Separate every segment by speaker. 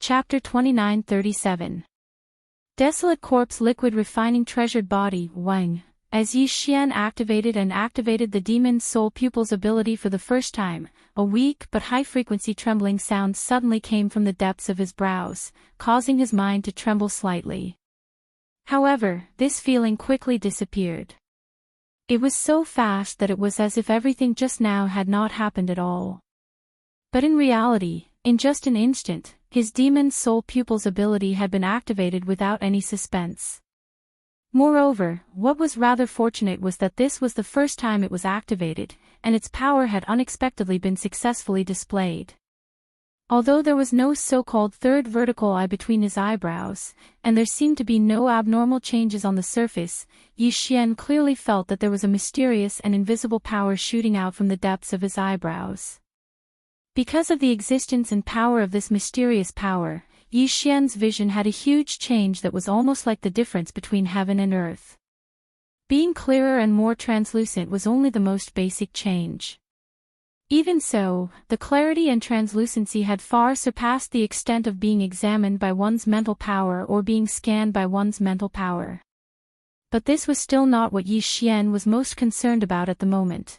Speaker 1: Chapter 2937. Desolate corpse liquid refining treasured body, Wang. As Yi Xian activated the demon's soul pupil's ability for the first time, a weak but high-frequency trembling sound suddenly came from the depths of his brows, causing his mind to tremble slightly. However, this feeling quickly disappeared. It was so fast that it was as if everything just now had not happened at all. But in reality, in just an instant, his demon's soul pupil's ability had been activated without any suspense. Moreover, what was rather fortunate was that this was the first time it was activated, and its power had unexpectedly been successfully displayed. Although there was no so-called third vertical eye between his eyebrows, and there seemed to be no abnormal changes on the surface, Yi Xian clearly felt that there was a mysterious and invisible power shooting out from the depths of his eyebrows. Because of the existence and power of this mysterious power, Yi Xian's vision had a huge change that was almost like the difference between heaven and earth. Being clearer and more translucent was only the most basic change. Even so, the clarity and translucency had far surpassed the extent of being examined by one's mental power or being scanned by one's mental power. But this was still not what Yi Xian was most concerned about at the moment.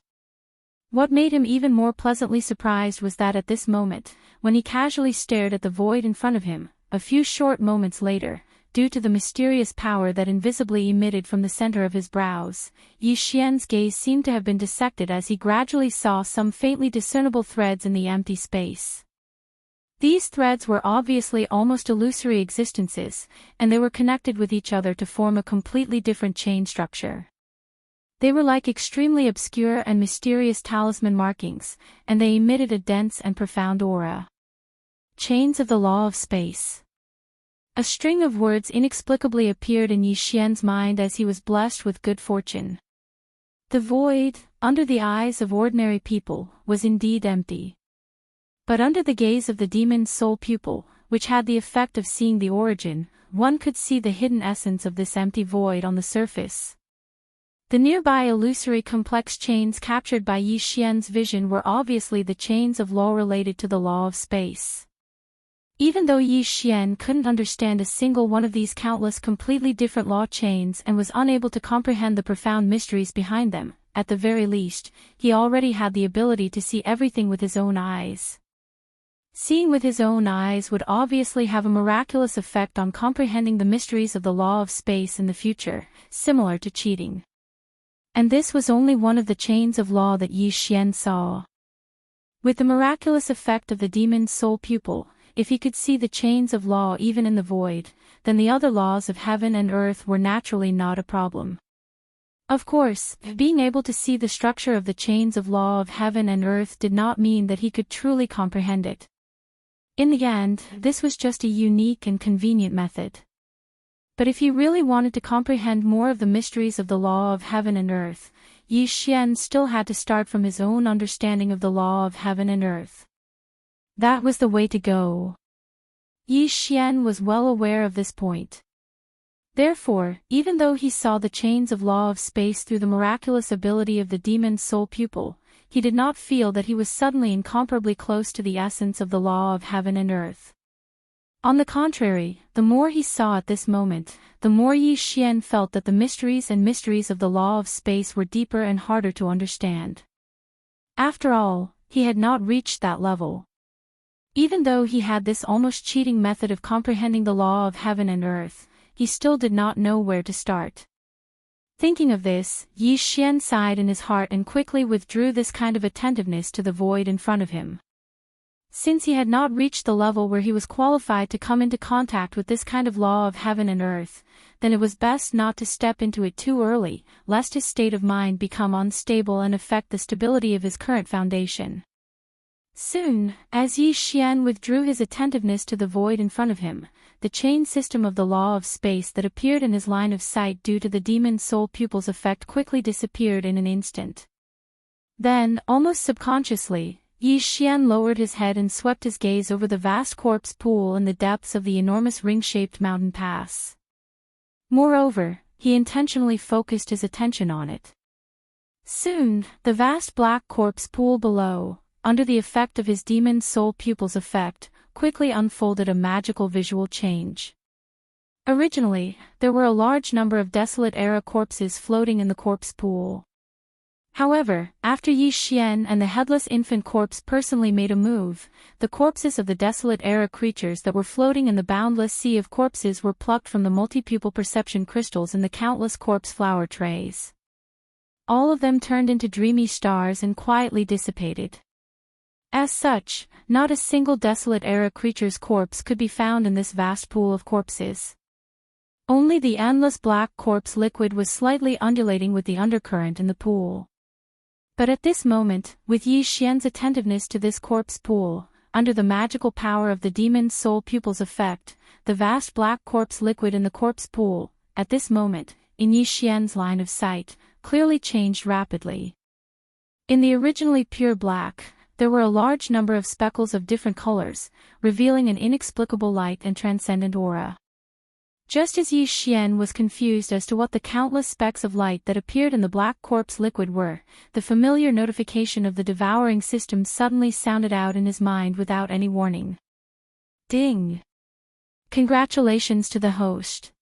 Speaker 1: What made him even more pleasantly surprised was that at this moment, when he casually stared at the void in front of him, a few short moments later, due to the mysterious power that invisibly emitted from the center of his brows, Yi Xian's gaze seemed to have been dissected as he gradually saw some faintly discernible threads in the empty space. These threads were obviously almost illusory existences, and they were connected with each other to form a completely different chain structure. They were like extremely obscure and mysterious talisman markings, and they emitted a dense and profound aura. Chains of the law of space. A string of words inexplicably appeared in Yi Xian's mind as he was blessed with good fortune. The void, under the eyes of ordinary people, was indeed empty. But under the gaze of the demon's soul pupil, which had the effect of seeing the origin, one could see the hidden essence of this empty void on the surface. The nearby illusory complex chains captured by Yi Xian's vision were obviously the chains of law related to the law of space. Even though Yi Xian couldn't understand a single one of these countless completely different law chains and was unable to comprehend the profound mysteries behind them, at the very least, he already had the ability to see everything with his own eyes. Seeing with his own eyes would obviously have a miraculous effect on comprehending the mysteries of the law of space in the future, similar to cheating. And this was only one of the chains of law that Yi Xian saw. With the miraculous effect of the demon's soul pupil, if he could see the chains of law even in the void, then the other laws of heaven and earth were naturally not a problem. Of course, being able to see the structure of the chains of law of heaven and earth did not mean that he could truly comprehend it. In the end, this was just a unique and convenient method. But if he really wanted to comprehend more of the mysteries of the law of heaven and earth, Yi Xian still had to start from his own understanding of the law of heaven and earth. That was the way to go. Yi Xian was well aware of this point. Therefore, even though he saw the chains of law of space through the miraculous ability of the demon's soul pupil, he did not feel that he was suddenly incomparably close to the essence of the law of heaven and earth. On the contrary, the more he saw at this moment, the more Yi Xian felt that the mysteries of the law of space were deeper and harder to understand. After all, he had not reached that level. Even though he had this almost cheating method of comprehending the law of heaven and earth, he still did not know where to start. Thinking of this, Yi Xian sighed in his heart and quickly withdrew this kind of attentiveness to the void in front of him. Since he had not reached the level where he was qualified to come into contact with this kind of law of heaven and earth, then it was best not to step into it too early, lest his state of mind become unstable and affect the stability of his current foundation. Soon, as Yi Xian withdrew his attentiveness to the void in front of him, the chain system of the law of space that appeared in his line of sight due to the demon's soul pupil's effect quickly disappeared in an instant. Then, almost subconsciously, Yi Xian lowered his head and swept his gaze over the vast corpse pool in the depths of the enormous ring-shaped mountain pass. Moreover, he intentionally focused his attention on it. Soon, the vast black corpse pool below, under the effect of his demon's soul pupil's effect, quickly unfolded a magical visual change. Originally, there were a large number of desolate-era corpses floating in the corpse pool. However, after Yi Xian and the headless infant corpse personally made a move, the corpses of the desolate-era creatures that were floating in the boundless sea of corpses were plucked from the multi-pupil perception crystals in the countless corpse flower trays. All of them turned into dreamy stars and quietly dissipated. As such, not a single desolate-era creature's corpse could be found in this vast pool of corpses. Only the endless black corpse liquid was slightly undulating with the undercurrent in the pool. But at this moment, with Yi Xian's attentiveness to this corpse pool, under the magical power of the demon's soul pupil's effect, the vast black corpse liquid in the corpse pool, at this moment, in Yi Xian's line of sight, clearly changed rapidly. In the originally pure black, there were a large number of speckles of different colors, revealing an inexplicable light and transcendent aura. Just as Yi Xian was confused as to what the countless specks of light that appeared in the black corpse liquid were, the familiar notification of the devouring system suddenly sounded out in his mind without any warning. Ding! Congratulations to the host.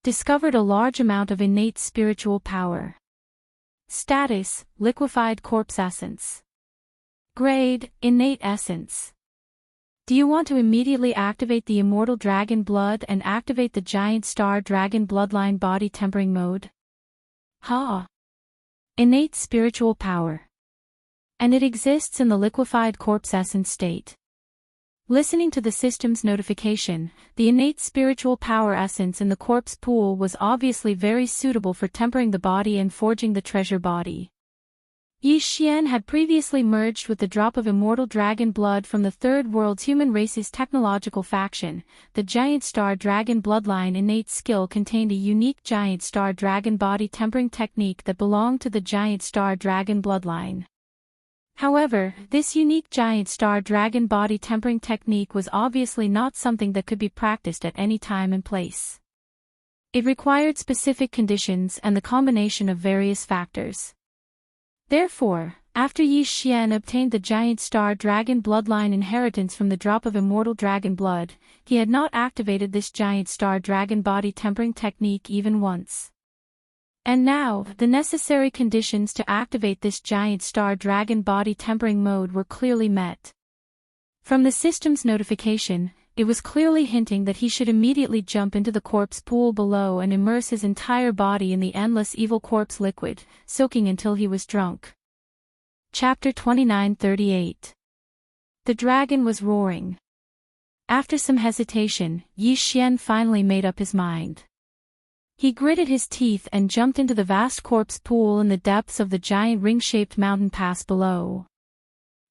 Speaker 1: Discovered a large amount of innate spiritual power. Status: liquefied corpse essence. Grade: innate essence. Do you want to immediately activate the immortal dragon blood and activate the giant star dragon bloodline body tempering mode? Ha! Innate spiritual power. And it exists in the liquefied corpse essence state. Listening to the system's notification, the innate spiritual power essence in the corpse pool was obviously very suitable for tempering the body and forging the treasure body. Yi Xian had previously merged with the drop of immortal dragon blood from the Third World's human race's technological faction. The giant star dragon bloodline innate skill contained a unique giant star dragon body tempering technique that belonged to the giant star dragon bloodline. However, this unique giant star dragon body tempering technique was obviously not something that could be practiced at any time and place. It required specific conditions and the combination of various factors. Therefore, after Yi Xian obtained the giant star dragon bloodline inheritance from the drop of immortal dragon blood, he had not activated this giant star dragon body tempering technique even once. And now, the necessary conditions to activate this giant star dragon body tempering mode were clearly met. From the system's notification, it was clearly hinting that he should immediately jump into the corpse pool below and immerse his entire body in the endless evil corpse liquid, soaking until he was drunk. Chapter 29:38. The dragon was roaring. After some hesitation, Yi Xian finally made up his mind. He gritted his teeth and jumped into the vast corpse pool in the depths of the giant ring-shaped mountain pass below.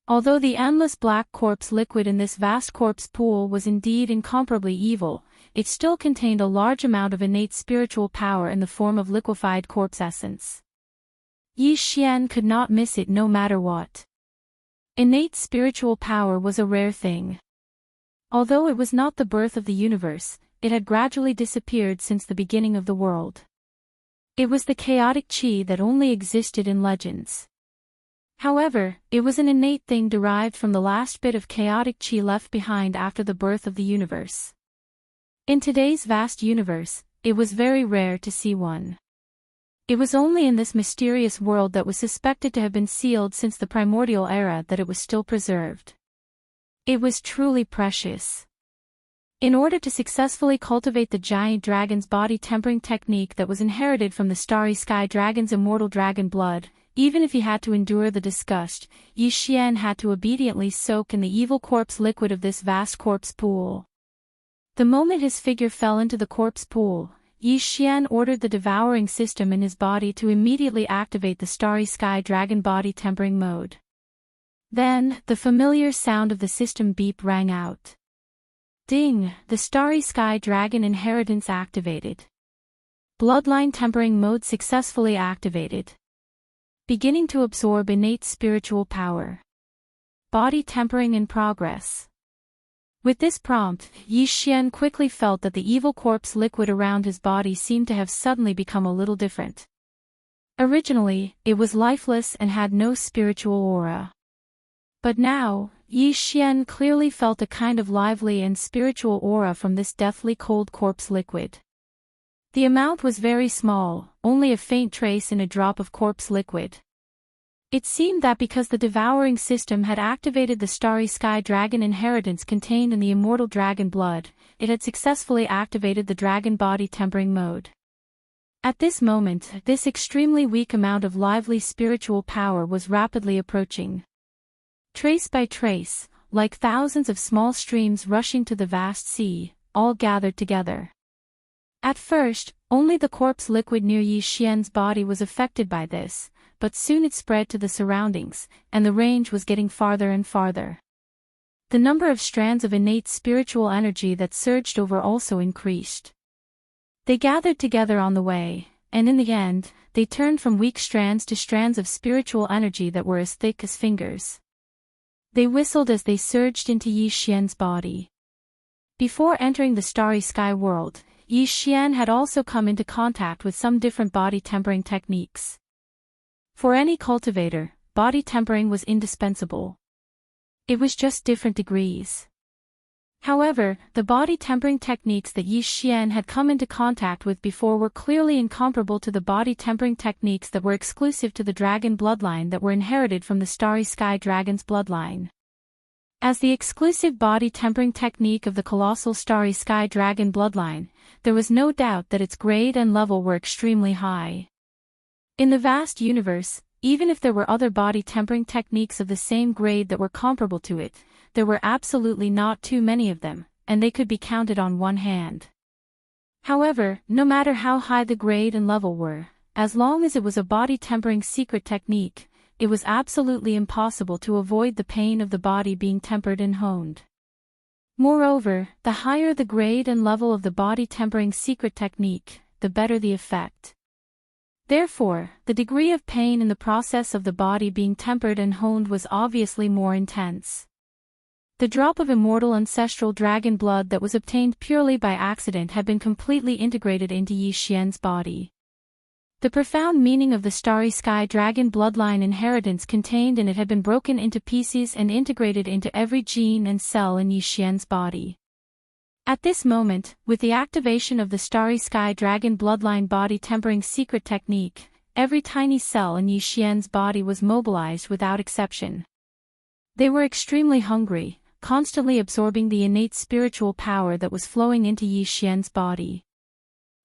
Speaker 1: Although the endless black corpse liquid in this vast corpse pool was indeed incomparably evil, it still contained a large amount of innate spiritual power in the form of liquefied corpse essence. Yi Xian could not miss it no matter what. Innate spiritual power was a rare thing. Although it was not the birth of the universe, it had gradually disappeared since the beginning of the world. It was the chaotic qi that only existed in legends. However, it was an innate thing derived from the last bit of chaotic qi left behind after the birth of the universe. In today's vast universe, it was very rare to see one. It was only in this mysterious world that was suspected to have been sealed since the primordial era that it was still preserved. It was truly precious. In order to successfully cultivate the giant dragon's body tempering technique that was inherited from the starry sky dragon's immortal dragon blood, even if he had to endure the disgust, Yi Xian had to obediently soak in the evil corpse liquid of this vast corpse pool. The moment his figure fell into the corpse pool, Yi Xian ordered the devouring system in his body to immediately activate the starry sky dragon body tempering mode. Then, the familiar sound of the system beep rang out. Ding! The starry sky dragon inheritance activated. Bloodline tempering mode successfully activated. Beginning to absorb innate spiritual power. Body tempering in progress. With this prompt, Yi Xian quickly felt that the evil corpse liquid around his body seemed to have suddenly become a little different. Originally, it was lifeless and had no spiritual aura. But now, Yi Xian clearly felt a kind of lively and spiritual aura from this deathly cold corpse liquid. The amount was very small, only a faint trace in a drop of corpse liquid. It seemed that because the devouring system had activated the starry sky dragon inheritance contained in the immortal dragon blood, it had successfully activated the dragon body tempering mode. At this moment, this extremely weak amount of lively spiritual power was rapidly approaching. Trace by trace, like thousands of small streams rushing to the vast sea, all gathered together. At first, only the corpse liquid near Yi Xian's body was affected by this, but soon it spread to the surroundings, and the range was getting farther and farther. The number of strands of innate spiritual energy that surged over also increased. They gathered together on the way, and in the end, they turned from weak strands to strands of spiritual energy that were as thick as fingers. They whistled as they surged into Yi Xian's body. Before entering the starry sky world, Yi Xian had also come into contact with some different body tempering techniques. For any cultivator, body tempering was indispensable. It was just different degrees. However, the body tempering techniques that Yi Xian had come into contact with before were clearly incomparable to the body tempering techniques that were exclusive to the dragon bloodline that were inherited from the starry sky dragon's bloodline. As the exclusive body tempering technique of the colossal starry sky dragon bloodline, there was no doubt that its grade and level were extremely high. In the vast universe, even if there were other body tempering techniques of the same grade that were comparable to it, there were absolutely not too many of them, and they could be counted on one hand. However, no matter how high the grade and level were, as long as it was a body tempering secret technique, it was absolutely impossible to avoid the pain of the body being tempered and honed. Moreover, the higher the grade and level of the body tempering secret technique, the better the effect. Therefore, the degree of pain in the process of the body being tempered and honed was obviously more intense. The drop of immortal ancestral dragon blood that was obtained purely by accident had been completely integrated into Yi Xian's body. The profound meaning of the starry sky dragon bloodline inheritance contained in it had been broken into pieces and integrated into every gene and cell in Yi Xian's body. At this moment, with the activation of the starry sky dragon bloodline body tempering secret technique, every tiny cell in Yi Xian's body was mobilized without exception. They were extremely hungry, constantly absorbing the innate spiritual power that was flowing into Yi Xian's body.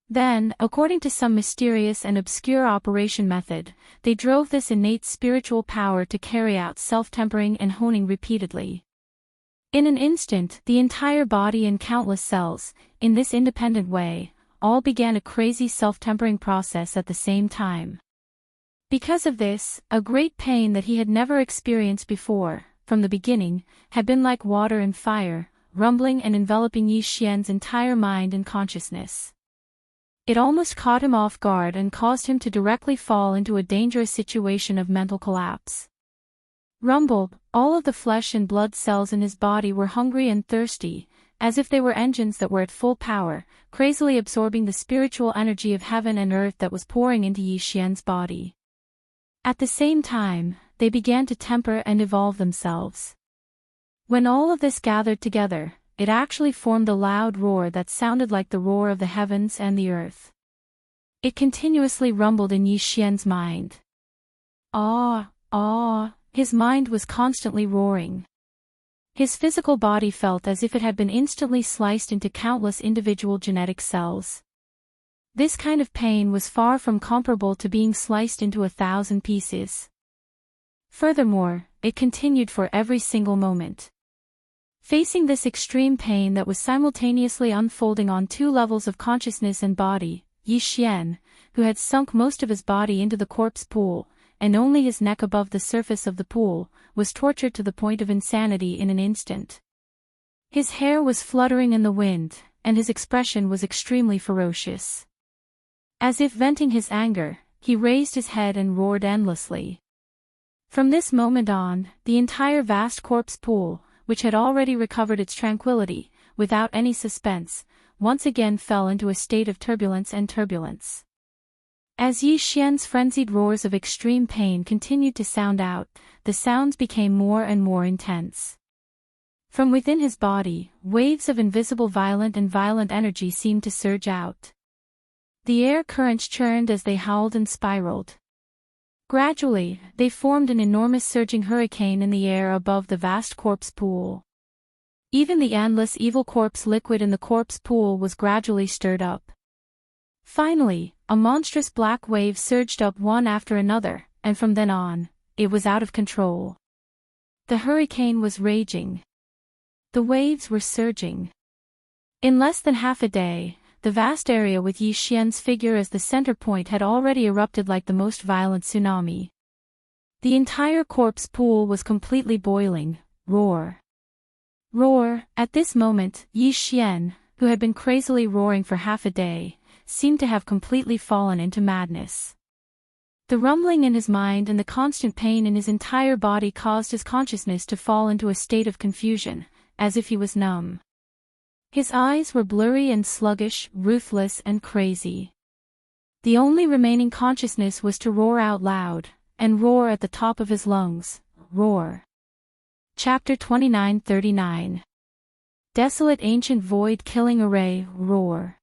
Speaker 1: Then, according to some mysterious and obscure operation method, they drove this innate spiritual power to carry out self-tempering and honing repeatedly. In an instant, the entire body and countless cells, in this independent way, all began a crazy self-tempering process at the same time. Because of this, a great pain that he had never experienced before, from the beginning, had been like water and fire, rumbling and enveloping Yi Xian's entire mind and consciousness. It almost caught him off guard and caused him to directly fall into a dangerous situation of mental collapse. Rumble, all of the flesh and blood cells in his body were hungry and thirsty, as if they were engines that were at full power, crazily absorbing the spiritual energy of heaven and earth that was pouring into Yi Xian's body. At the same time, they began to temper and evolve themselves. When all of this gathered together, it actually formed a loud roar that sounded like the roar of the heavens and the earth. It continuously rumbled in Yi Xian's mind. His mind was constantly roaring. His physical body felt as if it had been instantly sliced into countless individual genetic cells. This kind of pain was far from comparable to being sliced into 1,000 pieces. Furthermore, it continued for every single moment. Facing this extreme pain that was simultaneously unfolding on two levels of consciousness and body, Yi Xian, who had sunk most of his body into the corpse pool, and only his neck above the surface of the pool, was tortured to the point of insanity in an instant. His hair was fluttering in the wind, and his expression was extremely ferocious. As if venting his anger, he raised his head and roared endlessly. From this moment on, the entire vast corpse pool, which had already recovered its tranquility, without any suspense, once again fell into a state of turbulence. As Yi Xian's frenzied roars of extreme pain continued to sound out, the sounds became more and more intense. From within his body, waves of invisible violent energy seemed to surge out. The air currents churned as they howled and spiraled. Gradually, they formed an enormous surging hurricane in the air above the vast corpse pool. Even the endless evil corpse liquid in the corpse pool was gradually stirred up. Finally, a monstrous black wave surged up one after another, and from then on, it was out of control. The hurricane was raging. The waves were surging. In less than half a day, the vast area with Yi Xian's figure as the center point had already erupted like the most violent tsunami. The entire corpse pool was completely boiling. Roar. Roar. At this moment, Yi Xian, who had been crazily roaring for half a day, seemed to have completely fallen into madness. The rumbling in his mind and the constant pain in his entire body caused his consciousness to fall into a state of confusion, as if he was numb. His eyes were blurry and sluggish, ruthless and crazy. The only remaining consciousness was to roar out loud, and roar at the top of his lungs. Roar. Chapter 29:39. Desolate ancient void killing array. Roar.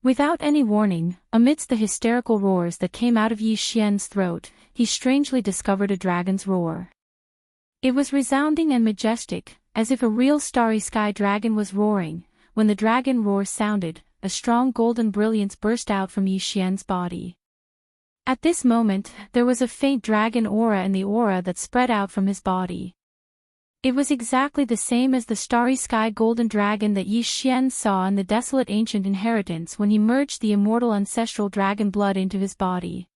Speaker 1: Without any warning, amidst the hysterical roars that came out of Yi Xian's throat, he strangely discovered a dragon's roar. It was resounding and majestic, as if a real starry sky dragon was roaring. When the dragon roar sounded, a strong golden brilliance burst out from Yi Xian's body. At this moment, there was a faint dragon aura in the aura that spread out from his body. It was exactly the same as the starry sky golden dragon that Yi Xian saw in the desolate ancient inheritance when he merged the immortal ancestral dragon blood into his body.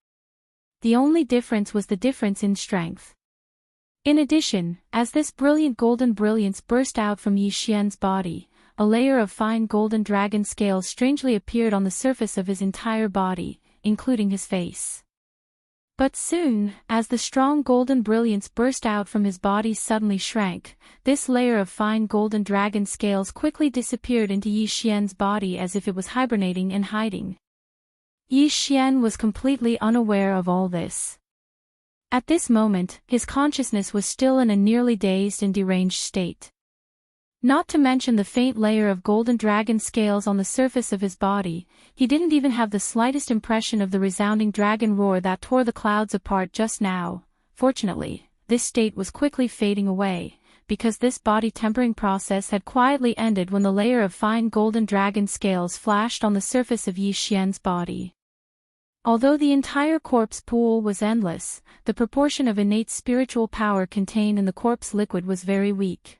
Speaker 1: The only difference was the difference in strength. In addition, as this brilliant golden brilliance burst out from Yi Xian's body, a layer of fine golden dragon scales strangely appeared on the surface of his entire body, including his face. But soon, as the strong golden brilliance burst out from his body suddenly shrank, this layer of fine golden dragon scales quickly disappeared into Yi Xian's body as if it was hibernating and hiding. Yi Xian was completely unaware of all this. At this moment, his consciousness was still in a nearly dazed and deranged state. Not to mention the faint layer of golden dragon scales on the surface of his body, he didn't even have the slightest impression of the resounding dragon roar that tore the clouds apart just now. Fortunately, this state was quickly fading away, because this body tempering process had quietly ended when the layer of fine golden dragon scales flashed on the surface of Yi Xian's body. Although the entire corpse pool was endless, the proportion of innate spiritual power contained in the corpse liquid was very weak.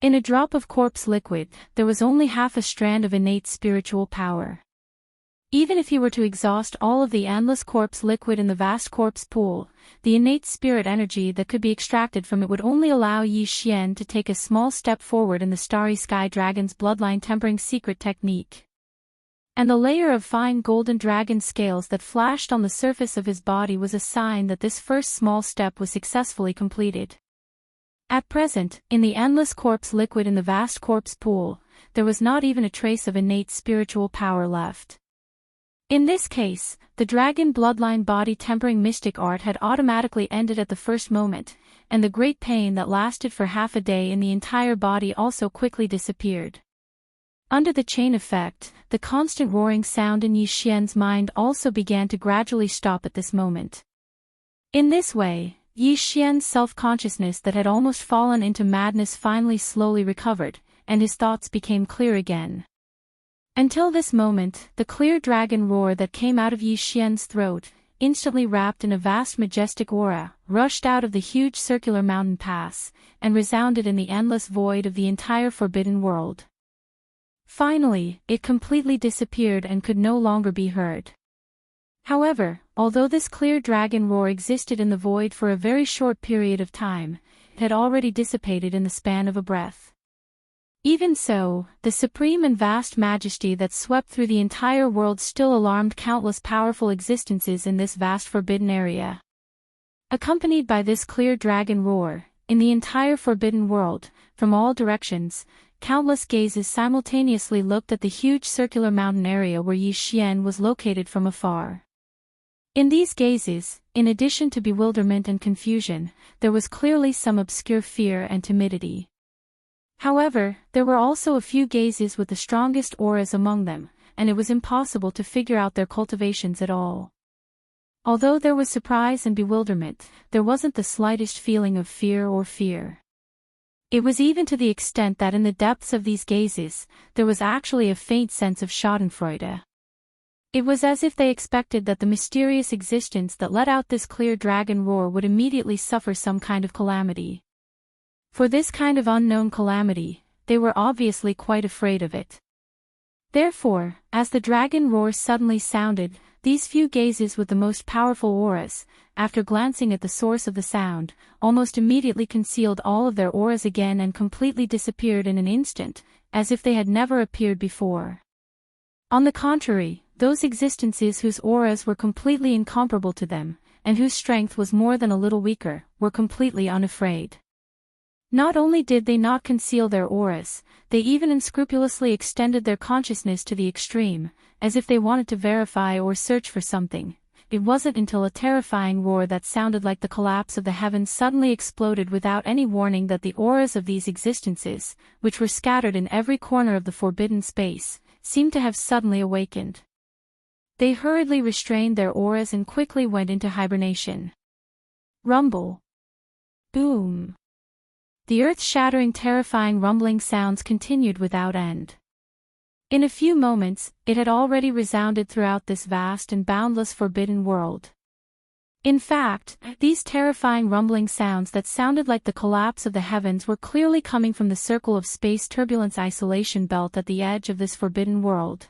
Speaker 1: In a drop of corpse liquid, there was only half a strand of innate spiritual power. Even if he were to exhaust all of the endless corpse liquid in the vast corpse pool, the innate spirit energy that could be extracted from it would only allow Yi Xian to take a small step forward in the Starry Sky Dragon's bloodline tempering secret technique. And the layer of fine golden dragon scales that flashed on the surface of his body was a sign that this first small step was successfully completed. At present, in the endless corpse liquid in the vast corpse pool, there was not even a trace of innate spiritual power left. In this case, the dragon bloodline body tempering mystic art had automatically ended at the first moment, and the great pain that lasted for half a day in the entire body also quickly disappeared. Under the chain effect, the constant roaring sound in Yi Xian's mind also began to gradually stop at this moment. In this way, Yi Xian's self-consciousness that had almost fallen into madness finally slowly recovered, and his thoughts became clear again. Until this moment, the clear dragon roar that came out of Yi Xian's throat, instantly wrapped in a vast majestic aura, rushed out of the huge circular mountain pass, and resounded in the endless void of the entire forbidden world. Finally, it completely disappeared and could no longer be heard. However, although this clear dragon roar existed in the void for a very short period of time, it had already dissipated in the span of a breath. Even so, the supreme and vast majesty that swept through the entire world still alarmed countless powerful existences in this vast forbidden area. Accompanied by this clear dragon roar, in the entire forbidden world, from all directions, countless gazes simultaneously looked at the huge circular mountain area where Yi Xian was located from afar. In these gazes, in addition to bewilderment and confusion, there was clearly some obscure fear and timidity. However, there were also a few gazes with the strongest auras among them, and it was impossible to figure out their cultivations at all. Although there was surprise and bewilderment, there wasn't the slightest feeling of fear. It was even to the extent that in the depths of these gazes, there was actually a faint sense of schadenfreude. It was as if they expected that the mysterious existence that let out this clear dragon roar would immediately suffer some kind of calamity. For this kind of unknown calamity, they were obviously quite afraid of it. Therefore, as the dragon roar suddenly sounded, these few gazes with the most powerful auras, after glancing at the source of the sound, almost immediately concealed all of their auras again and completely disappeared in an instant, as if they had never appeared before. On the contrary, those existences whose auras were completely incomparable to them, and whose strength was more than a little weaker, were completely unafraid. Not only did they not conceal their auras, they even unscrupulously extended their consciousness to the extreme, as if they wanted to verify or search for something. It wasn't until a terrifying roar that sounded like the collapse of the heavens suddenly exploded without any warning that the auras of these existences, which were scattered in every corner of the forbidden space, seemed to have suddenly awakened. They hurriedly restrained their auras and quickly went into hibernation. Rumble. Boom. The earth-shattering, terrifying rumbling sounds continued without end. In a few moments, it had already resounded throughout this vast and boundless forbidden world. In fact, these terrifying rumbling sounds that sounded like the collapse of the heavens were clearly coming from the circle of space turbulence isolation belt at the edge of this forbidden world.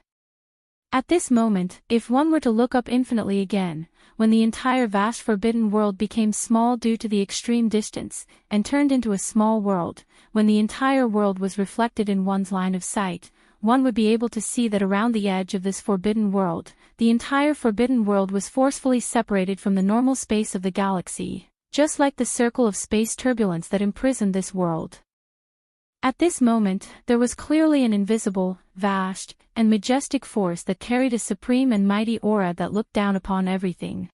Speaker 1: At this moment, if one were to look up infinitely again, when the entire vast forbidden world became small due to the extreme distance, and turned into a small world, when the entire world was reflected in one's line of sight, one would be able to see that around the edge of this forbidden world, the entire forbidden world was forcefully separated from the normal space of the galaxy, just like the circle of space turbulence that imprisoned this world. At this moment, there was clearly an invisible, vast, and majestic force that carried a supreme and mighty aura that looked down upon everything.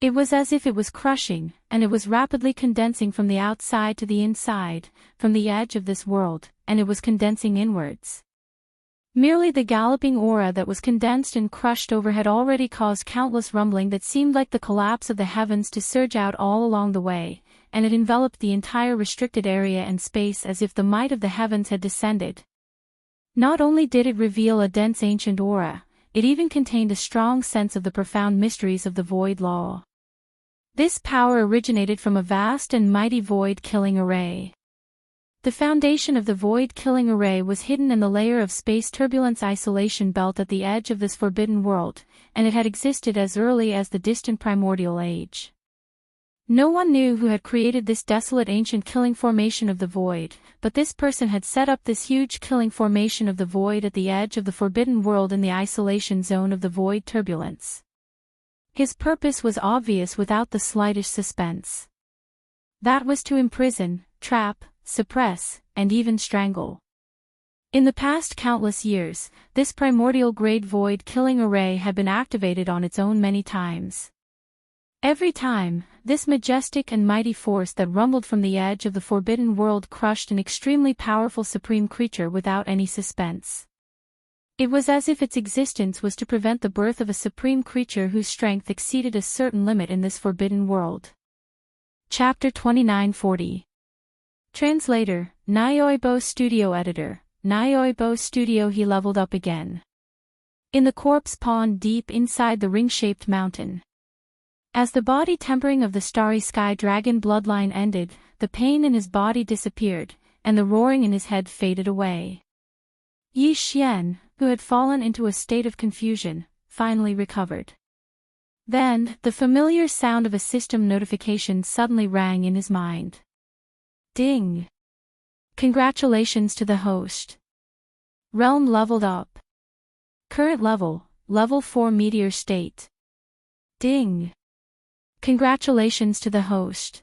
Speaker 1: It was as if it was crushing, and it was rapidly condensing from the outside to the inside, from the edge of this world, and it was condensing inwards. Merely the galloping aura that was condensed and crushed over had already caused countless rumbling that seemed like the collapse of the heavens to surge out all along the way, and it enveloped the entire restricted area and space as if the might of the heavens had descended. Not only did it reveal a dense ancient aura, it even contained a strong sense of the profound mysteries of the void law. This power originated from a vast and mighty void-killing array. The foundation of the void-killing array was hidden in the layer of space turbulence isolation belt at the edge of this forbidden world, and it had existed as early as the distant primordial age. No one knew who had created this desolate ancient killing formation of the void, but this person had set up this huge killing formation of the void at the edge of the forbidden world in the isolation zone of the void turbulence. His purpose was obvious without the slightest suspense. That was to imprison, trap, suppress, and even strangle. In the past countless years, this primordial grade void killing array had been activated on its own many times. Every time, this majestic and mighty force that rumbled from the edge of the forbidden world crushed an extremely powerful supreme creature without any suspense. It was as if its existence was to prevent the birth of a supreme creature whose strength exceeded a certain limit in this forbidden world. Chapter 2940. Translator, Nyoibo Studio Editor, Nyoibo Studio. He leveled up again. In the corpse pond deep inside the ring-shaped mountain. As the body tempering of the starry sky dragon bloodline ended, the pain in his body disappeared, and the roaring in his head faded away. Yi Xian, who had fallen into a state of confusion, finally recovered. Then, the familiar sound of a system notification suddenly rang in his mind. Ding! Congratulations to the host. Realm leveled up. Current level, level 4 meteor state. Ding! Congratulations to the host.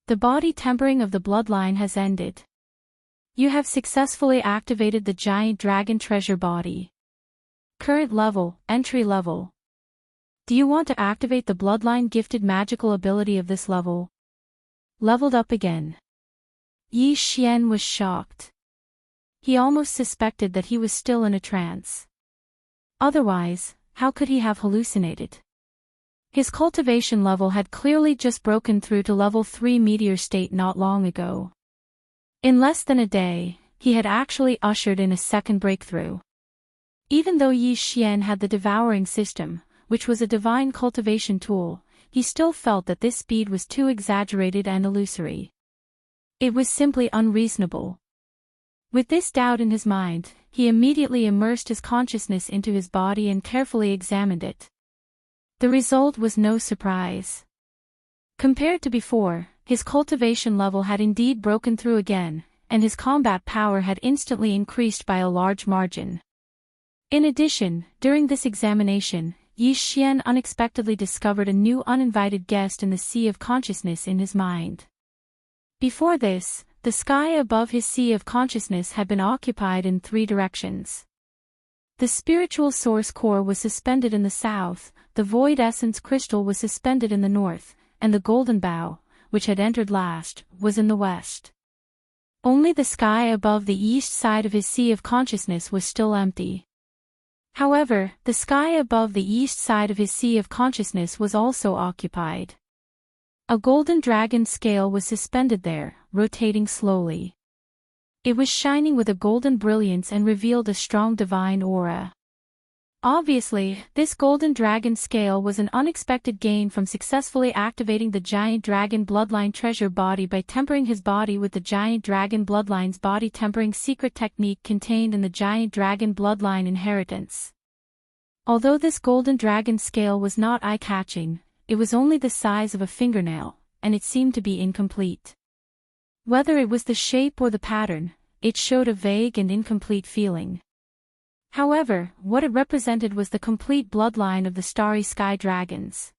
Speaker 1: The body tempering of the bloodline has ended. You have successfully activated the giant dragon treasure body. Current level, entry level. Do you want to activate the bloodline gifted magical ability of this level? Leveled up again. Yi Xian was shocked. He almost suspected that he was still in a trance. Otherwise, how could he have hallucinated? His cultivation level had clearly just broken through to level 3 meteor state not long ago. In less than a day, he had actually ushered in a second breakthrough. Even though Yi Xian had the devouring system, which was a divine cultivation tool, he still felt that this speed was too exaggerated and illusory. It was simply unreasonable. With this doubt in his mind, he immediately immersed his consciousness into his body and carefully examined it. The result was no surprise. Compared to before, his cultivation level had indeed broken through again, and his combat power had instantly increased by a large margin. In addition, during this examination, Yi Xian unexpectedly discovered a new uninvited guest in the sea of consciousness in his mind. Before this, the sky above his sea of consciousness had been occupied in 3 directions. The spiritual source core was suspended in the south, the void essence crystal was suspended in the north, and the golden bow, which had entered last, was in the west. Only the sky above the east side of his sea of consciousness was still empty. However, the sky above the east side of his sea of consciousness was also occupied. A golden dragon scale was suspended there, rotating slowly. It was shining with a golden brilliance and revealed a strong divine aura. Obviously, this golden dragon scale was an unexpected gain from successfully activating the giant dragon bloodline treasure body by tempering his body with the giant dragon bloodline's body tempering secret technique contained in the giant dragon bloodline inheritance. Although this golden dragon scale was not eye-catching, it was only the size of a fingernail, and it seemed to be incomplete. Whether it was the shape or the pattern, it showed a vague and incomplete feeling. However, what it represented was the complete bloodline of the starry sky dragons.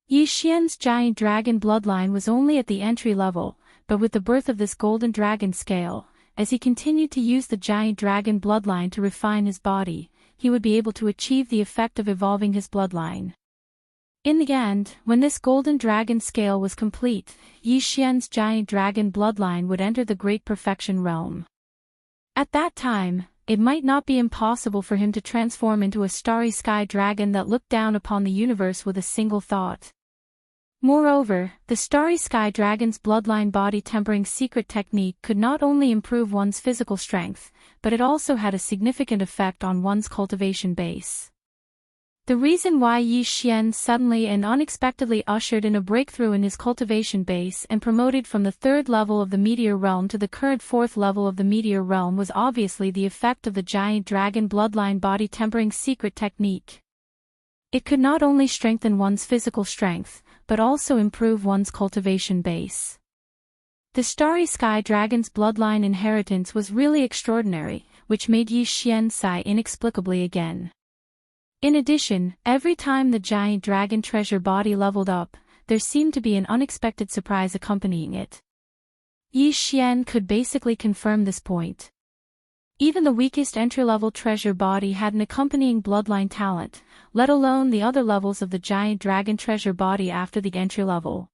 Speaker 1: Yi Xian's giant dragon bloodline was only at the entry level, but with the birth of this golden dragon scale, as he continued to use the giant dragon bloodline to refine his body, he would be able to achieve the effect of evolving his bloodline. In the end, when this golden dragon scale was complete, Yi Xian's giant dragon bloodline would enter the great perfection realm. At that time, it might not be impossible for him to transform into a starry sky dragon that looked down upon the universe with a single thought. Moreover, the starry sky dragon's bloodline body tempering secret technique could not only improve one's physical strength, but it also had a significant effect on one's cultivation base. The reason why Yi Xian suddenly and unexpectedly ushered in a breakthrough in his cultivation base and promoted from the 3rd level of the meteor realm to the current 4th level of the meteor realm was obviously the effect of the giant dragon bloodline body tempering secret technique. It could not only strengthen one's physical strength, but also improve one's cultivation base. The starry sky dragon's bloodline inheritance was really extraordinary, which made Yi Xian sigh inexplicably again. In addition, every time the giant dragon treasure body leveled up, there seemed to be an unexpected surprise accompanying it. Yi Xian could basically confirm this point. Even the weakest entry-level treasure body had an accompanying bloodline talent, let alone the other levels of the giant dragon treasure body after the entry level.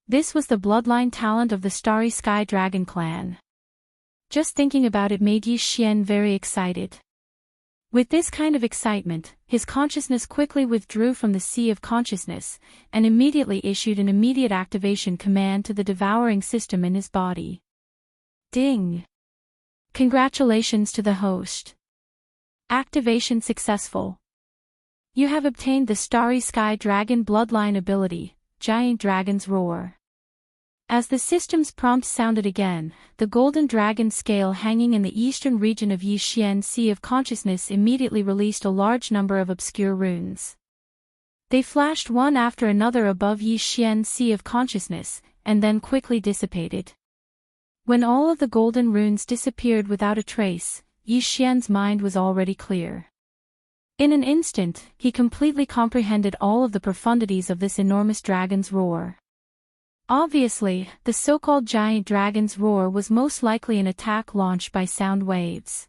Speaker 1: This was the bloodline talent of the Starry Sky Dragon clan. Just thinking about it made Yi Xian very excited. With this kind of excitement, his consciousness quickly withdrew from the sea of consciousness, and immediately issued an immediate activation command to the devouring system in his body. Ding! Congratulations to the host. Activation successful. You have obtained the Starry Sky Dragon bloodline ability, Giant Dragon's Roar. As the system's prompt sounded again, the golden dragon scale hanging in the eastern region of Yi Xian's Sea of Consciousness immediately released a large number of obscure runes. They flashed one after another above Yi Xian's Sea of Consciousness, and then quickly dissipated. When all of the golden runes disappeared without a trace, Yi Xian's mind was already clear. In an instant, he completely comprehended all of the profundities of this enormous dragon's roar. Obviously, the so-called giant dragon's roar was most likely an attack launched by sound waves.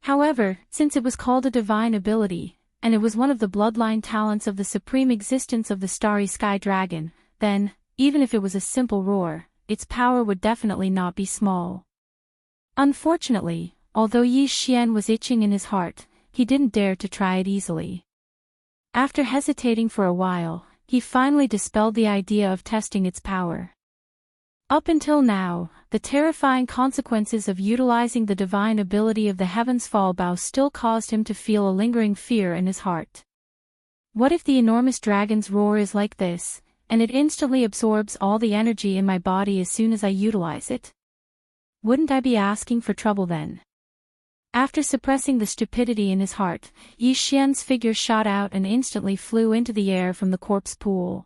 Speaker 1: However, since it was called a divine ability, and it was one of the bloodline talents of the supreme existence of the Starry Sky Dragon, then, even if it was a simple roar, its power would definitely not be small. Unfortunately, although Yi Xian was itching in his heart, he didn't dare to try it easily. After hesitating for a while, he finally dispelled the idea of testing its power. Up until now, the terrifying consequences of utilizing the divine ability of the Heaven's Fall Bow still caused him to feel a lingering fear in his heart. What if the enormous dragon's roar is like this, and it instantly absorbs all the energy in my body as soon as I utilize it? Wouldn't I be asking for trouble then? After suppressing the stupidity in his heart, Yi Xian's figure shot out and instantly flew into the air from the corpse pool.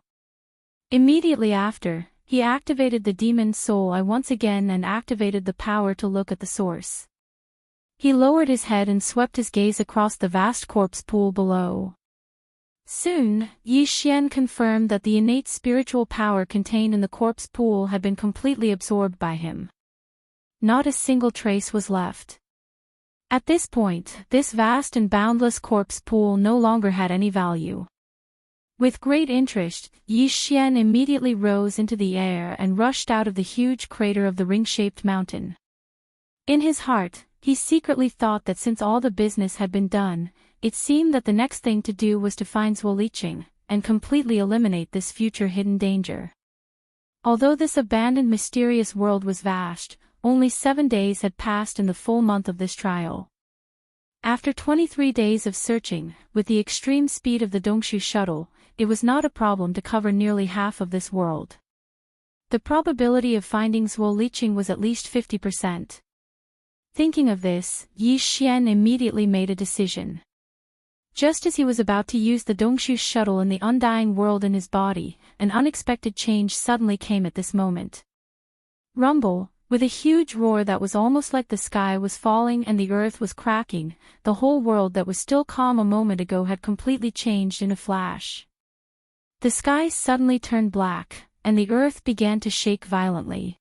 Speaker 1: Immediately after, he activated the demon's soul eye once again and activated the power to look at the source. He lowered his head and swept his gaze across the vast corpse pool below. Soon, Yi Xian confirmed that the innate spiritual power contained in the corpse pool had been completely absorbed by him. Not a single trace was left. At this point, this vast and boundless corpse pool no longer had any value. With great interest, Yi Xian immediately rose into the air and rushed out of the huge crater of the ring-shaped mountain. In his heart, he secretly thought that since all the business had been done, it seemed that the next thing to do was to find Zhuo Liqing and completely eliminate this future hidden danger. Although this abandoned mysterious world was vast, only 7 days had passed in the full month of this trial. After 23 days of searching, with the extreme speed of the Dongshu shuttle, it was not a problem to cover nearly half of this world. The probability of finding Zhuo Liqing was at least 50%. Thinking of this, Yi Xian immediately made a decision. Just as he was about to use the Dongshu shuttle in the undying world in his body, an unexpected change suddenly came at this moment. Rumble. With a huge roar that was almost like the sky was falling and the earth was cracking, the whole world that was still calm a moment ago had completely changed in a flash. The sky suddenly turned black, and the earth began to shake violently.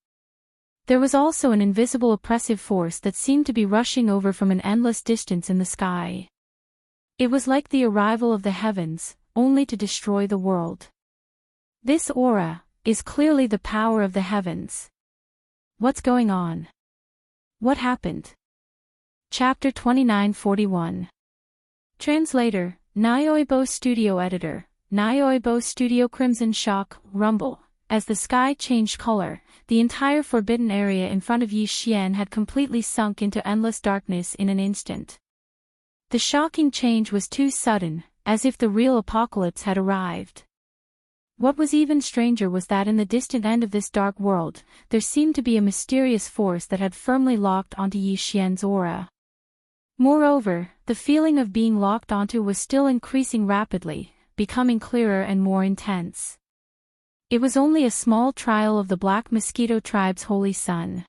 Speaker 1: There was also an invisible oppressive force that seemed to be rushing over from an endless distance in the sky. It was like the arrival of the heavens, only to destroy the world. This aura is clearly the power of the heavens. What's going on? What happened? Chapter 2941. Translator, Nyoibo Studio Editor, Nyoibo Studio. Crimson shock, rumble. As the sky changed color, the entire forbidden area in front of Yi Xian had completely sunk into endless darkness in an instant. The shocking change was too sudden, as if the real apocalypse had arrived. What was even stranger was that in the distant end of this dark world, there seemed to be a mysterious force that had firmly locked onto Yi Xian's aura. Moreover, the feeling of being locked onto was still increasing rapidly, becoming clearer and more intense. It was only a small trial of the Black Mosquito tribe's holy sun.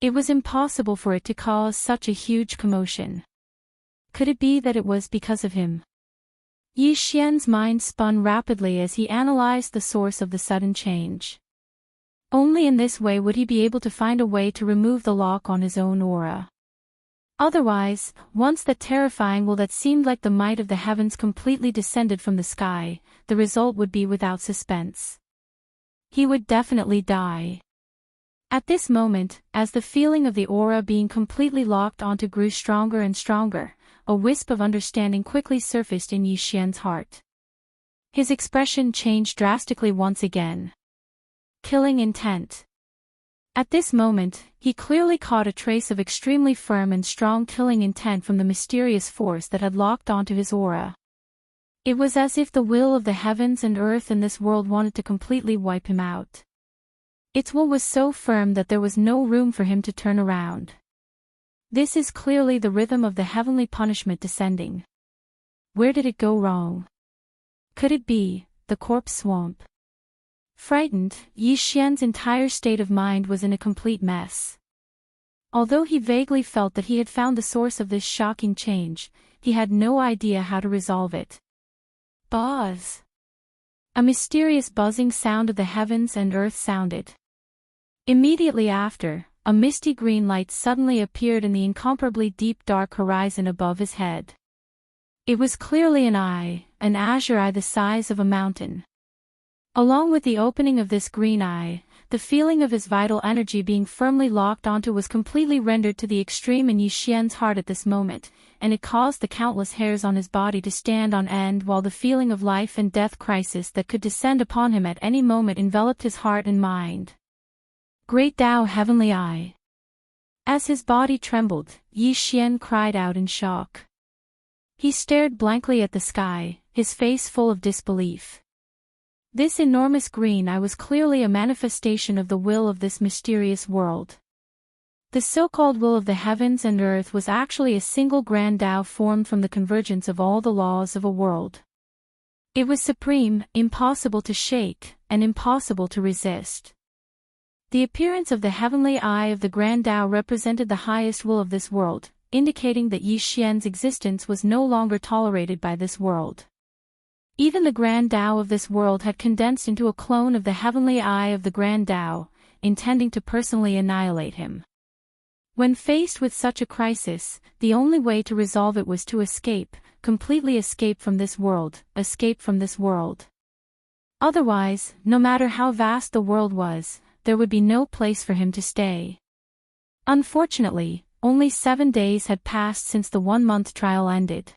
Speaker 1: It was impossible for it to cause such a huge commotion. Could it be that it was because of him? Yi Xian's mind spun rapidly as he analyzed the source of the sudden change. Only in this way would he be able to find a way to remove the lock on his own aura. Otherwise, once that terrifying will that seemed like the might of the heavens completely descended from the sky, the result would be without suspense. He would definitely die. At this moment, as the feeling of the aura being completely locked onto grew stronger and stronger, a wisp of understanding quickly surfaced in Yi Xian's heart. His expression changed drastically once again. Killing intent. At this moment, he clearly caught a trace of extremely firm and strong killing intent from the mysterious force that had locked onto his aura. It was as if the will of the heavens and earth in this world wanted to completely wipe him out. Its will was so firm that there was no room for him to turn around. This is clearly the rhythm of the heavenly punishment descending. Where did it go wrong? Could it be the corpse swamp? Frightened, Yi Xian's entire state of mind was in a complete mess. Although he vaguely felt that he had found the source of this shocking change, he had no idea how to resolve it. Buzz! A mysterious buzzing sound of the heavens and earth sounded. Immediately after, a misty green light suddenly appeared in the incomparably deep dark horizon above his head. It was clearly an eye, an azure eye the size of a mountain. Along with the opening of this green eye, the The feeling of his vital energy being firmly locked onto was completely rendered to the extreme in Yi Xian's heart at this moment, and it caused the countless hairs on his body to stand on end while the feeling of life and death crisis that could descend upon him at any moment enveloped his heart and mind. Great Tao Heavenly Eye. As his body trembled, Yi Xian cried out in shock. He stared blankly at the sky, his face full of disbelief. This enormous green eye was clearly a manifestation of the will of this mysterious world. The so-called will of the heavens and earth was actually a single grand Tao formed from the convergence of all the laws of a world. It was supreme, impossible to shake, and impossible to resist. The appearance of the heavenly eye of the grand Tao represented the highest will of this world, indicating that Yi Xian's existence was no longer tolerated by this world. Even the grand Tao of this world had condensed into a clone of the heavenly eye of the grand Tao, intending to personally annihilate him. When faced with such a crisis, the only way to resolve it was to escape, completely escape from this world, escape from this world. Otherwise, no matter how vast the world was, there would be no place for him to stay. Unfortunately, only 7 days had passed since the 1-month trial ended.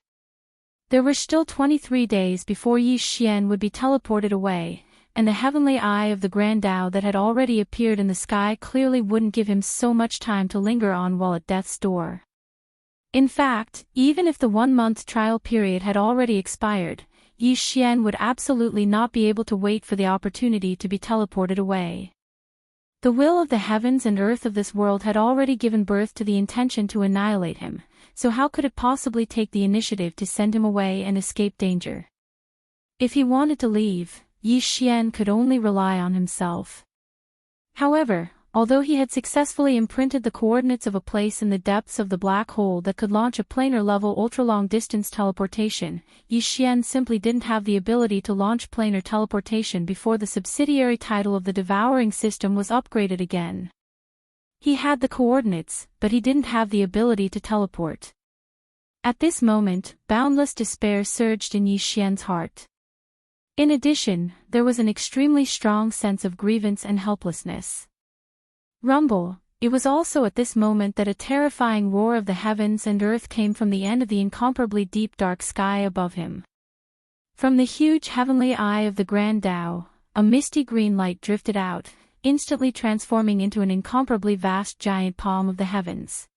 Speaker 1: There were still 23 days before Yi Xian would be teleported away, and the heavenly eye of the grand Tao that had already appeared in the sky clearly wouldn't give him so much time to linger on while at death's door. In fact, even if the 1-month trial period had already expired, Yi Xian would absolutely not be able to wait for the opportunity to be teleported away. The will of the heavens and earth of this world had already given birth to the intention to annihilate him, so how could it possibly take the initiative to send him away and escape danger? If he wanted to leave, Yi Xian could only rely on himself. However, although he had successfully imprinted the coordinates of a place in the depths of the black hole that could launch a planar-level ultra-long-distance teleportation, Yi Xian simply didn't have the ability to launch planar teleportation before the subsidiary title of the devouring system was upgraded again. He had the coordinates, but he didn't have the ability to teleport. At this moment, boundless despair surged in Yi Xian's heart. In addition, there was an extremely strong sense of grievance and helplessness. Rumble. It was also at this moment that a terrifying roar of the heavens and earth came from the end of the incomparably deep dark sky above him. From the huge heavenly eye of the grand Tao, a misty green light drifted out, instantly transforming into an incomparably vast giant palm of the heavens.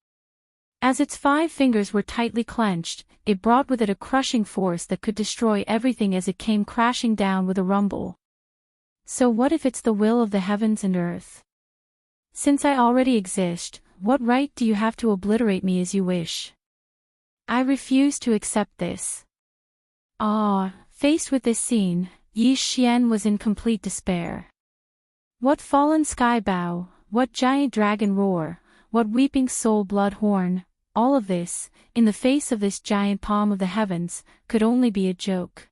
Speaker 1: As its 5 fingers were tightly clenched, it brought with it a crushing force that could destroy everything as it came crashing down with a rumble. So what if it's the will of the heavens and earth? Since I already exist, what right do you have to obliterate me as you wish? I refuse to accept this. Faced with this scene, Yi Xian was in complete despair. What fallen sky bow, what giant dragon roar, what weeping soul blood horn, all of this, in the face of this giant palm of the heavens, could only be a joke.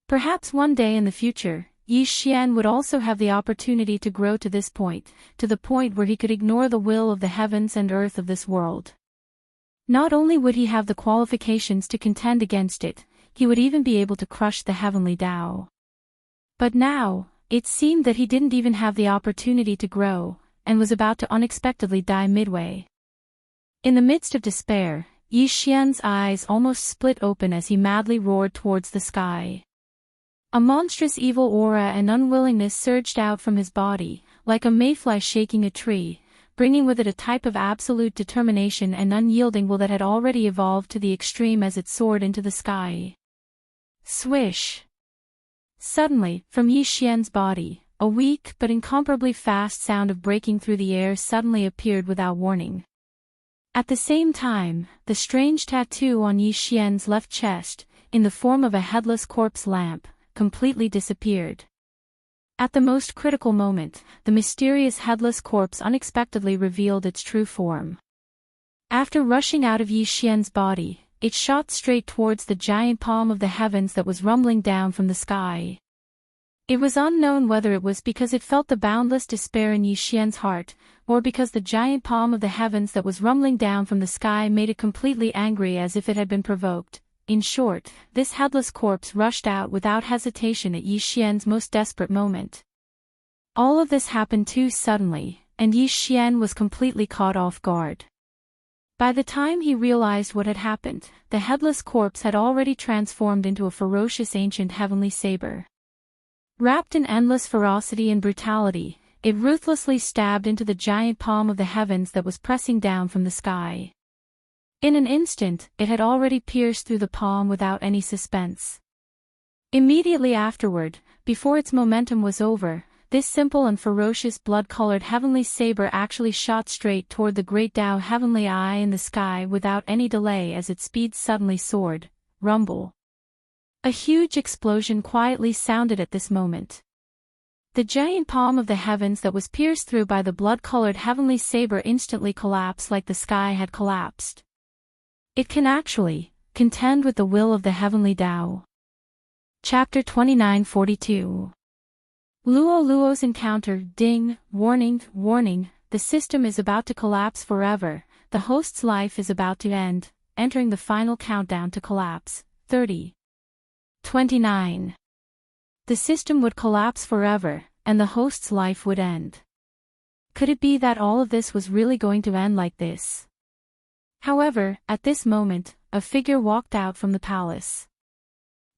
Speaker 1: Perhaps one day in the future, Yi Xian would also have the opportunity to grow to this point, to the point where he could ignore the will of the heavens and earth of this world. Not only would he have the qualifications to contend against it, he would even be able to crush the heavenly Tao. But now, it seemed that he didn't even have the opportunity to grow, and was about to unexpectedly die midway. In the midst of despair, Yi Xian's eyes almost split open as he madly roared towards the sky. A monstrous evil aura and unwillingness surged out from his body, like a mayfly shaking a tree, bringing with it a type of absolute determination and unyielding will that had already evolved to the extreme as it soared into the sky. Swish! Suddenly, from Yi Xian's body, a weak but incomparably fast sound of breaking through the air suddenly appeared without warning. At the same time, the strange tattoo on Yi Xian's left chest, in the form of a headless corpse lamp, completely disappeared. At the most critical moment, the mysterious headless corpse unexpectedly revealed its true form. After rushing out of Yi Xian's body, it shot straight towards the giant palm of the heavens that was rumbling down from the sky. It was unknown whether it was because it felt the boundless despair in Yi Xian's heart, or because the giant palm of the heavens that was rumbling down from the sky made it completely angry as if it had been provoked. In short, this headless corpse rushed out without hesitation at Yi Xian's most desperate moment. All of this happened too suddenly, and Yi Xian was completely caught off guard. By the time he realized what had happened, the headless corpse had already transformed into a ferocious ancient heavenly saber. Wrapped in endless ferocity and brutality, it ruthlessly stabbed into the giant palm of the heavens that was pressing down from the sky. In an instant, it had already pierced through the palm without any suspense. Immediately afterward, before its momentum was over, this simple and ferocious blood-colored heavenly saber actually shot straight toward the great Tao heavenly eye in the sky without any delay as its speed suddenly soared. Rumble. A huge explosion quietly sounded at this moment. The giant palm of the heavens that was pierced through by the blood-colored heavenly saber instantly collapsed like the sky had collapsed. It can actually contend with the will of the heavenly Tao. Chapter 2942. Luo Luo's encounter. Ding, warning, warning, the system is about to collapse forever, the host's life is about to end, entering the final countdown to collapse. 30. 29. The system would collapse forever, and the host's life would end. Could it be that all of this was really going to end like this? However, at this moment, a figure walked out from the palace.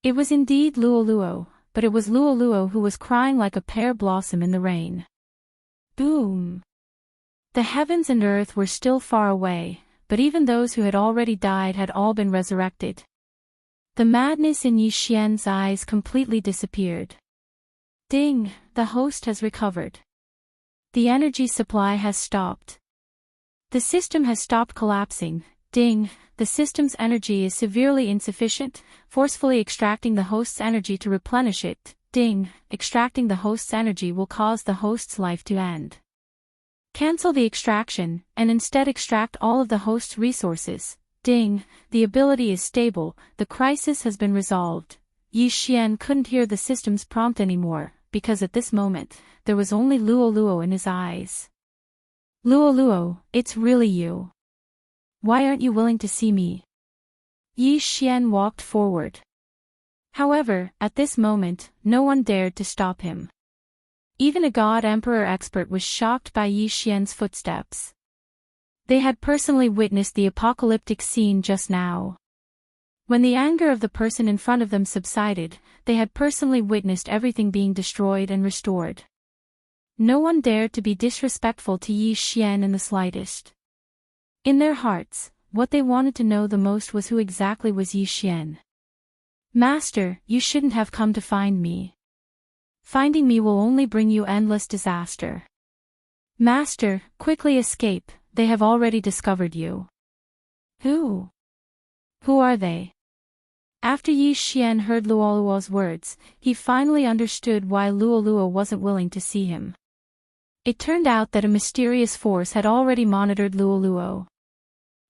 Speaker 1: It was indeed Luo Luo, but it was Luo Luo who was crying like a pear blossom in the rain. Boom! The heavens and earth were still far away, but even those who had already died had all been resurrected. The madness in Yi Xian's eyes completely disappeared. Ding, the host has recovered. The energy supply has stopped. The system has stopped collapsing. Ding, the system's energy is severely insufficient, forcefully extracting the host's energy to replenish it. Ding, extracting the host's energy will cause the host's life to end. Cancel the extraction, and instead extract all of the host's resources. Ding, the ability is stable, the crisis has been resolved. Yi Xian couldn't hear the system's prompt anymore, because at this moment, there was only Luo Luo in his eyes. Luo Luo, it's really you. Why aren't you willing to see me? Yi Xian walked forward. However, at this moment, no one dared to stop him. Even a God Emperor expert was shocked by Yi Xian's footsteps. They had personally witnessed the apocalyptic scene just now. When the anger of the person in front of them subsided, they had personally witnessed everything being destroyed and restored. No one dared to be disrespectful to Yi Xian in the slightest. In their hearts, what they wanted to know the most was who exactly was Yi Xian. Master, you shouldn't have come to find me. Finding me will only bring you endless disaster. Master, quickly escape, they have already discovered you. Who? Who are they? After Yi Xian heard Luo Luo's words, he finally understood why Luo Luo wasn't willing to see him. It turned out that a mysterious force had already monitored Luo Luo.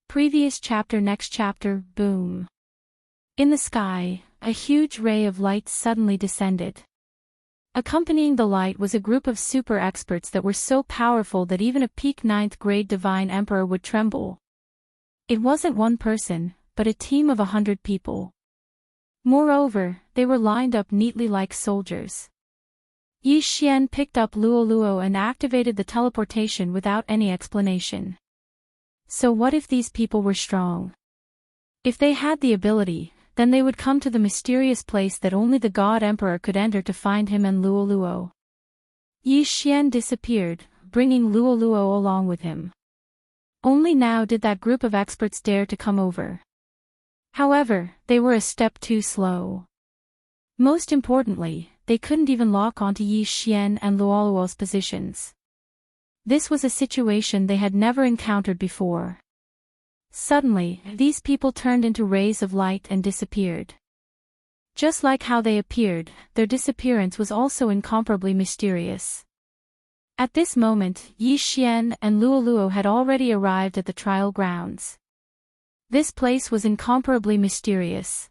Speaker 1: Previous chapter. Next chapter. Boom. In the sky, a huge ray of light suddenly descended. Accompanying the light was a group of super experts that were so powerful that even a peak 9th grade divine emperor would tremble. It wasn't one person, but a team of 100 people. Moreover, they were lined up neatly like soldiers. Yi Xian picked up Luo Luo and activated the teleportation without any explanation. So what if these people were strong? If they had the ability, then they would come to the mysterious place that only the God Emperor could enter to find him and Luo Luo. Yi Xian disappeared, bringing Luo Luo along with him. Only now did that group of experts dare to come over. However, they were a step too slow. Most importantly, they couldn't even lock onto Yi Xian and Luo Luo's positions. This was a situation they had never encountered before. Suddenly, these people turned into rays of light and disappeared. Just like how they appeared, their disappearance was also incomparably mysterious. At this moment, Yi Xian and Luo Luo had already arrived at the trial grounds. This place was incomparably mysterious.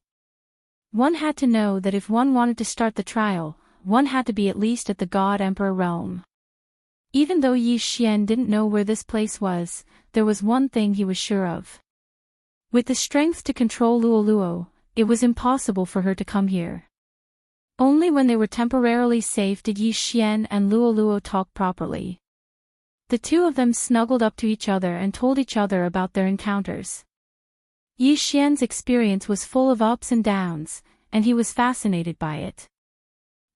Speaker 1: One had to know that if one wanted to start the trial, one had to be at least at the God Emperor realm. Even though Yi Xian didn't know where this place was, there was one thing he was sure of. With the strength to control Luo Luo, it was impossible for her to come here. Only when they were temporarily safe did Yi Xian and Luo Luo talk properly. The two of them snuggled up to each other and told each other about their encounters. Yi Xian's experience was full of ups and downs, and he was fascinated by it.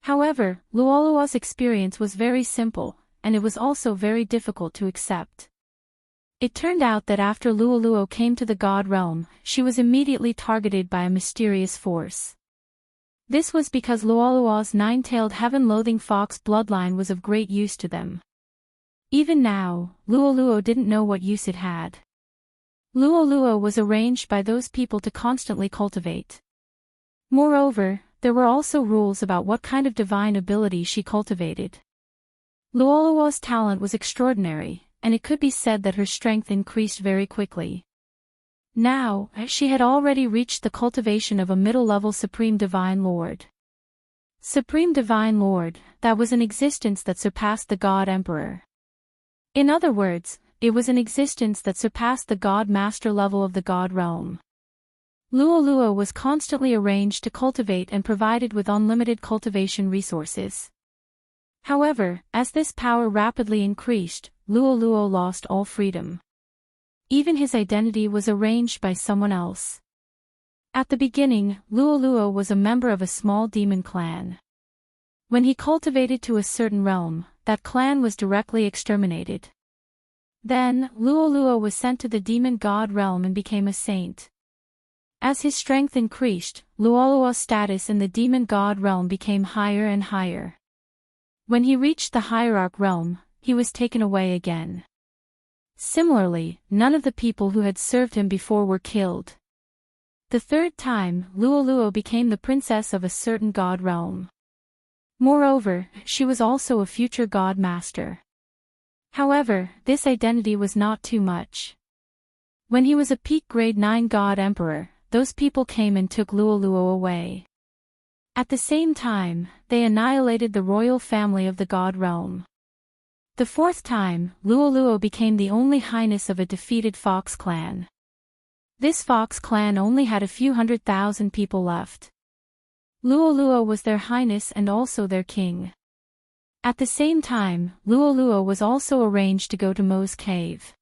Speaker 1: However, Luo Luo's experience was very simple, and it was also very difficult to accept. It turned out that after Luo Luo came to the God realm, she was immediately targeted by a mysterious force. This was because Luo Luo's nine-tailed heaven-loathing fox bloodline was of great use to them. Even now, Luo Luo didn't know what use it had. Luo Luo was arranged by those people to constantly cultivate. Moreover, there were also rules about what kind of divine ability she cultivated. Luo Luo's talent was extraordinary, and it could be said that her strength increased very quickly. Now, she had already reached the cultivation of a middle-level Supreme Divine Lord. Supreme Divine Lord, that was an existence that surpassed the God Emperor. In other words, it was an existence that surpassed the God Master level of the God realm. Luo Luo was constantly arranged to cultivate and provided with unlimited cultivation resources. However, as this power rapidly increased, Luo Luo lost all freedom. Even his identity was arranged by someone else. At the beginning, Luo Luo was a member of a small demon clan. When he cultivated to a certain realm, that clan was directly exterminated. Then, Luo Luo was sent to the demon god realm and became a saint. As his strength increased, Luo Luo's status in the demon god realm became higher and higher. When he reached the hierarch realm, he was taken away again. Similarly, none of the people who had served him before were killed. The third time, Luo Luo became the princess of a certain god realm. Moreover, she was also a future god master. However, this identity was not too much. When he was a peak grade 9 god emperor, those people came and took Luo Luo away. At the same time, they annihilated the royal family of the god realm. The fourth time, Luo Luo became the only highness of a defeated fox clan. This fox clan only had a few 100,000 people left. Luo Luo was their highness and also their king. At the same time, Luo Luo was also arranged to go to Mo's cave.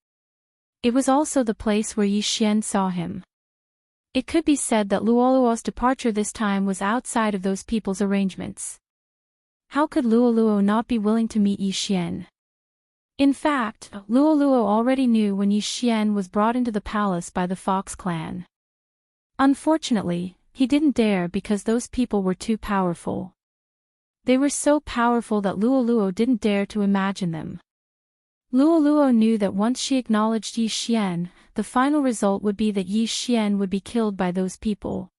Speaker 1: It was also the place where Yi Xian saw him. It could be said that Luo Luo's departure this time was outside of those people's arrangements. How could Luo Luo not be willing to meet Yi Xian? In fact, Luo Luo already knew when Yi Xian was brought into the palace by the Fox clan. Unfortunately, he didn't dare because those people were too powerful. They were so powerful that Luo Luo didn't dare to imagine them. Luo Luo knew that once she acknowledged Yi Xian, the final result would be that Yi Xian would be killed by those people.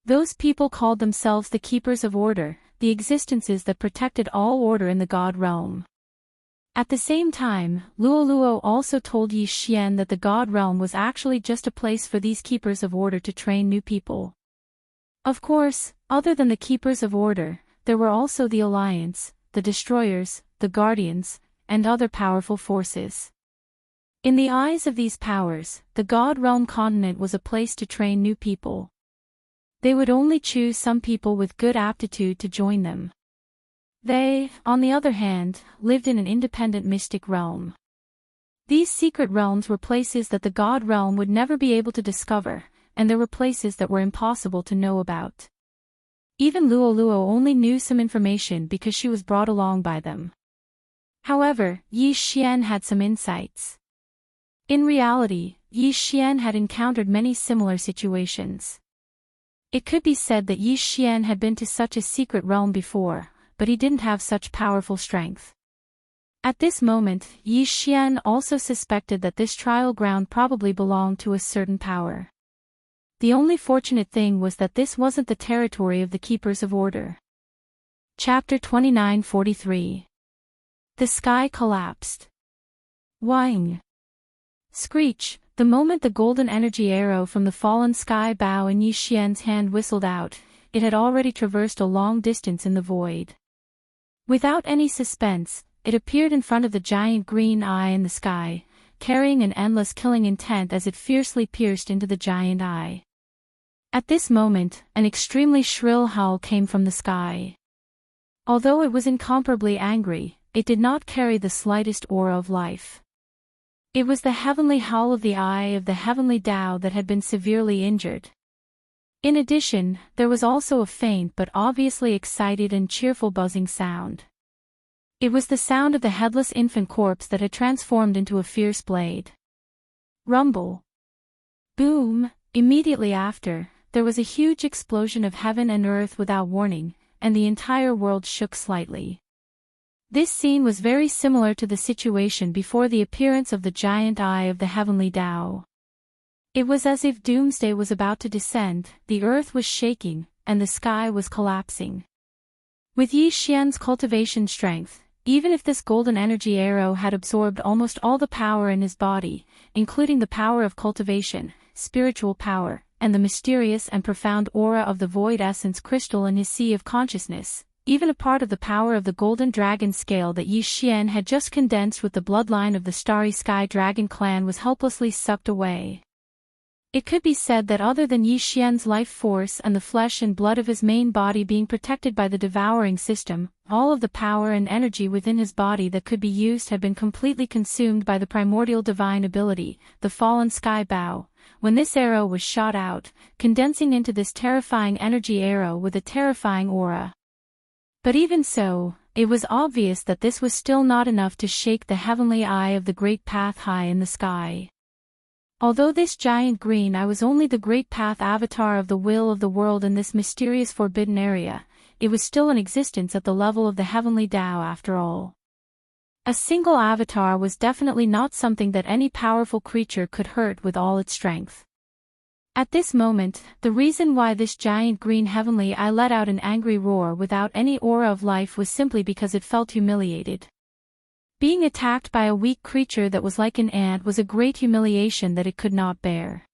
Speaker 1: Those people called themselves the Keepers of Order, the existences that protected all order in the God realm. At the same time, Luo Luo also told Yi Xian that the God realm was actually just a place for these Keepers of Order to train new people. Of course, other than the Keepers of Order, there were also the Alliance, the Destroyers, the Guardians, and other powerful forces. In the eyes of these powers, the God Realm continent was a place to train new people. They would only choose some people with good aptitude to join them. They, on the other hand, lived in an independent mystic realm. These secret realms were places that the God Realm would never be able to discover, and there were places that were impossible to know about. Even Luo Luo only knew some information because she was brought along by them. However, Yi Xian had some insights. In reality, Yi Xian had encountered many similar situations. It could be said that Yi Xian had been to such a secret realm before, but he didn't have such powerful strength. At this moment, Yi Xian also suspected that this trial ground probably belonged to a certain power. The only fortunate thing was that this wasn't the territory of the Keepers of Order. Chapter 29:43. The sky collapsed. Wang. Screech, the moment the golden energy arrow from the fallen sky bow in Yi Xian's hand whistled out, it had already traversed a long distance in the void. Without any suspense, it appeared in front of the giant green eye in the sky, carrying an endless killing intent as it fiercely pierced into the giant eye. At this moment, an extremely shrill howl came from the sky. Although it was incomparably angry, it did not carry the slightest aura of life. It was the heavenly howl of the eye of the heavenly Tao that had been severely injured. In addition, there was also a faint but obviously excited and cheerful buzzing sound. It was the sound of the headless infant corpse that had transformed into a fierce blade. Rumble. Boom. Immediately after, there was a huge explosion of heaven and earth without warning, and the entire world shook slightly. This scene was very similar to the situation before the appearance of the giant eye of the heavenly Tao. It was as if doomsday was about to descend, the earth was shaking, and the sky was collapsing. With Yi Xian's cultivation strength, even if this golden energy arrow had absorbed almost all the power in his body, including the power of cultivation, spiritual power, and the mysterious and profound aura of the void essence crystal in his sea of consciousness, even a part of the power of the golden dragon scale that Yi Xian had just condensed with the bloodline of the starry sky dragon clan was helplessly sucked away. It could be said that other than Yi Xian's life force and the flesh and blood of his main body being protected by the devouring system, all of the power and energy within his body that could be used had been completely consumed by the primordial divine ability, the fallen sky bow, when this arrow was shot out, condensing into this terrifying energy arrow with a terrifying aura. But even so, it was obvious that this was still not enough to shake the heavenly eye of the great path high in the sky. Although this giant green eye was only the great path avatar of the will of the world in this mysterious forbidden area, it was still in existence at the level of the heavenly Tao after all. A single avatar was definitely not something that any powerful creature could hurt with all its strength. At this moment, the reason why this giant green heavenly eye let out an angry roar without any aura of life was simply because it felt humiliated. Being attacked by a weak creature that was like an ant was a great humiliation that it could not bear.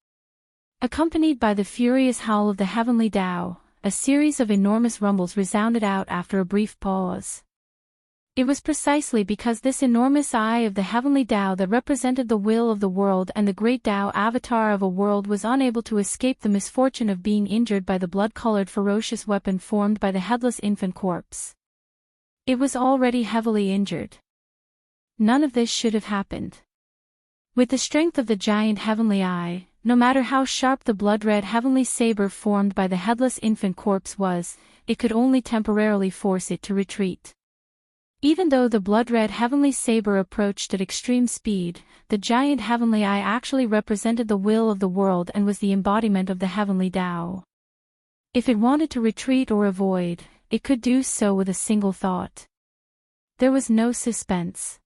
Speaker 1: Accompanied by the furious howl of the heavenly Tao, a series of enormous rumbles resounded out after a brief pause. It was precisely because this enormous eye of the heavenly Tao that represented the will of the world and the great Tao avatar of a world was unable to escape the misfortune of being injured by the blood-colored ferocious weapon formed by the headless infant corpse. It was already heavily injured. None of this should have happened. With the strength of the giant heavenly eye, no matter how sharp the blood-red heavenly saber formed by the headless infant corpse was, it could only temporarily force it to retreat. Even though the blood-red heavenly saber approached at extreme speed, the giant heavenly eye actually represented the will of the world and was the embodiment of the heavenly Tao. If it wanted to retreat or avoid, it could do so with a single thought. There was no suspense.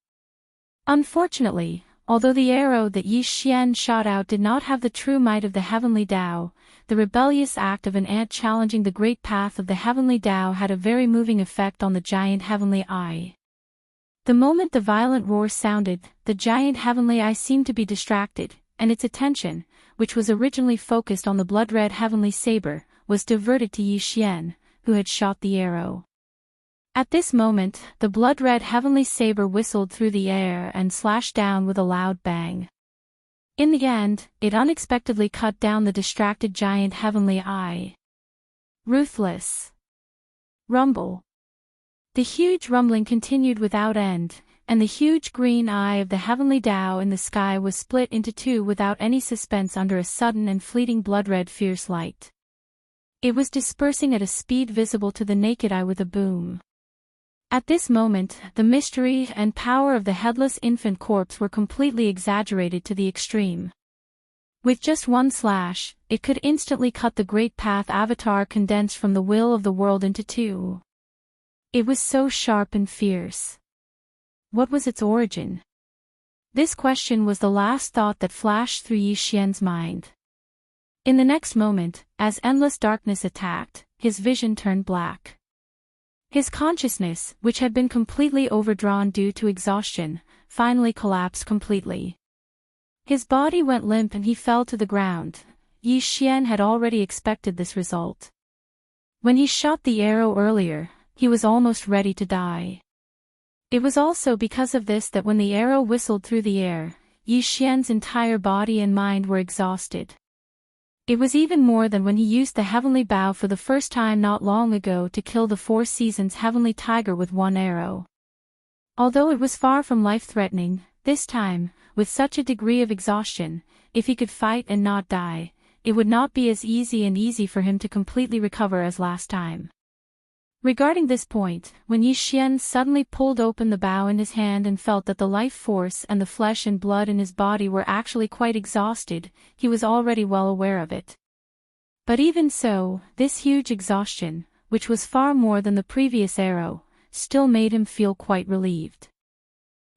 Speaker 1: Unfortunately, although the arrow that Yi Xian shot out did not have the true might of the heavenly Tao, the rebellious act of an ant challenging the great path of the heavenly Tao had a very moving effect on the giant heavenly eye. The moment the violent roar sounded, the giant heavenly eye seemed to be distracted, and its attention, which was originally focused on the blood-red heavenly saber, was diverted to Yi Xian, who had shot the arrow. At this moment, the blood-red heavenly saber whistled through the air and slashed down with a loud bang. In the end, it unexpectedly cut down the distracted giant heavenly eye. Ruthless. Rumble. The huge rumbling continued without end, and the huge green eye of the heavenly Tao in the sky was split into two without any suspense under a sudden and fleeting blood-red fierce light. It was dispersing at a speed visible to the naked eye with a boom. At this moment, the mystery and power of the headless infant corpse were completely exaggerated to the extreme. With just one slash, it could instantly cut the great path avatar condensed from the will of the world into two. It was so sharp and fierce. What was its origin? This question was the last thought that flashed through Yi Xian's mind. In the next moment, as endless darkness attacked, his vision turned black. His consciousness, which had been completely overdrawn due to exhaustion, finally collapsed completely. His body went limp and he fell to the ground. Yi Xian had already expected this result. When he shot the arrow earlier, he was almost ready to die. It was also because of this that when the arrow whistled through the air, Yi Xian's entire body and mind were exhausted. It was even more than when he used the heavenly bow for the first time not long ago to kill the Four Seasons heavenly tiger with one arrow. Although it was far from life-threatening, this time, with such a degree of exhaustion, if he could fight and not die, it would not be as easy for him to completely recover as last time. Regarding this point, when Yi Xian suddenly pulled open the bow in his hand and felt that the life force and the flesh and blood in his body were actually quite exhausted, he was already well aware of it. But even so, this huge exhaustion, which was far more than the previous arrow, still made him feel quite relieved.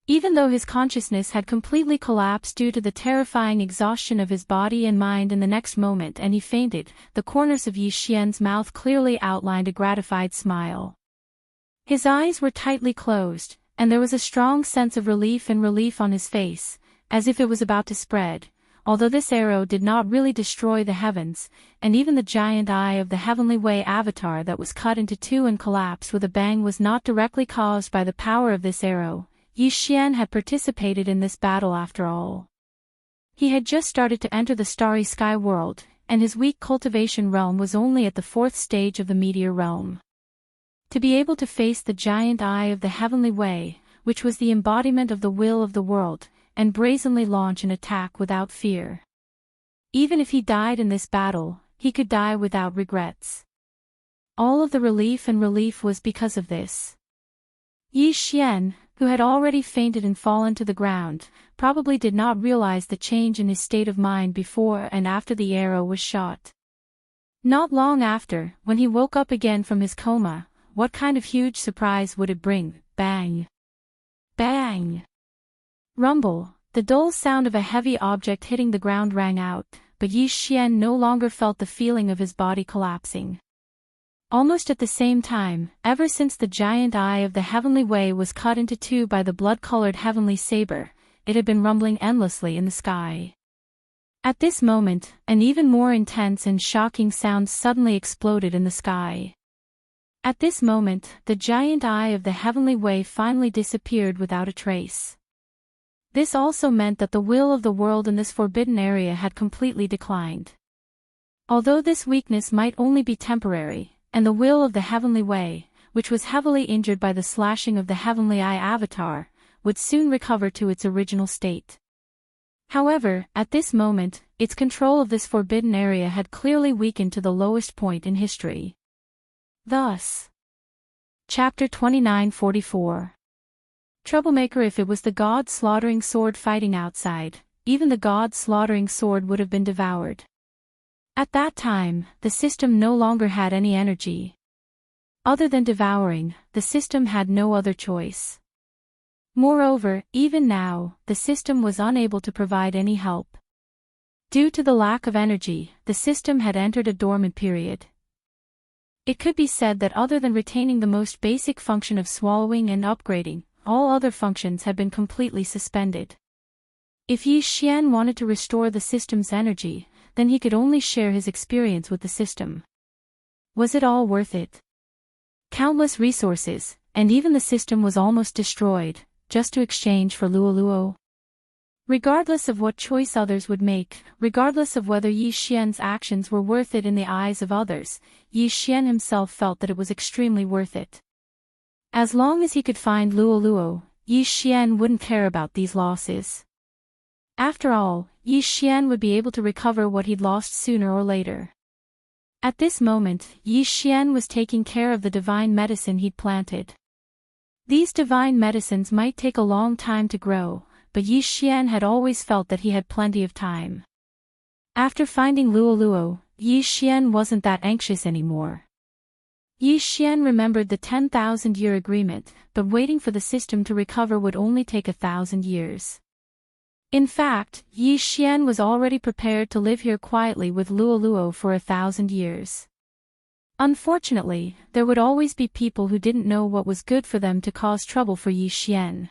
Speaker 1: Even though his consciousness had completely collapsed due to the terrifying exhaustion of his body and mind in the next moment and he fainted, the corners of Yi Xian's mouth clearly outlined a gratified smile. His eyes were tightly closed, and there was a strong sense of relief on his face, as if it was about to spread, although this arrow did not really destroy the heavens, and even the giant eye of the Heavenly Way avatar that was cut into two and collapsed with a bang was not directly caused by the power of this arrow. Yi Xian had participated in this battle after all. He had just started to enter the starry sky world, and his weak cultivation realm was only at the 4th stage of the meteor realm. To be able to face the giant eye of the Heavenly Way, which was the embodiment of the will of the world, and brazenly launch an attack without fear. Even if he died in this battle, he could die without regrets. All of the relief was because of this. Yi Xian, who had already fainted and fallen to the ground, probably did not realize the change in his state of mind before and after the arrow was shot. Not long after, when he woke up again from his coma, what kind of huge surprise would it bring? Bang! Bang! Rumble, the dull sound of a heavy object hitting the ground rang out, but Yi Xian no longer felt the feeling of his body collapsing. Almost at the same time, ever since the giant eye of the Heavenly Way was cut into two by the blood-colored heavenly saber, it had been rumbling endlessly in the sky. At this moment, an even more intense and shocking sound suddenly exploded in the sky. At this moment, the giant eye of the Heavenly Way finally disappeared without a trace. This also meant that the will of the world in this forbidden area had completely declined. Although this weakness might only be temporary, and the will of the Heavenly Way, which was heavily injured by the slashing of the Heavenly Eye avatar, would soon recover to its original state. However, at this moment, its control of this forbidden area had clearly weakened to the lowest point in history. Thus, Chapter 2944. Troublemaker. If it was the god-slaughtering sword fighting outside, even the god-slaughtering sword would have been devoured. At that time, the system no longer had any energy. Other than devouring, the system had no other choice. Moreover, even now, the system was unable to provide any help. Due to the lack of energy, the system had entered a dormant period. It could be said that other than retaining the most basic function of swallowing and upgrading, all other functions had been completely suspended. If Yi Xian wanted to restore the system's energy, then he could only share his experience with the system. Was it all worth it? Countless resources, and even the system was almost destroyed, just to exchange for Luoluo. Regardless of what choice others would make, regardless of whether Yi Xian's actions were worth it in the eyes of others, Yi Xian himself felt that it was extremely worth it. As long as he could find Luoluo, Yi Xian wouldn't care about these losses. After all, Yi Xian would be able to recover what he'd lost sooner or later. At this moment, Yi Xian was taking care of the divine medicine he'd planted. These divine medicines might take a long time to grow, but Yi Xian had always felt that he had plenty of time. After finding Luoluo, Yi Xian wasn't that anxious anymore. Yi Xian remembered the 10,000-year agreement, but waiting for the system to recover would only take 1,000 years. In fact, Yi Xian was already prepared to live here quietly with Luoluo for 1,000 years. Unfortunately, there would always be people who didn't know what was good for them to cause trouble for Yi Xian.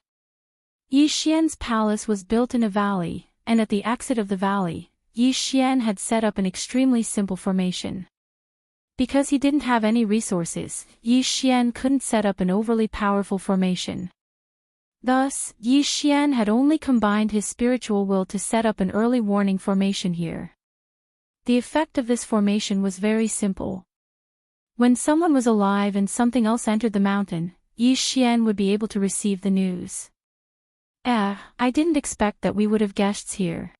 Speaker 1: Yi Xian's palace was built in a valley, and at the exit of the valley, Yi Xian had set up an extremely simple formation. Because he didn't have any resources, Yi Xian couldn't set up an overly powerful formation. Thus, Yi Xian had only combined his spiritual will to set up an early warning formation here. the effect of this formation was very simple. When someone was alive and something else entered the mountain, Yi Xian would be able to receive the news. I didn't expect that we would have guests here.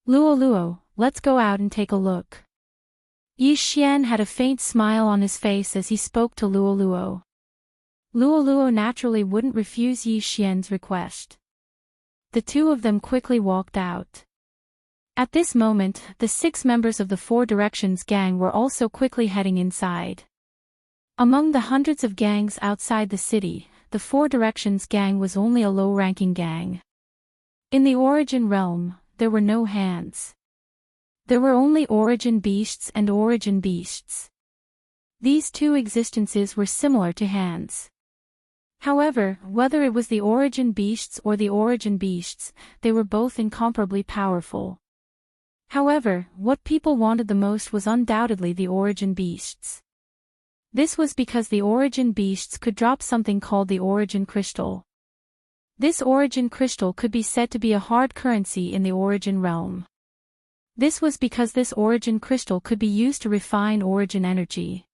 Speaker 1: Luo, let's go out and take a look. Yi Xian had a faint smile on his face as he spoke to Luo. Luo naturally wouldn't refuse Yi Xian's request. The two of them quickly walked out. At this moment, the 6 members of the Four Directions gang were also quickly heading inside. Among the hundreds of gangs outside the city, the Four Directions gang was only a low-ranking gang. In the Origin realm, there were no hands. There were only Origin beasts and Origin beasts. These two existences were similar to hands. However, whether it was the Origin beasts or the Origin beasts, they were both incomparably powerful. However, what people wanted the most was undoubtedly the Origin beasts. This was because the Origin beasts could drop something called the Origin crystal. This Origin crystal could be said to be a hard currency in the Origin realm. This was because this Origin crystal could be used to refine Origin energy.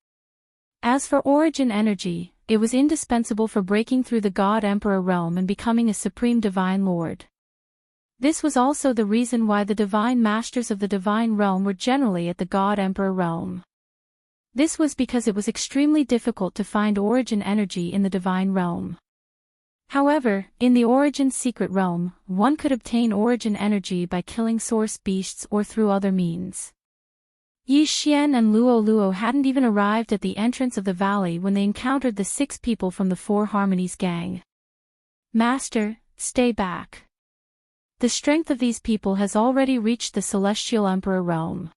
Speaker 1: As for Origin energy, it was indispensable for breaking through the God Emperor realm and becoming a supreme divine lord. This was also the reason why the divine masters of the divine realm were generally at the God Emperor realm. This was because it was extremely difficult to find Origin energy in the divine realm. However, in the Origin secret realm, one could obtain Origin energy by killing source beasts or through other means. Yi Xian and Luo hadn't even arrived at the entrance of the valley when they encountered the 6 people from the Four Harmonies gang. Master, stay back. The strength of these people has already reached the Celestial Emperor realm.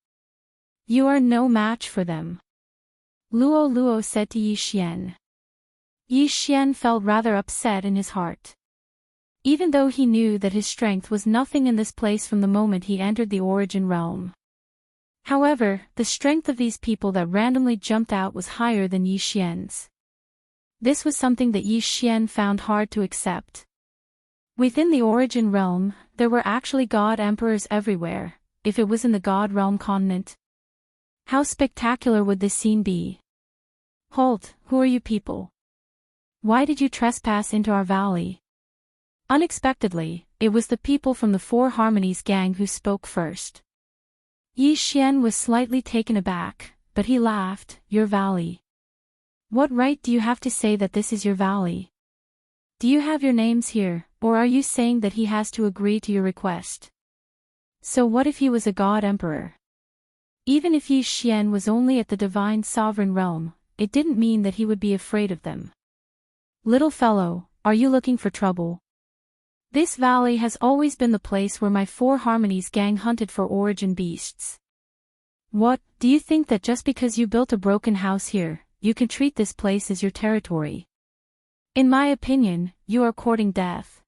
Speaker 1: You are no match for them. Luo said to Yi Xian. Yi Xian felt rather upset in his heart. Even though he knew that his strength was nothing in this place from the moment he entered the Origin realm. However, the strength of these people that randomly jumped out was higher than Yi Xian's. This was something that Yi Xian found hard to accept. Within the Origin realm, there were actually God Emperors everywhere, if it was in the God Realm continent. How spectacular would this scene be? Halt, who are you people? Why did you trespass into our valley? Unexpectedly, it was the people from the Four Harmonies gang who spoke first. Yi Xian was slightly taken aback, but he laughed. Your valley. What right do you have to say that this is your valley? Do you have your names here, or are you saying that he has to agree to your request? So what if he was a God Emperor? Even if Yi Xian was only at the Divine Sovereign realm, it didn't mean that he would be afraid of them. Little fellow, are you looking for trouble? This valley has always been the place where my Four Harmonies gang hunted for Origin beasts. What, do you think that just because you built a broken house here, you can treat this place as your territory? In my opinion, you are courting death.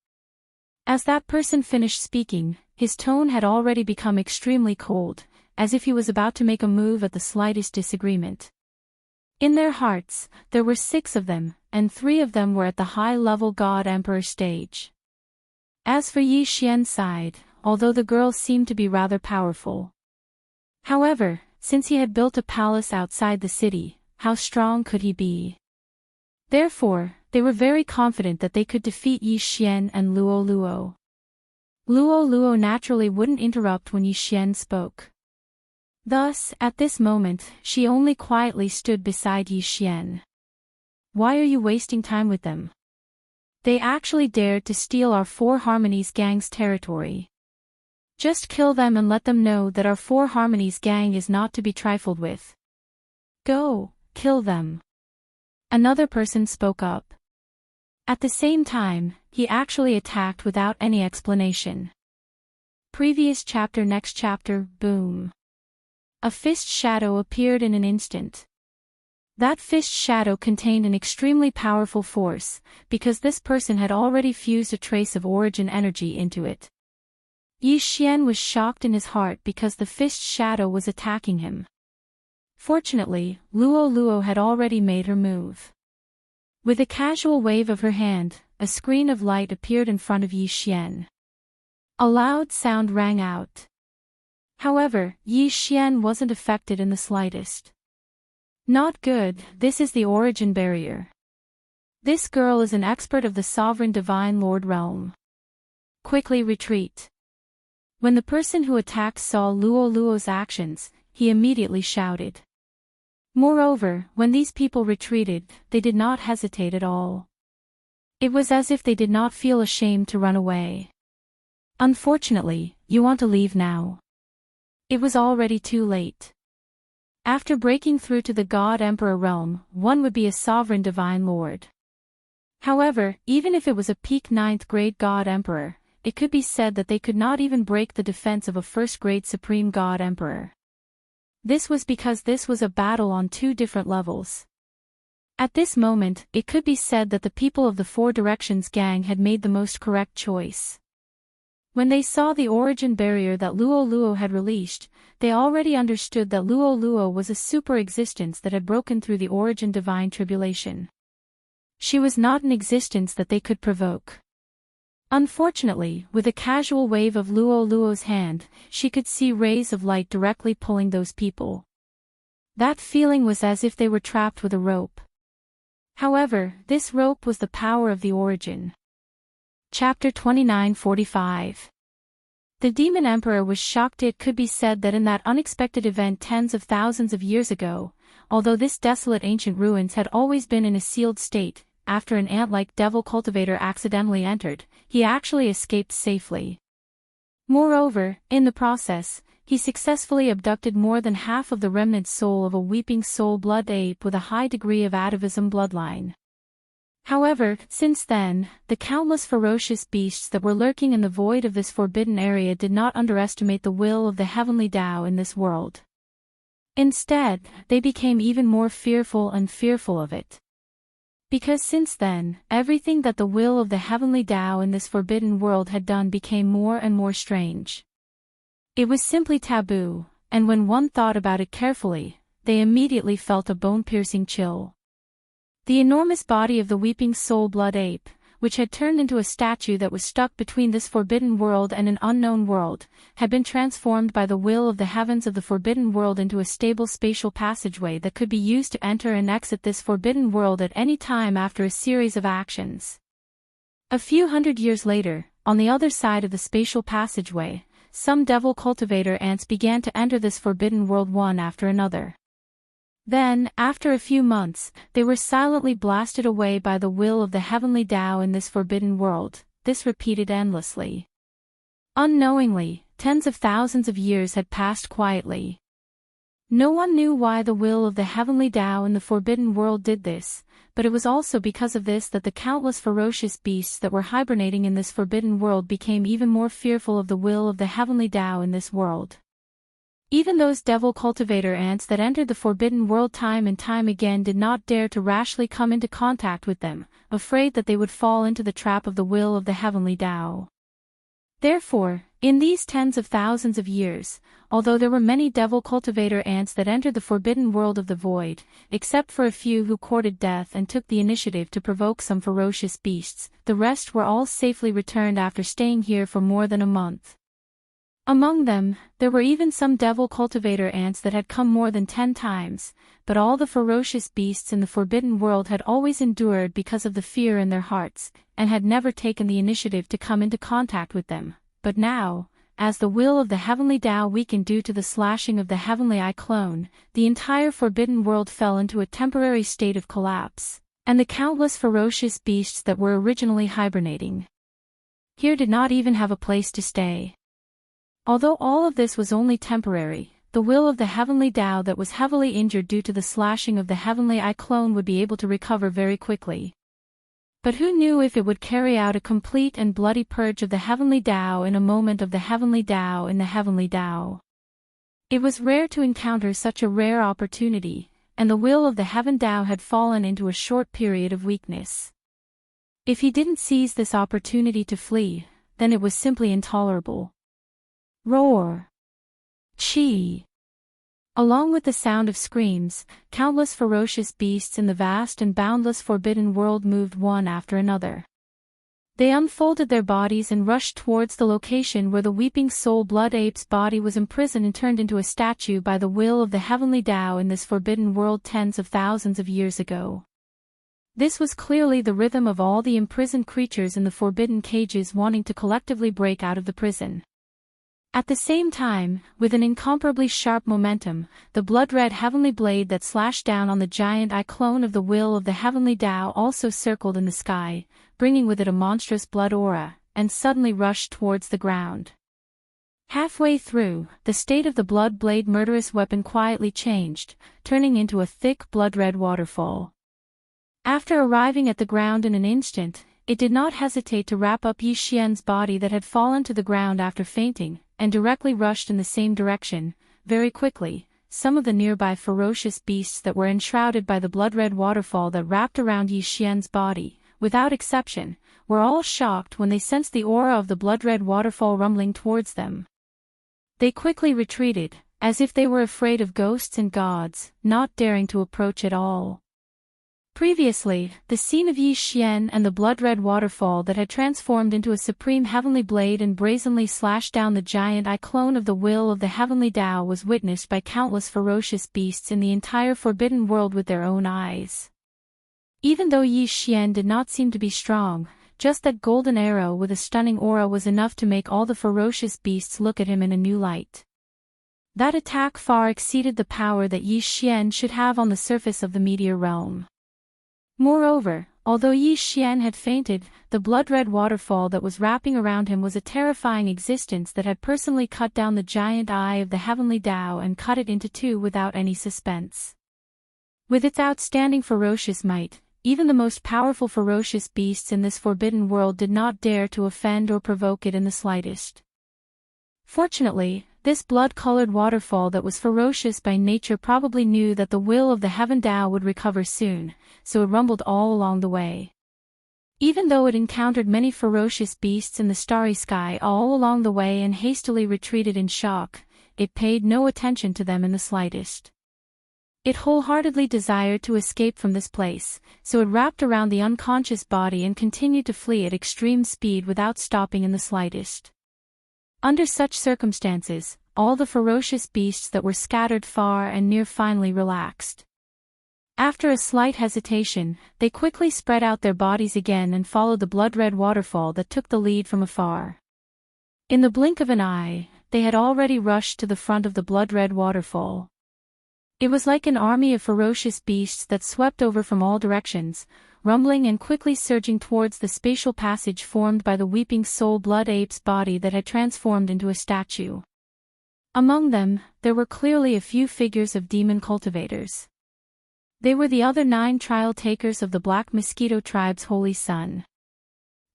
Speaker 1: As that person finished speaking, his tone had already become extremely cold, as if he was about to make a move at the slightest disagreement. In their hearts, there were 6 of them, and 3 of them were at the high-level God Emperor stage. As for Yi Xian's side, although the girl seemed to be rather powerful. However, since he had built a palace outside the city, how strong could he be? Therefore, they were very confident that they could defeat Yi Xian and Luo. Luo naturally wouldn't interrupt when Yi Xian spoke. Thus, at this moment, she only quietly stood beside Yi Xian. Why are you wasting time with them? They actually dared to steal our Four Harmonies gang's territory. Just kill them and let them know that our Four Harmonies gang is not to be trifled with. Go, kill them. Another person spoke up. At the same time, he actually attacked without any explanation. Previous chapter. Next chapter, boom. A fist shadow appeared in an instant. That fist shadow contained an extremely powerful force, because this person had already fused a trace of Origin energy into it. Yi Xian was shocked in his heart because the fist shadow was attacking him. Fortunately, Luo had already made her move. With a casual wave of her hand, a screen of light appeared in front of Yi Xian. A loud sound rang out. However, Yi Xian wasn't affected in the slightest. Not good, this is the origin barrier. This girl is an expert of the sovereign divine lord realm. Quickly retreat. When the person who attacked saw Luo Luo's actions, he immediately shouted. Moreover, when these people retreated, they did not hesitate at all. It was as if they did not feel ashamed to run away. Unfortunately, you want to leave now. It was already too late. After breaking through to the God Emperor realm, one would be a sovereign divine lord. However, even if it was a peak 9th grade God Emperor, it could be said that they could not even break the defense of a 1st grade Supreme God Emperor. This was because this was a battle on 2 different levels. At this moment, it could be said that the people of the Four Directions gang had made the most correct choice. When they saw the origin barrier that Luo Luo had released, they already understood that Luo Luo was a super existence that had broken through the origin divine tribulation. She was not an existence that they could provoke. Unfortunately, with a casual wave of Luo Luo's hand, she could see rays of light directly pulling those people. That feeling was as if they were trapped with a rope. However, this rope was the power of the origin. Chapter 29:45. The Demon Emperor was shocked. It could be said that in that unexpected event tens of thousands of years ago, although this desolate ancient ruins had always been in a sealed state, after an ant-like devil cultivator accidentally entered, he actually escaped safely. Moreover, in the process, he successfully abducted more than half of the remnant soul of a weeping soul blood ape with a high degree of atavism bloodline. However, since then, the countless ferocious beasts that were lurking in the void of this forbidden area did not underestimate the will of the heavenly Tao in this world. Instead, they became even more fearful and fearful of it. Because since then, everything that the will of the heavenly Tao in this forbidden world had done became more and more strange. It was simply taboo, and when one thought about it carefully, they immediately felt a bone-piercing chill. The enormous body of the weeping soul blood ape, which had turned into a statue that was stuck between this forbidden world and an unknown world, had been transformed by the will of the heavens of the forbidden world into a stable spatial passageway that could be used to enter and exit this forbidden world at any time after a series of actions. A few hundred years later, on the other side of the spatial passageway, some devil cultivator ants began to enter this forbidden world one after another. Then, after a few months, they were silently blasted away by the will of the heavenly Tao in this forbidden world. This repeated endlessly. Unknowingly, tens of thousands of years had passed quietly. No one knew why the will of the heavenly Tao in the forbidden world did this, but it was also because of this that the countless ferocious beasts that were hibernating in this forbidden world became even more fearful of the will of the heavenly Tao in this world. Even those devil cultivator ants that entered the forbidden world time and time again did not dare to rashly come into contact with them, afraid that they would fall into the trap of the will of the heavenly Tao. Therefore, in these tens of thousands of years, although there were many devil cultivator ants that entered the forbidden world of the void, except for a few who courted death and took the initiative to provoke some ferocious beasts, the rest were all safely returned after staying here for more than a month. Among them, there were even some devil cultivator ants that had come more than 10 times, but all the ferocious beasts in the forbidden world had always endured because of the fear in their hearts, and had never taken the initiative to come into contact with them. But now, as the will of the heavenly Tao weakened due to the slashing of the heavenly eye clone, the entire forbidden world fell into a temporary state of collapse, and the countless ferocious beasts that were originally hibernating here did not even have a place to stay. Although all of this was only temporary, the will of the heavenly Tao that was heavily injured due to the slashing of the heavenly eye clone would be able to recover very quickly. But who knew if it would carry out a complete and bloody purge of the heavenly Tao in a moment of the heavenly Tao in the heavenly Tao? It was rare to encounter such a rare opportunity, and the will of the heaven Tao had fallen into a short period of weakness. If he didn't seize this opportunity to flee, then it was simply intolerable. Roar! Chi! Along with the sound of screams, countless ferocious beasts in the vast and boundless forbidden world moved one after another. They unfolded their bodies and rushed towards the location where the weeping soul blood ape's body was imprisoned and turned into a statue by the will of the heavenly Tao in this forbidden world tens of thousands of years ago. This was clearly the rhythm of all the imprisoned creatures in the forbidden cages wanting to collectively break out of the prison. At the same time, with an incomparably sharp momentum, the blood-red heavenly blade that slashed down on the giant eye clone of the will of the heavenly Tao also circled in the sky, bringing with it a monstrous blood aura, and suddenly rushed towards the ground. Halfway through, the state of the blood blade murderous weapon quietly changed, turning into a thick blood-red waterfall. After arriving at the ground in an instant, it did not hesitate to wrap up Yi Xian's body that had fallen to the ground after fainting, and directly rushed in the same direction. Very quickly, some of the nearby ferocious beasts that were enshrouded by the blood-red waterfall that wrapped around Yi Xian's body, without exception, were all shocked when they sensed the aura of the blood-red waterfall rumbling towards them. They quickly retreated, as if they were afraid of ghosts and gods, not daring to approach at all. Previously, the scene of Yi Xian and the blood-red waterfall that had transformed into a supreme heavenly blade and brazenly slashed down the giant eye clone of the will of the heavenly Tao was witnessed by countless ferocious beasts in the entire forbidden world with their own eyes. Even though Yi Xian did not seem to be strong, just that golden arrow with a stunning aura was enough to make all the ferocious beasts look at him in a new light. That attack far exceeded the power that Yi Xian should have on the surface of the meteor realm. Moreover, although Yi Xian had fainted, the blood-red waterfall that was wrapping around him was a terrifying existence that had personally cut down the giant eye of the heavenly Tao and cut it into two without any suspense. With its outstanding ferocious might, even the most powerful ferocious beasts in this forbidden world did not dare to offend or provoke it in the slightest. Fortunately, this blood-colored waterfall that was ferocious by nature probably knew that the will of the heaven Tao would recover soon, so it rumbled all along the way. Even though it encountered many ferocious beasts in the starry sky all along the way and hastily retreated in shock, it paid no attention to them in the slightest. It wholeheartedly desired to escape from this place, so it wrapped around the unconscious body and continued to flee at extreme speed without stopping in the slightest. Under such circumstances, all the ferocious beasts that were scattered far and near finally relaxed. After a slight hesitation, they quickly spread out their bodies again and followed the blood-red waterfall that took the lead from afar. In the blink of an eye, they had already rushed to the front of the blood-red waterfall. It was like an army of ferocious beasts that swept over from all directions, rumbling and quickly surging towards the spatial passage formed by the weeping soul blood ape's body that had transformed into a statue. Among them, there were clearly a few figures of demon cultivators. They were the other 9 trial takers of the Black Mosquito tribe's holy son.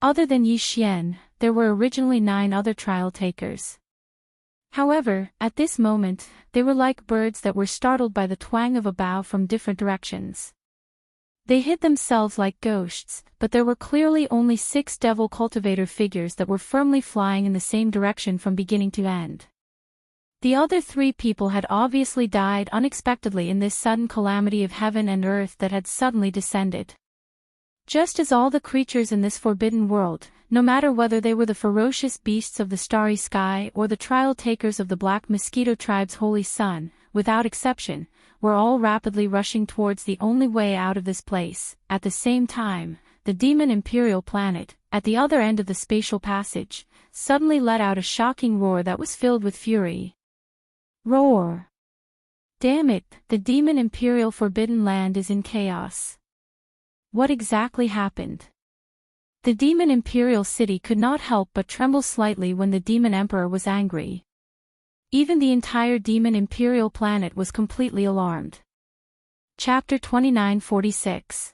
Speaker 1: Other than Yi Xian, there were originally 9 other trial takers. However, at this moment, they were like birds that were startled by the twang of a bow from different directions. They hid themselves like ghosts, but there were clearly only 6 devil cultivator figures that were firmly flying in the same direction from beginning to end. The other 3 people had obviously died unexpectedly in this sudden calamity of heaven and earth that had suddenly descended. Just as all the creatures in this forbidden world, no matter whether they were the ferocious beasts of the starry sky or the trial takers of the Black Mosquito tribe's holy son, without exception, were all rapidly rushing towards the only way out of this place. At the same time, the demon imperial planet, at the other end of the spatial passage, suddenly let out a shocking roar that was filled with fury. Roar! Damn it, the demon imperial forbidden land is in chaos. What exactly happened? The demon imperial city could not help but tremble slightly when the demon emperor was angry. Even the entire demon imperial planet was completely alarmed. Chapter 2946.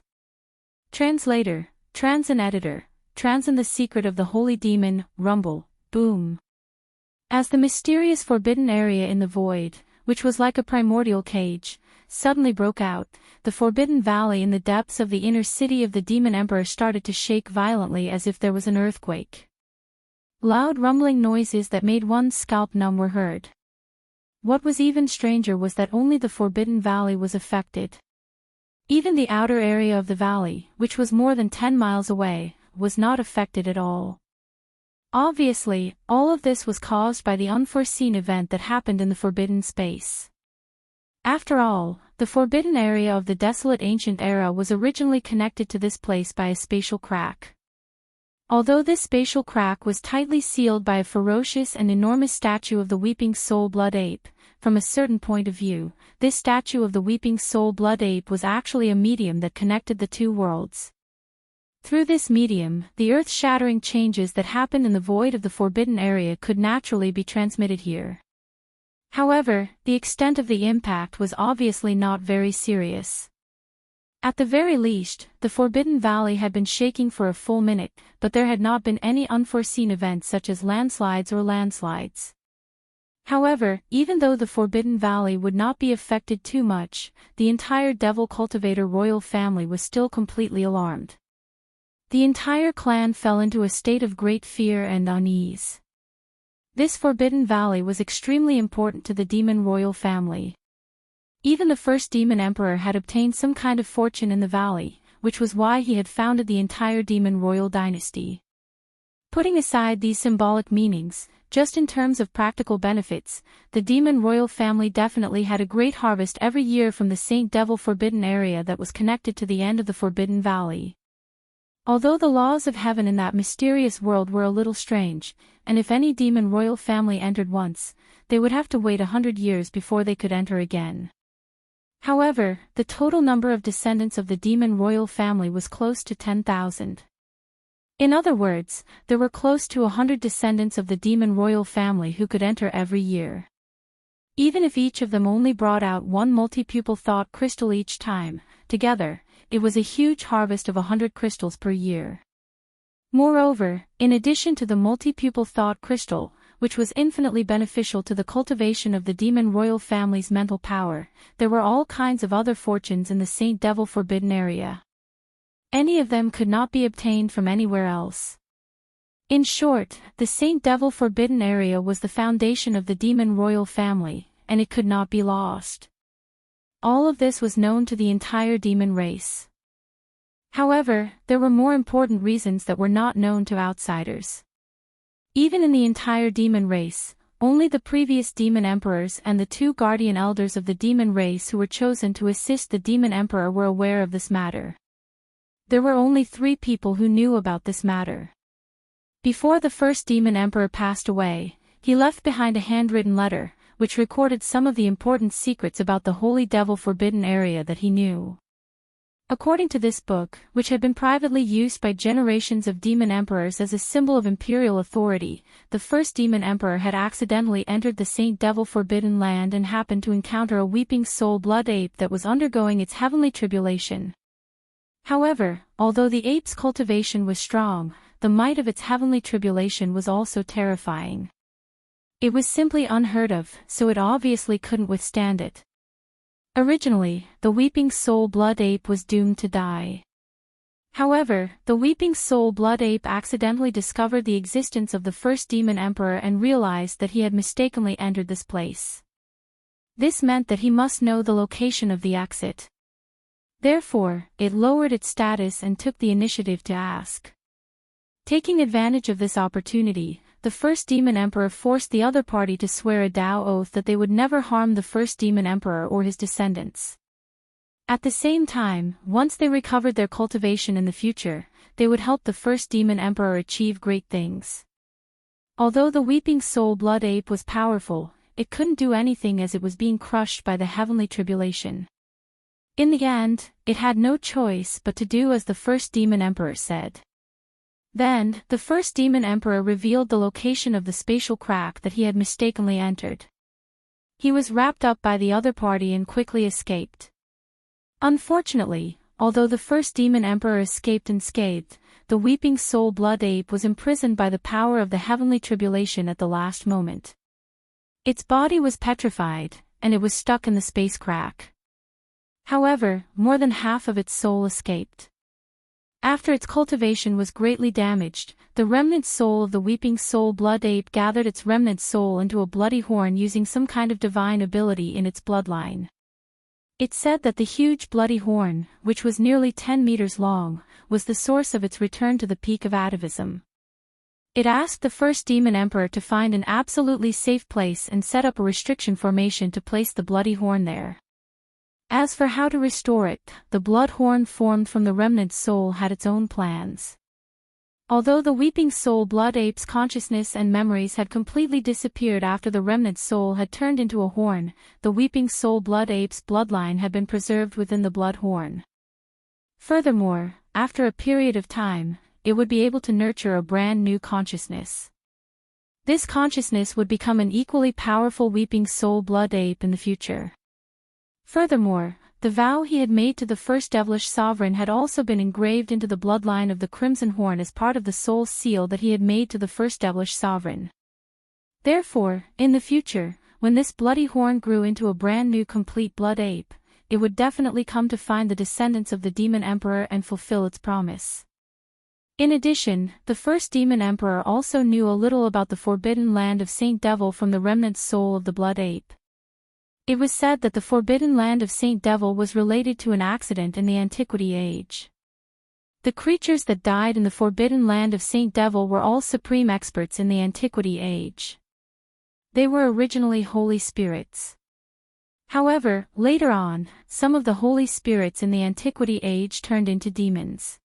Speaker 1: Translator, Transin Editor, Transin the secret of the holy demon, rumble, boom. As the mysterious forbidden area in the void, which was like a primordial cage, suddenly broke out, the forbidden valley in the depths of the inner city of the demon emperor started to shake violently as if there was an earthquake. Loud rumbling noises that made one's scalp numb were heard. What was even stranger was that only the forbidden valley was affected. Even the outer area of the valley, which was more than 10 miles away, was not affected at all. Obviously, all of this was caused by the unforeseen event that happened in the forbidden space. After all, the forbidden area of the desolate ancient era was originally connected to this place by a spatial crack. Although this spatial crack was tightly sealed by a ferocious and enormous statue of the weeping soul blood ape, from a certain point of view, this statue of the weeping soul blood ape was actually a medium that connected the two worlds. Through this medium, the earth-shattering changes that happened in the void of the forbidden area could naturally be transmitted here. However, the extent of the impact was obviously not very serious. At the very least, the Forbidden Valley had been shaking for a full minute, but there had not been any unforeseen events such as landslides. However, even though the Forbidden Valley would not be affected too much, the entire Devil Cultivator royal family was still completely alarmed. The entire clan fell into a state of great fear and unease. This Forbidden Valley was extremely important to the demon royal family. Even the first demon emperor had obtained some kind of fortune in the valley, which was why he had founded the entire demon royal dynasty. Putting aside these symbolic meanings, just in terms of practical benefits, the demon royal family definitely had a great harvest every year from the Saint Devil Forbidden area that was connected to the end of the Forbidden Valley. Although the laws of heaven in that mysterious world were a little strange, and if any demon royal family entered once, they would have to wait 100 years before they could enter again. However, the total number of descendants of the demon royal family was close to 10,000. In other words, there were close to 100 descendants of the demon royal family who could enter every year. Even if each of them only brought out one multi-pupil thought crystal each time, together, it was a huge harvest of 100 crystals per year. Moreover, in addition to the multi-pupil thought crystal, which was infinitely beneficial to the cultivation of the demon royal family's mental power, there were all kinds of other fortunes in the Saint Devil Forbidden area. Any of them could not be obtained from anywhere else. In short, the Saint Devil Forbidden area was the foundation of the demon royal family, and it could not be lost. All of this was known to the entire demon race. However, there were more important reasons that were not known to outsiders. Even in the entire demon race, only the previous demon emperors and the 2 guardian elders of the demon race who were chosen to assist the demon emperor were aware of this matter. There were only 3 people who knew about this matter. Before the first demon emperor passed away, he left behind a handwritten letter, which recorded some of the important secrets about the Holy Devil Forbidden area that he knew. According to this book, which had been privately used by generations of demon emperors as a symbol of imperial authority, the first demon emperor had accidentally entered the Saint Devil Forbidden land and happened to encounter a weeping soul blood ape that was undergoing its heavenly tribulation. However, although the ape's cultivation was strong, the might of its heavenly tribulation was also terrifying. It was simply unheard of, so it obviously couldn't withstand it. Originally, the weeping soul blood ape was doomed to die. However, the weeping soul blood ape accidentally discovered the existence of the first demon emperor and realized that he had mistakenly entered this place. This meant that he must know the location of the exit. Therefore, it lowered its status and took the initiative to ask. Taking advantage of this opportunity, the first demon emperor forced the other party to swear a Tao oath that they would never harm the first demon emperor or his descendants. At the same time, once they recovered their cultivation in the future, they would help the first demon emperor achieve great things. Although the weeping soul blood ape was powerful, it couldn't do anything as it was being crushed by the heavenly tribulation. In the end, it had no choice but to do as the first demon emperor said. Then, the first demon emperor revealed the location of the spatial crack that he had mistakenly entered. He was wrapped up by the other party and quickly escaped. Unfortunately, although the first demon emperor escaped unscathed, the weeping soul blood ape was imprisoned by the power of the heavenly tribulation at the last moment. Its body was petrified, and it was stuck in the space crack. However, more than half of its soul escaped. After its cultivation was greatly damaged, the remnant soul of the weeping soul blood ape gathered its remnant soul into a bloody horn using some kind of divine ability in its bloodline. It said that the huge bloody horn, which was nearly 10 meters long, was the source of its return to the peak of atavism. It asked the first demon emperor to find an absolutely safe place and set up a restriction formation to place the bloody horn there. As for how to restore it, the blood horn formed from the remnant soul had its own plans. Although the weeping soul blood ape's consciousness and memories had completely disappeared after the remnant soul had turned into a horn, the weeping soul blood ape's bloodline had been preserved within the blood horn. Furthermore, after a period of time, it would be able to nurture a brand new consciousness. This consciousness would become an equally powerful weeping soul blood ape in the future. Furthermore, the vow he had made to the first devilish sovereign had also been engraved into the bloodline of the Crimson Horn as part of the soul seal that he had made to the first devilish sovereign. Therefore, in the future, when this bloody horn grew into a brand new complete blood ape, it would definitely come to find the descendants of the demon emperor and fulfill its promise. In addition, the first demon emperor also knew a little about the forbidden land of Saint Devil from the remnant soul of the blood ape. It was said that the forbidden land of Saint Devil was related to an accident in the Antiquity Age. The creatures that died in the forbidden land of Saint Devil were all supreme experts in the Antiquity Age. They were originally holy spirits. However, later on, some of the holy spirits in the Antiquity Age turned into demons.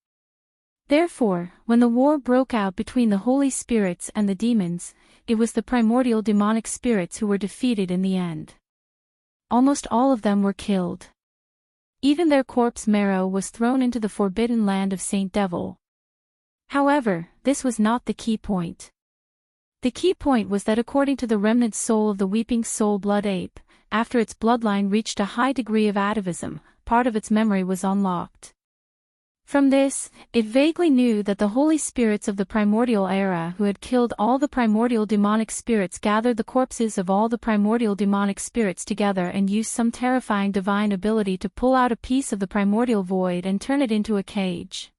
Speaker 1: Therefore, when the war broke out between the holy spirits and the demons, it was the primordial demonic spirits who were defeated in the end. Almost all of them were killed. Even their corpse marrow was thrown into the forbidden land of Saint Devil. However, this was not the key point. The key point was that according to the remnant soul of the weeping soul blood ape, after its bloodline reached a high degree of atavism, part of its memory was unlocked. From this, it vaguely knew that the holy spirits of the primordial era who had killed all the primordial demonic spirits gathered the corpses of all the primordial demonic spirits together and used some terrifying divine ability to pull out a piece of the primordial void and turn it into a cage.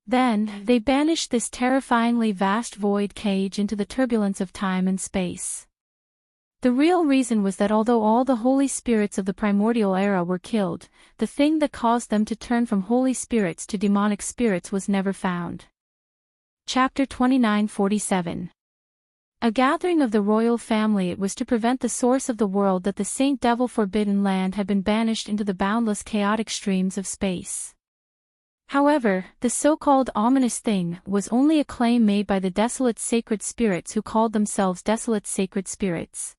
Speaker 1: Then, they banished this terrifyingly vast void cage into the turbulence of time and space. The real reason was that although all the holy spirits of the primordial era were killed, the thing that caused them to turn from holy spirits to demonic spirits was never found. Chapter 2947. A gathering of the royal family. It was to prevent the source of the world that the Saint Devil forbidden land had been banished into the boundless chaotic streams of space. However, the so-called ominous thing was only a claim made by the desolate sacred spirits who called themselves desolate sacred spirits.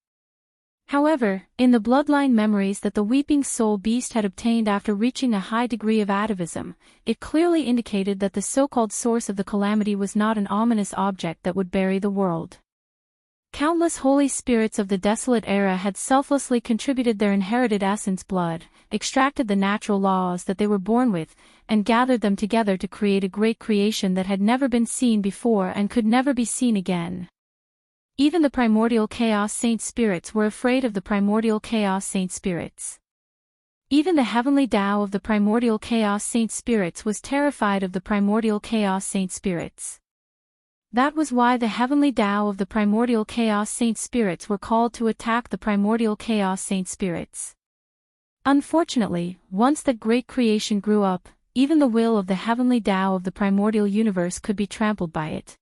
Speaker 1: However, in the bloodline memories that the weeping soul beast had obtained after reaching a high degree of atavism, it clearly indicated that the so-called source of the calamity was not an ominous object that would bury the world. Countless holy spirits of the desolate era had selflessly contributed their inherited essence blood, extracted the natural laws that they were born with, and gathered them together to create a great creation that had never been seen before and could never be seen again. Even the primordial chaos saint spirits were afraid of the primordial chaos saint spirits. Even the heavenly Tao of the primordial chaos saint spirits was terrified of the primordial chaos saint spirits. That was why the heavenly Tao of the primordial chaos saint spirits were called to attack the primordial chaos saint spirits. Unfortunately, once that great creation grew up, even the will of the heavenly Tao of the primordial universe could be trampled by it.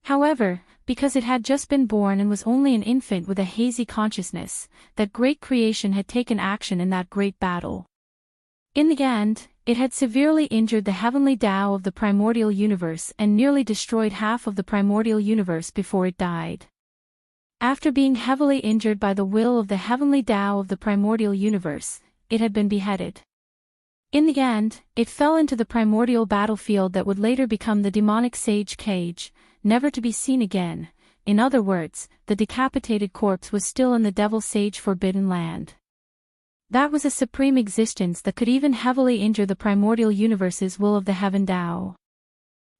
Speaker 1: However, because it had just been born and was only an infant with a hazy consciousness, that great creation had taken action in that great battle. In the end, it had severely injured the heavenly Tao of the primordial universe and nearly destroyed half of the primordial universe before it died. After being heavily injured by the will of the heavenly Tao of the primordial universe, it had been beheaded. In the end, it fell into the primordial battlefield that would later become the demonic sage cage, never to be seen again. In other words, the decapitated corpse was still in the devil sage forbidden land. That was a supreme existence that could even heavily injure the primordial universe's will of the heaven Tao.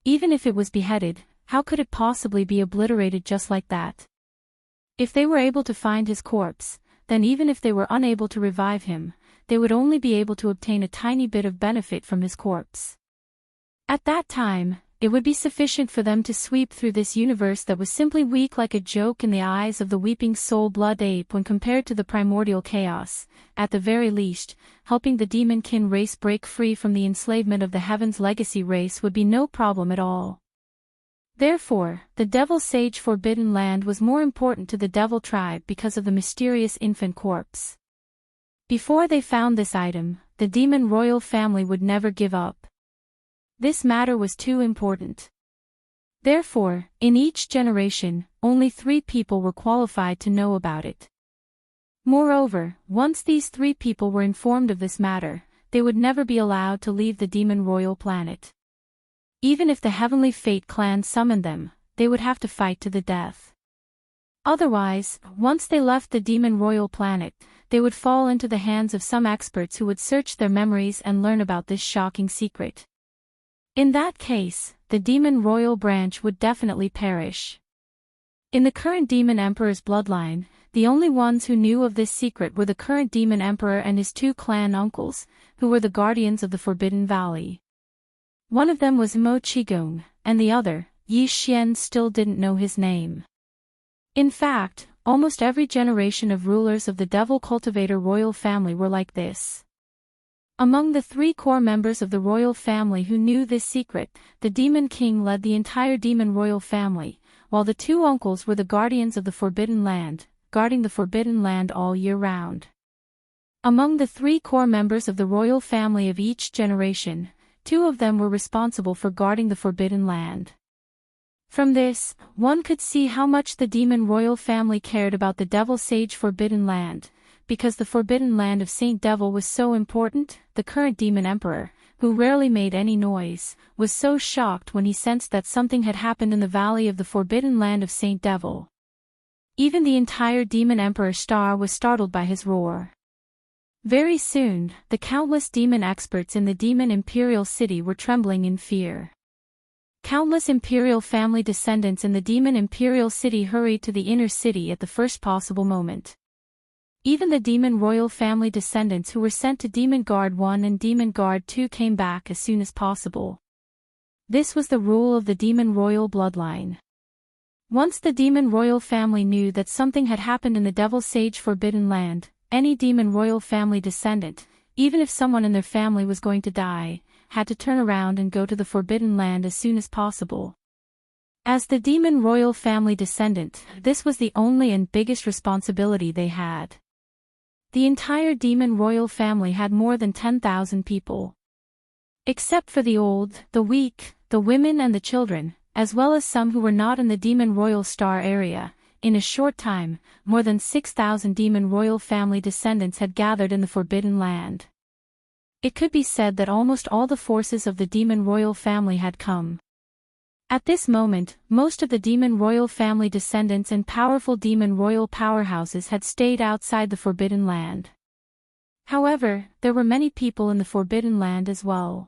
Speaker 1: Even if it was beheaded, how could it possibly be obliterated just like that? If they were able to find his corpse, then even if they were unable to revive him, they would only be able to obtain a tiny bit of benefit from his corpse. At that time, it would be sufficient for them to sweep through this universe that was simply weak like a joke in the eyes of the weeping soul blood ape when compared to the primordial chaos, at the very least, helping the demon-kin race break free from the enslavement of the heavens legacy race would be no problem at all. Therefore, the Devil Sage Forbidden Land was more important to the Devil tribe because of the mysterious infant corpse. Before they found this item, the demon royal family would never give up. This matter was too important. Therefore, in each generation, only 3 people were qualified to know about it. Moreover, once these 3 people were informed of this matter, they would never be allowed to leave the demon royal planet. Even if the Heavenly Fate clan summoned them, they would have to fight to the death. Otherwise, once they left the demon royal planet, they would fall into the hands of some experts who would search their memories and learn about this shocking secret. In that case, the demon royal branch would definitely perish. In the current demon emperor's bloodline, the only ones who knew of this secret were the current demon emperor and his 2 clan uncles, who were the guardians of the Forbidden Valley. One of them was Mo Qigong, and the other, Yi Xian, still didn't know his name. In fact, almost every generation of rulers of the Devil Cultivator royal family were like this. Among the 3 core members of the royal family who knew this secret, the Demon King led the entire demon royal family, while the 2 uncles were the guardians of the Forbidden Land, guarding the Forbidden Land all year round. Among the 3 core members of the royal family of each generation, 2 of them were responsible for guarding the Forbidden Land. From this, one could see how much the demon royal family cared about the Devil Sage Forbidden Land. Because the Forbidden Land of Saint Devil was so important, the current demon emperor, who rarely made any noise, was so shocked when he sensed that something had happened in the valley of the Forbidden Land of Saint Devil. Even the entire demon emperor star was startled by his roar. Very soon, the countless demon experts in the demon imperial city were trembling in fear. Countless imperial family descendants in the demon imperial city hurried to the inner city at the first possible moment. Even the demon royal family descendants who were sent to Demon Guard 1 and Demon Guard 2 came back as soon as possible. This was the rule of the demon royal bloodline. Once the demon royal family knew that something had happened in the Devil Sage Forbidden Land, any demon royal family descendant, even if someone in their family was going to die, had to turn around and go to the Forbidden Land as soon as possible. As the demon royal family descendant, this was the only and biggest responsibility they had. The entire demon royal family had more than 10,000 people. Except for the old, the weak, the women and the children, as well as some who were not in the demon royal star area, in a short time, more than 6,000 demon royal family descendants had gathered in the Forbidden Land. It could be said that almost all the forces of the demon royal family had come. At this moment, most of the demon royal family descendants and powerful demon royal powerhouses had stayed outside the Forbidden Land. However, there were many people in the Forbidden Land as well.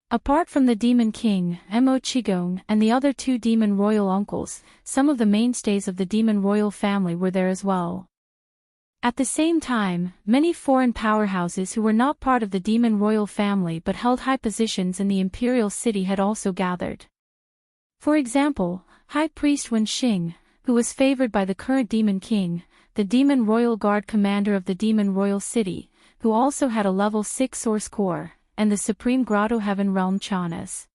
Speaker 1: Apart from the Demon King, Mo Qigong, and the other 2 demon royal uncles, some of the mainstays of the demon royal family were there as well. At the same time, many foreign powerhouses who were not part of the demon royal family but held high positions in the imperial city had also gathered. For example, High Priest Wen Xing, who was favored by the current Demon King, the Demon Royal Guard commander of the Demon Royal City, who also had a level 6 source core, and the Supreme Grotto Heaven Realm Chanas.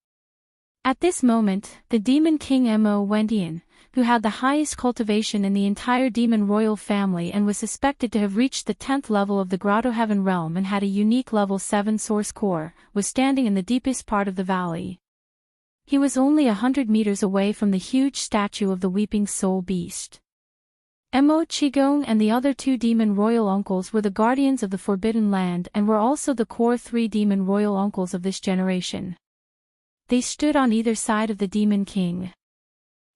Speaker 1: At this moment, the Demon King Mo Wentian, who had the highest cultivation in the entire Demon Royal family and was suspected to have reached the 10th level of the Grotto Heaven Realm and had a unique level 7 source core, was standing in the deepest part of the valley. He was only 100 meters away from the huge statue of the Weeping Soul Beast. Mo Qigong and the other 2 demon royal uncles were the guardians of the Forbidden Land and were also the core 3 demon royal uncles of this generation. They stood on either side of the Demon King.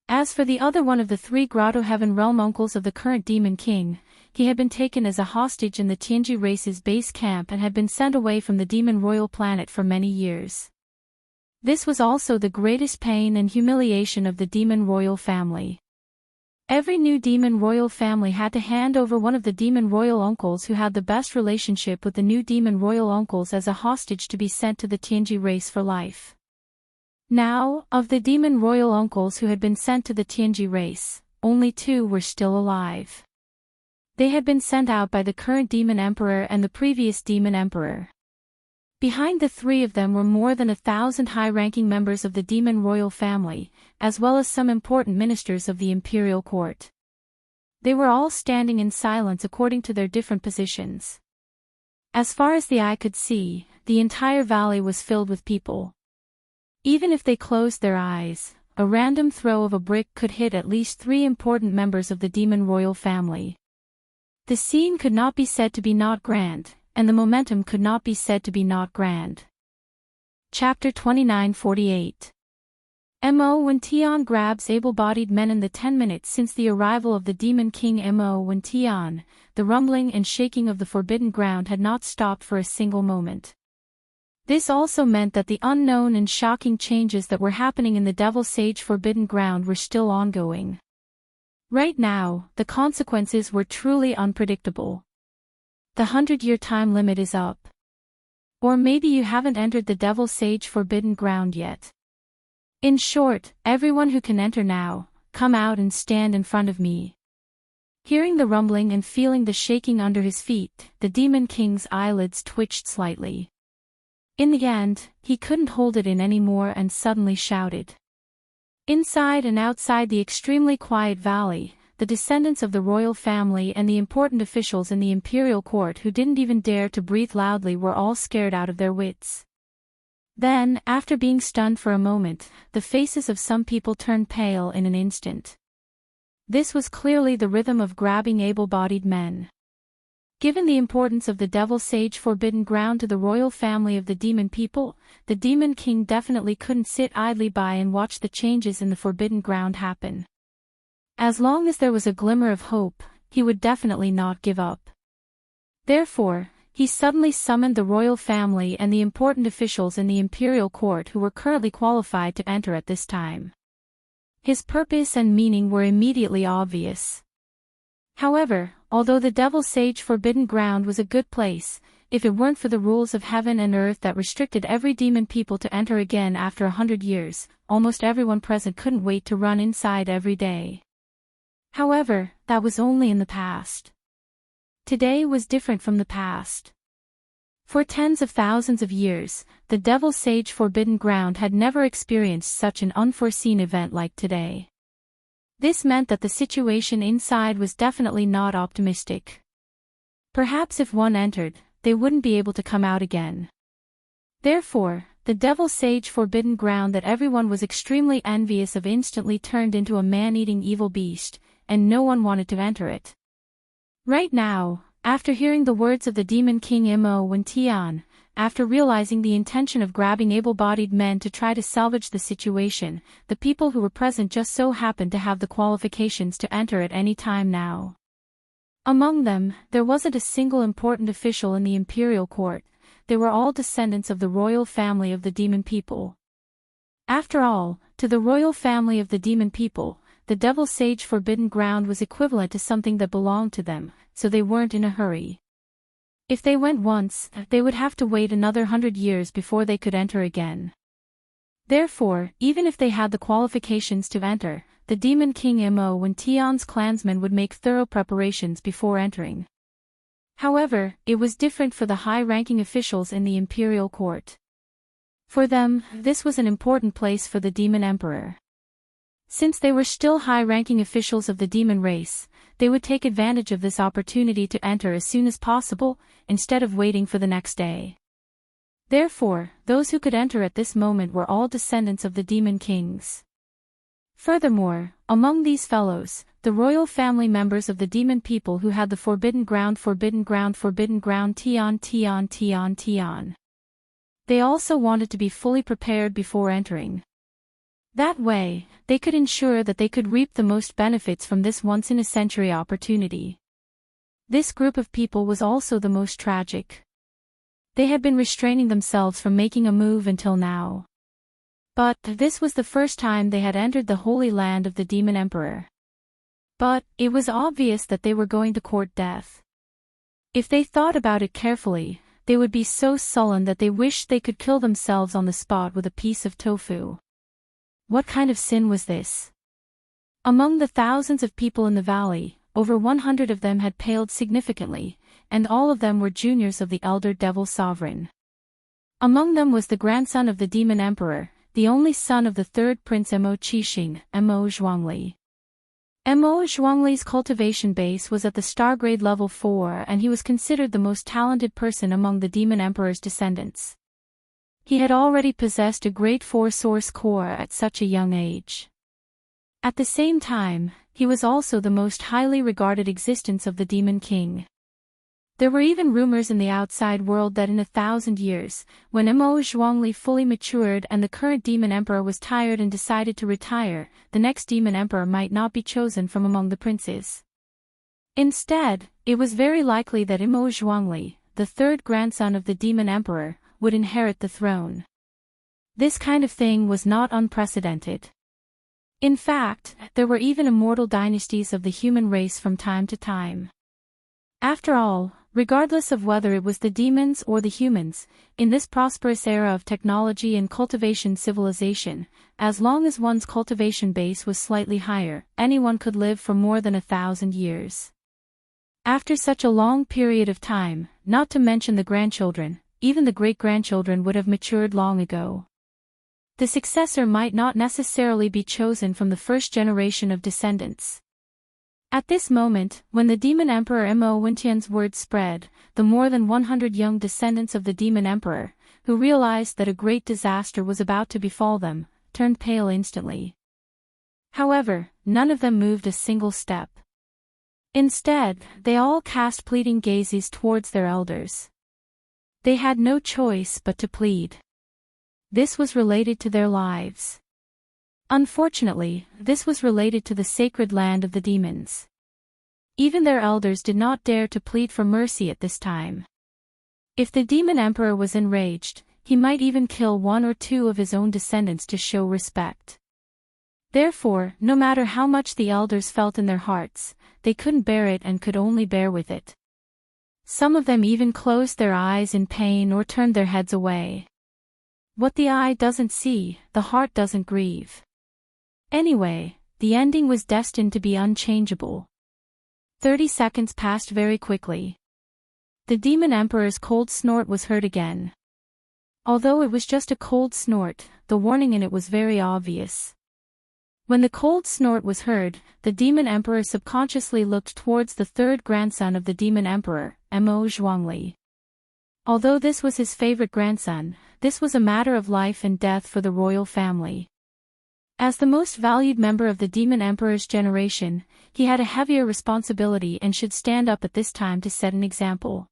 Speaker 1: As for the other one of the 3 Grotto Heaven Realm uncles of the current Demon King, he had been taken as a hostage in the Tianji race's base camp and had been sent away from the demon royal planet for many years. This was also the greatest pain and humiliation of the demon royal family. Every new demon royal family had to hand over one of the demon royal uncles who had the best relationship with the new demon royal uncles as a hostage to be sent to the Tianji race for life. Now, of the demon royal uncles who had been sent to the Tianji race, only 2 were still alive. They had been sent out by the current demon emperor and the previous demon emperor. Behind the 3 of them were more than 1,000 high-ranking members of the demon royal family, as well as some important ministers of the imperial court. They were all standing in silence according to their different positions. As far as the eye could see, the entire valley was filled with people. Even if they closed their eyes, a random throw of a brick could hit at least 3 important members of the demon royal family. The scene could not be said to be not grand, and the momentum could not be said to be not grand. Chapter 29:48. When Tian grabs able-bodied men. In the 10 minutes since the arrival of the Demon King when Tian, the rumbling and shaking of the forbidden ground had not stopped for a single moment. This also meant that the unknown and shocking changes that were happening in the Devil Sage forbidden ground were still ongoing. Right now, the consequences were truly unpredictable. The 100-year time limit is up. Or maybe you haven't entered the Devil Sage forbidden ground yet. In short, everyone who can enter now, come out and stand in front of me. Hearing the rumbling and feeling the shaking under his feet, the Demon King's eyelids twitched slightly. In the end, he couldn't hold it in anymore and suddenly shouted. Inside and outside the extremely quiet valley, the descendants of the royal family and the important officials in the imperial court who didn't even dare to breathe loudly were all scared out of their wits. Then, after being stunned for a moment, the faces of some people turned pale in an instant. This was clearly the rhythm of grabbing able-bodied men. Given the importance of the Devil Sage forbidden ground to the royal family of the demon people, the Demon King definitely couldn't sit idly by and watch the changes in the forbidden ground happen. As long as there was a glimmer of hope, he would definitely not give up. Therefore, he suddenly summoned the royal family and the important officials in the imperial court who were currently qualified to enter at this time. His purpose and meaning were immediately obvious. However, although the Devil Sage forbidden ground was a good place, if it weren't for the rules of heaven and earth that restricted every demon people to enter again after 100 years, almost everyone present couldn't wait to run inside every day. However, that was only in the past. Today was different from the past. For tens of thousands of years, the Devil Sage forbidden ground had never experienced such an unforeseen event like today. This meant that the situation inside was definitely not optimistic. Perhaps if one entered, they wouldn't be able to come out again. Therefore, the Devil Sage forbidden ground that everyone was extremely envious of instantly turned into a man-eating evil beast, and no one wanted to enter it. Right now, after hearing the words of the Demon King when Tian, after realizing the intention of grabbing able-bodied men to try to salvage the situation, the people who were present just so happened to have the qualifications to enter at any time now. Among them, there wasn't a single important official in the imperial court. They were all descendants of the royal family of the demon people. After all, to the royal family of the demon people, the Devil Sage forbidden ground was equivalent to something that belonged to them, so they weren't in a hurry. If they went once, they would have to wait another 100 years before they could enter again. Therefore, even if they had the qualifications to enter, the Demon King when Tian's clansmen would make thorough preparations before entering. However, it was different for the high-ranking officials in the imperial court. For them, this was an important place for the demon emperor. Since they were still high-ranking officials of the demon race, they would take advantage of this opportunity to enter as soon as possible, instead of waiting for the next day. Therefore, those who could enter at this moment were all descendants of the demon kings. Furthermore, among these fellows, the royal family members of the demon people who had the forbidden ground Tian. They also wanted to be fully prepared before entering. That way, they could ensure that they could reap the most benefits from this once-in-a-century opportunity. This group of people was also the most tragic. They had been restraining themselves from making a move until now. But this was the first time they had entered the holy land of the demon emperor. But it was obvious that they were going to court death. If they thought about it carefully, they would be so sullen that they wished they could kill themselves on the spot with a piece of tofu. What kind of sin was this? Among the thousands of people in the valley, over 100 of them had paled significantly, and all of them were juniors of the elder devil sovereign. Among them was the grandson of the demon emperor, the only son of the third prince Mo Qixing, Mo Zhuangli. Mo Zhuangli's cultivation base was at the star grade level 4 and he was considered the most talented person among the demon emperor's descendants. He had already possessed a grade 4 source core at such a young age. At the same time, he was also the most highly regarded existence of the demon king. There were even rumors in the outside world that in 1,000 years, when Mo Zhuangli fully matured and the current demon emperor was tired and decided to retire, the next demon emperor might not be chosen from among the princes. Instead, it was very likely that Mo Zhuangli, the third grandson of the demon emperor, would inherit the throne. This kind of thing was not unprecedented. In fact, there were even immortal dynasties of the human race from time to time. After all, regardless of whether it was the demons or the humans, in this prosperous era of technology and cultivation civilization, as long as one's cultivation base was slightly higher, anyone could live for more than 1,000 years. After such a long period of time, not to mention the grandchildren, even the great-grandchildren would have matured long ago. The successor might not necessarily be chosen from the first generation of descendants. At this moment, when the demon emperor Mo Wintian's word spread, the more than 100 young descendants of the demon emperor, who realized that a great disaster was about to befall them, turned pale instantly. However, none of them moved a single step. Instead, they all cast pleading gazes towards their elders. They had no choice but to plead. This was related to their lives. Unfortunately, this was related to the sacred land of the demons. Even their elders did not dare to plead for mercy at this time. If the demon emperor was enraged, he might even kill one or two of his own descendants to show respect. Therefore, no matter how much the elders felt in their hearts, they couldn't bear it and could only bear with it. Some of them even closed their eyes in pain or turned their heads away. What the eye doesn't see, the heart doesn't grieve. Anyway, the ending was destined to be unchangeable. 30 seconds passed very quickly. The demon emperor's cold snort was heard again. Although it was just a cold snort, the warning in it was very obvious. When the cold snort was heard, the demon emperor subconsciously looked towards the third grandson of the demon emperor, Mo Zhuangli. Although this was his favorite grandson, this was a matter of life and death for the royal family. As the most valued member of the demon emperor's generation, he had a heavier responsibility and should stand up at this time to set an example.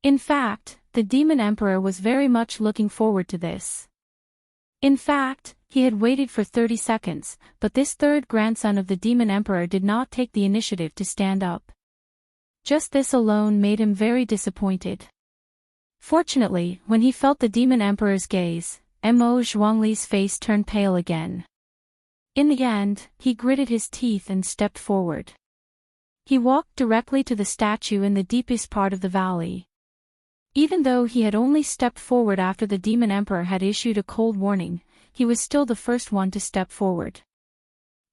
Speaker 1: In fact, the demon emperor was very much looking forward to this. In fact, he had waited for 30 seconds, but this third grandson of the demon emperor did not take the initiative to stand up. Just this alone made him very disappointed. Fortunately, when he felt the demon emperor's gaze, Mo Zhuangli's face turned pale again. In the end, he gritted his teeth and stepped forward. He walked directly to the statue in the deepest part of the valley. Even though he had only stepped forward after the demon emperor had issued a cold warning, he was still the first one to step forward.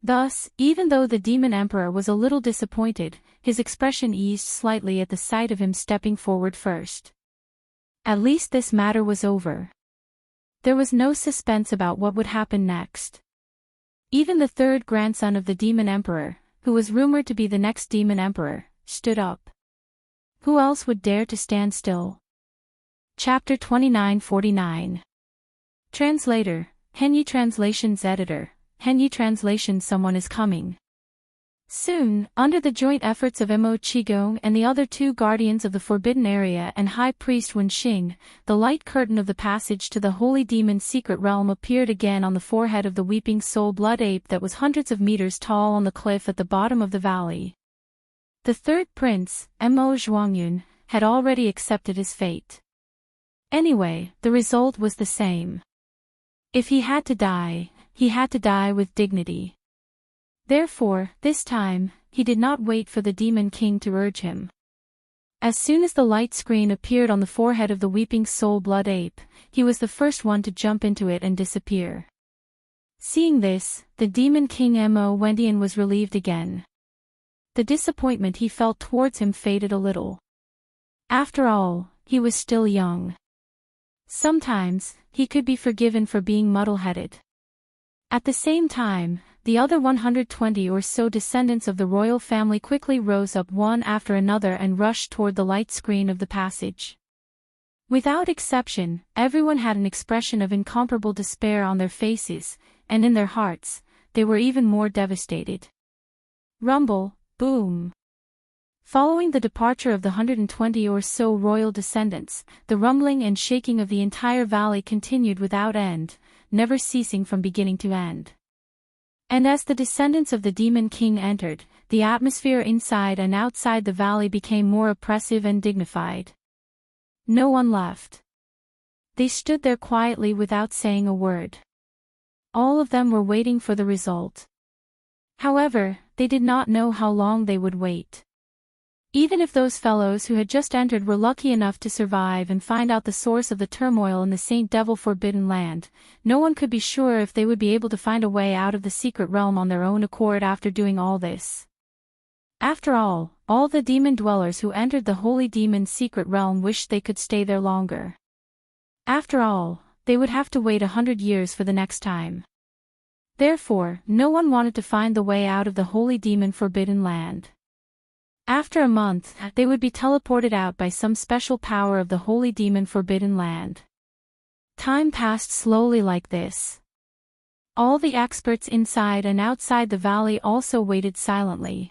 Speaker 1: Thus, even though the demon emperor was a little disappointed, his expression eased slightly at the sight of him stepping forward first. At least this matter was over. There was no suspense about what would happen next. Even the third grandson of the demon emperor, who was rumored to be the next demon emperor, stood up. Who else would dare to stand still? Chapter 2949. Translator, Henyi Translations Editor, Henyi Translation. Someone is coming. Soon, under the joint efforts of Mo Qigong and the other two guardians of the Forbidden Area and High Priest Wenxing, the light curtain of the passage to the Holy Demon's secret realm appeared again on the forehead of the weeping soul blood ape that was hundreds of meters tall on the cliff at the bottom of the valley. The third prince, Mo Zhuangyun, had already accepted his fate. Anyway, the result was the same. If he had to die, he had to die with dignity. Therefore, this time, he did not wait for the demon king to urge him. As soon as the light screen appeared on the forehead of the weeping soul blood ape, he was the first one to jump into it and disappear. Seeing this, the demon king Mo Wendian was relieved again. The disappointment he felt towards him faded a little. After all, he was still young. Sometimes, he could be forgiven for being muddle-headed. At the same time, the other 120 or so descendants of the royal family quickly rose up one after another and rushed toward the light screen of the passage. Without exception, everyone had an expression of incomparable despair on their faces, and in their hearts, they were even more devastated. Rumble, boom. Following the departure of the 120 or so royal descendants, the rumbling and shaking of the entire valley continued without end, never ceasing from beginning to end. And as the descendants of the demon king entered, the atmosphere inside and outside the valley became more oppressive and dignified. No one left. They stood there quietly without saying a word. All of them were waiting for the result. However, they did not know how long they would wait. Even if those fellows who had just entered were lucky enough to survive and find out the source of the turmoil in the Saint Devil Forbidden Land, no one could be sure if they would be able to find a way out of the secret realm on their own accord after doing all this. After all the demon dwellers who entered the holy demon's secret realm wished they could stay there longer. After all, they would have to wait 100 years for the next time. Therefore, no one wanted to find the way out of the holy demon forbidden land. After a month, they would be teleported out by some special power of the holy demon forbidden land. Time passed slowly like this. All the experts inside and outside the valley also waited silently.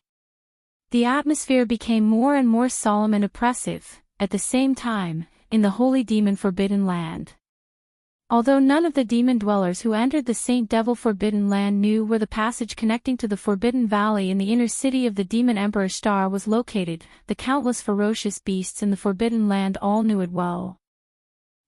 Speaker 1: The atmosphere became more and more solemn and oppressive, at the same time, in the holy demon forbidden land. Although none of the demon dwellers who entered the Saint Devil Forbidden Land knew where the passage connecting to the Forbidden Valley in the inner city of the Demon Emperor Star was located, the countless ferocious beasts in the Forbidden Land all knew it well.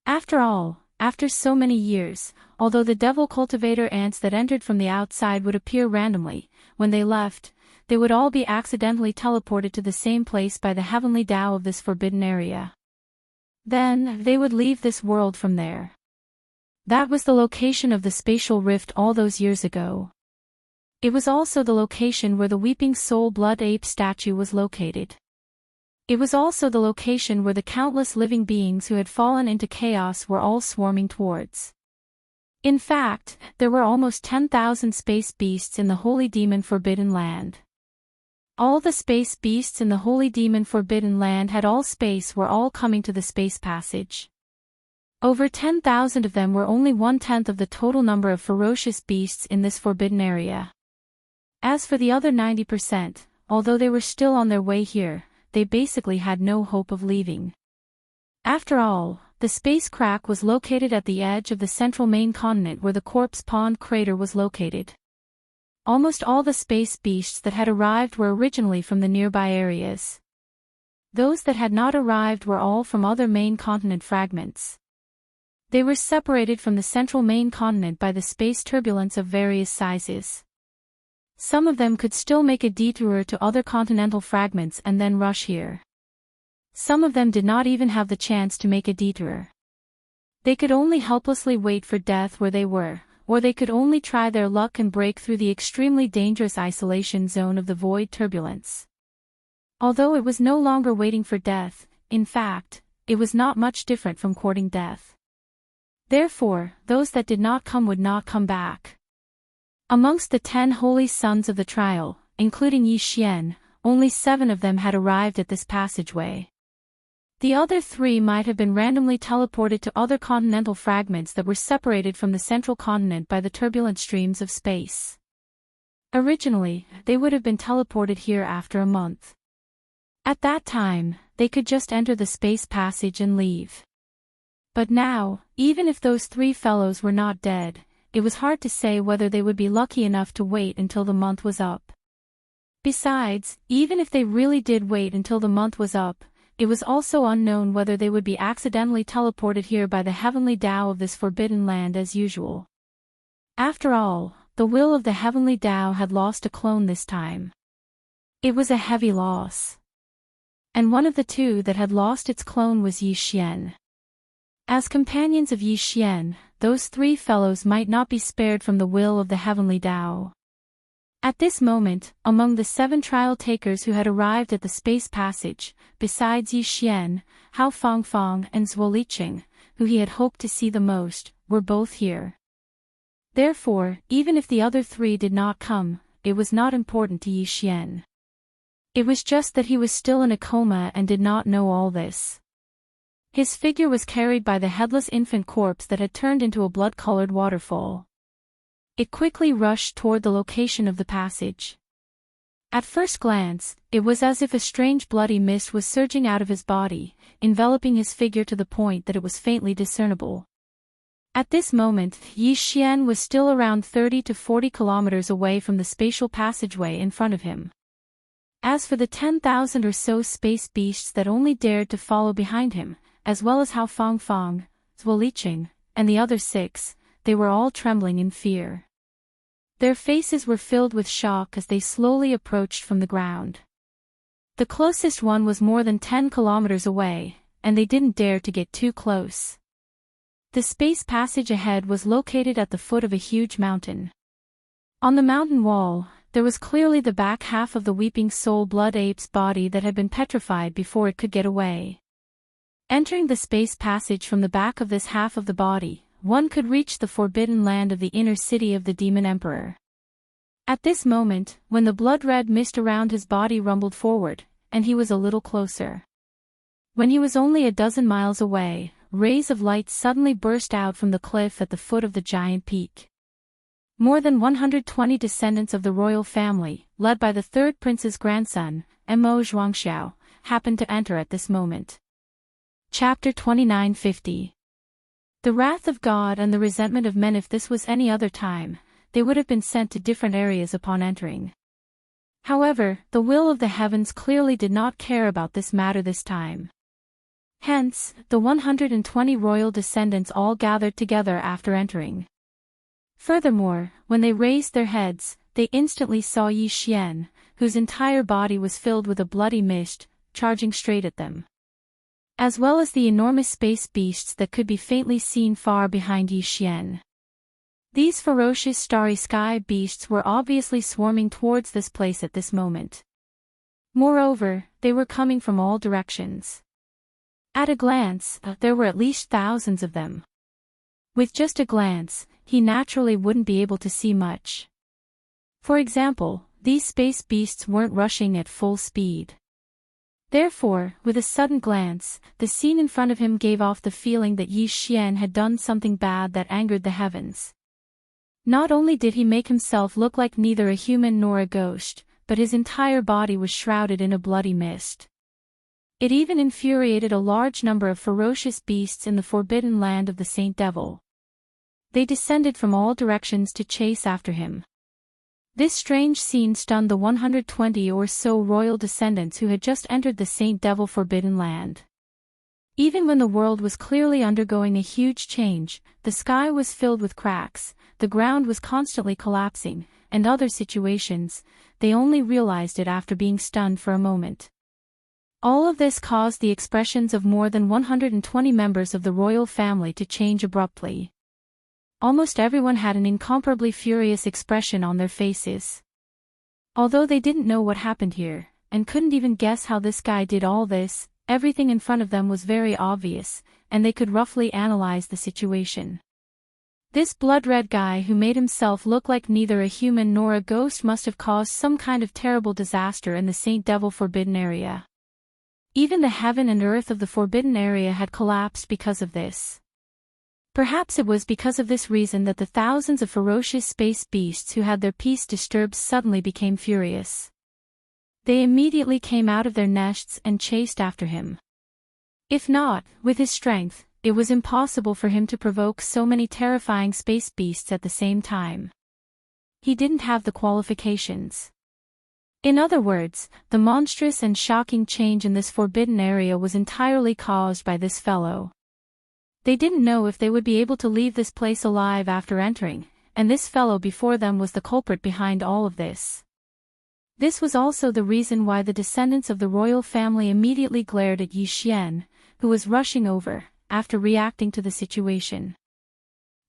Speaker 1: After all, after so many years, although the devil cultivator ants that entered from the outside would appear randomly, when they left, they would all be accidentally teleported to the same place by the heavenly Tao of this forbidden area. Then, they would leave this world from there. That was the location of the spatial rift all those years ago. It was also the location where the Weeping Soul Blood Ape statue was located. It was also the location where the countless living beings who had fallen into chaos were all swarming towards. In fact, there were almost 10,000 space beasts in the Holy Demon Forbidden Land. All the space beasts in the Holy Demon Forbidden Land had all space were all coming to the space passage. Over 10,000 of them were only 1/10 of the total number of ferocious beasts in this forbidden area. As for the other 90%, although they were still on their way here, they basically had no hope of leaving. After all, the space crack was located at the edge of the central main continent where the Corpse Pond crater was located. Almost all the space beasts that had arrived were originally from the nearby areas. Those that had not arrived were all from other main continent fragments. They were separated from the central main continent by the space turbulence of various sizes. Some of them could still make a detour to other continental fragments and then rush here. Some of them did not even have the chance to make a detour. They could only helplessly wait for death where they were, or they could only try their luck and break through the extremely dangerous isolation zone of the void turbulence. Although it was no longer waiting for death, in fact, it was not much different from courting death. Therefore, those that did not come would not come back. Amongst the 10 holy sons of the trial, including Yi Xian, only 7 of them had arrived at this passageway. The other 3 might have been randomly teleported to other continental fragments that were separated from the central continent by the turbulent streams of space. Originally, they would have been teleported here after a month. At that time, they could just enter the space passage and leave. But now, even if those 3 fellows were not dead, it was hard to say whether they would be lucky enough to wait until the month was up. Besides, even if they really did wait until the month was up, it was also unknown whether they would be accidentally teleported here by the heavenly Tao of this forbidden land as usual. After all, the will of the heavenly Tao had lost a clone this time. It was a heavy loss. And one of the 2 that had lost its clone was Yi Xian. As companions of Yi Xian, those three fellows might not be spared from the will of the heavenly Tao. At this moment, among the 7 trial takers who had arrived at the space passage, besides Yi Xian, Hao Fangfang and Zhuo Liqing, who he had hoped to see the most, were both here. Therefore, even if the other 3 did not come, it was not important to Yi Xian. It was just that he was still in a coma and did not know all this. His figure was carried by the headless infant corpse that had turned into a blood-colored waterfall. It quickly rushed toward the location of the passage. At first glance, it was as if a strange bloody mist was surging out of his body, enveloping his figure to the point that it was faintly discernible. At this moment, Yi Xian was still around 30 to 40 kilometers away from the spatial passageway in front of him. As for the 10,000 or so space beasts that only dared to follow behind him, as well as Hao Fangfang, Zhuo Liqing, and the other 6, they were all trembling in fear. Their faces were filled with shock as they slowly approached from the ground. The closest one was more than 10 kilometers away, and they didn't dare to get too close. The space passage ahead was located at the foot of a huge mountain. On the mountain wall, there was clearly the back half of the Weeping Soul Blood Ape's body that had been petrified before it could get away. Entering the space passage from the back of this half of the body, one could reach the forbidden land of the inner city of the Demon Emperor. At this moment, when the blood-red mist around his body rumbled forward, and he was a little closer. When he was only a dozen miles away, rays of light suddenly burst out from the cliff at the foot of the giant peak. More than 120 descendants of the royal family, led by the 3rd prince's grandson, Mo Zhuangxiao, happened to enter at this moment. Chapter 2950. The wrath of God and the resentment of men. If this was any other time, they would have been sent to different areas upon entering. However, the will of the heavens clearly did not care about this matter this time. Hence, the 120 royal descendants all gathered together after entering. Furthermore, when they raised their heads, they instantly saw Yi Xian, whose entire body was filled with a bloody mist, charging straight at them. As well as the enormous space beasts that could be faintly seen far behind Yi Xian. These ferocious starry sky beasts were obviously swarming towards this place at this moment. Moreover, they were coming from all directions. At a glance, there were at least thousands of them. With just a glance, he naturally wouldn't be able to see much. For example, these space beasts weren't rushing at full speed. Therefore, with a sudden glance, the scene in front of him gave off the feeling that Yi Xian had done something bad that angered the heavens. Not only did he make himself look like neither a human nor a ghost, but his entire body was shrouded in a bloody mist. It even infuriated a large number of ferocious beasts in the forbidden land of the Saint Devil. They descended from all directions to chase after him. This strange scene stunned the 120 or so royal descendants who had just entered the Saint Devil forbidden land. Even when the world was clearly undergoing a huge change, the sky was filled with cracks, the ground was constantly collapsing, and other situations, they only realized it after being stunned for a moment. All of this caused the expressions of more than 120 members of the royal family to change abruptly. Almost everyone had an incomparably furious expression on their faces. Although they didn't know what happened here, and couldn't even guess how this guy did all this, everything in front of them was very obvious, and they could roughly analyze the situation. This blood-red guy who made himself look like neither a human nor a ghost must have caused some kind of terrible disaster in the Saint Devil forbidden area. Even the heaven and earth of the forbidden area had collapsed because of this. Perhaps it was because of this reason that the thousands of ferocious space beasts who had their peace disturbed suddenly became furious. They immediately came out of their nests and chased after him. If not, with his strength, it was impossible for him to provoke so many terrifying space beasts at the same time. He didn't have the qualifications. In other words, the monstrous and shocking change in this forbidden area was entirely caused by this fellow. They didn't know if they would be able to leave this place alive after entering, and this fellow before them was the culprit behind all of this. This was also the reason why the descendants of the royal family immediately glared at Yi Xian, who was rushing over, after reacting to the situation.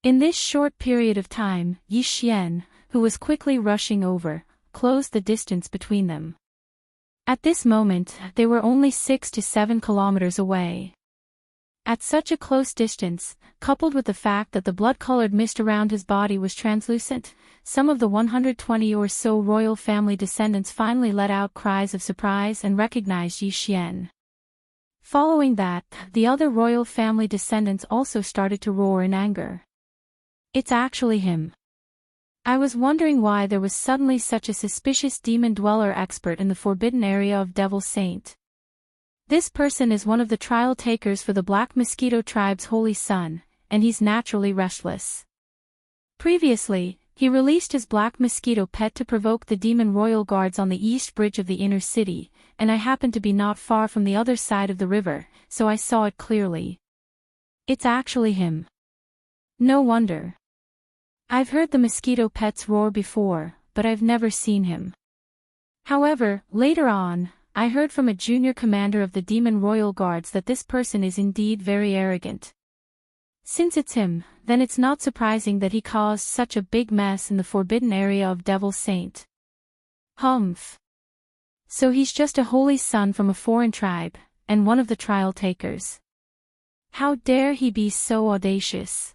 Speaker 1: In this short period of time, Yi Xian, who was quickly rushing over, closed the distance between them. At this moment, they were only 6 to 7 kilometers away. At such a close distance, coupled with the fact that the blood-colored mist around his body was translucent, some of the 120 or so royal family descendants finally let out cries of surprise and recognized Yi Xian. Following that, the other royal family descendants also started to roar in anger. It's actually him. I was wondering why there was suddenly such a suspicious demon dweller expert in the forbidden area of Devil Saint. This person is one of the trial takers for the Black Mosquito tribe's holy son, and he's naturally restless. Previously, he released his Black Mosquito pet to provoke the demon royal guards on the east bridge of the inner city, and I happened to be not far from the other side of the river, so I saw it clearly. It's actually him. No wonder. I've heard the mosquito pets roar before, but I've never seen him. However, later on, I heard from a junior commander of the Demon Royal Guards that this person is indeed very arrogant. Since it's him, then it's not surprising that he caused such a big mess in the forbidden area of Devil Saint. Humph. So he's just a holy son from a foreign tribe, and one of the trial takers. How dare he be so audacious?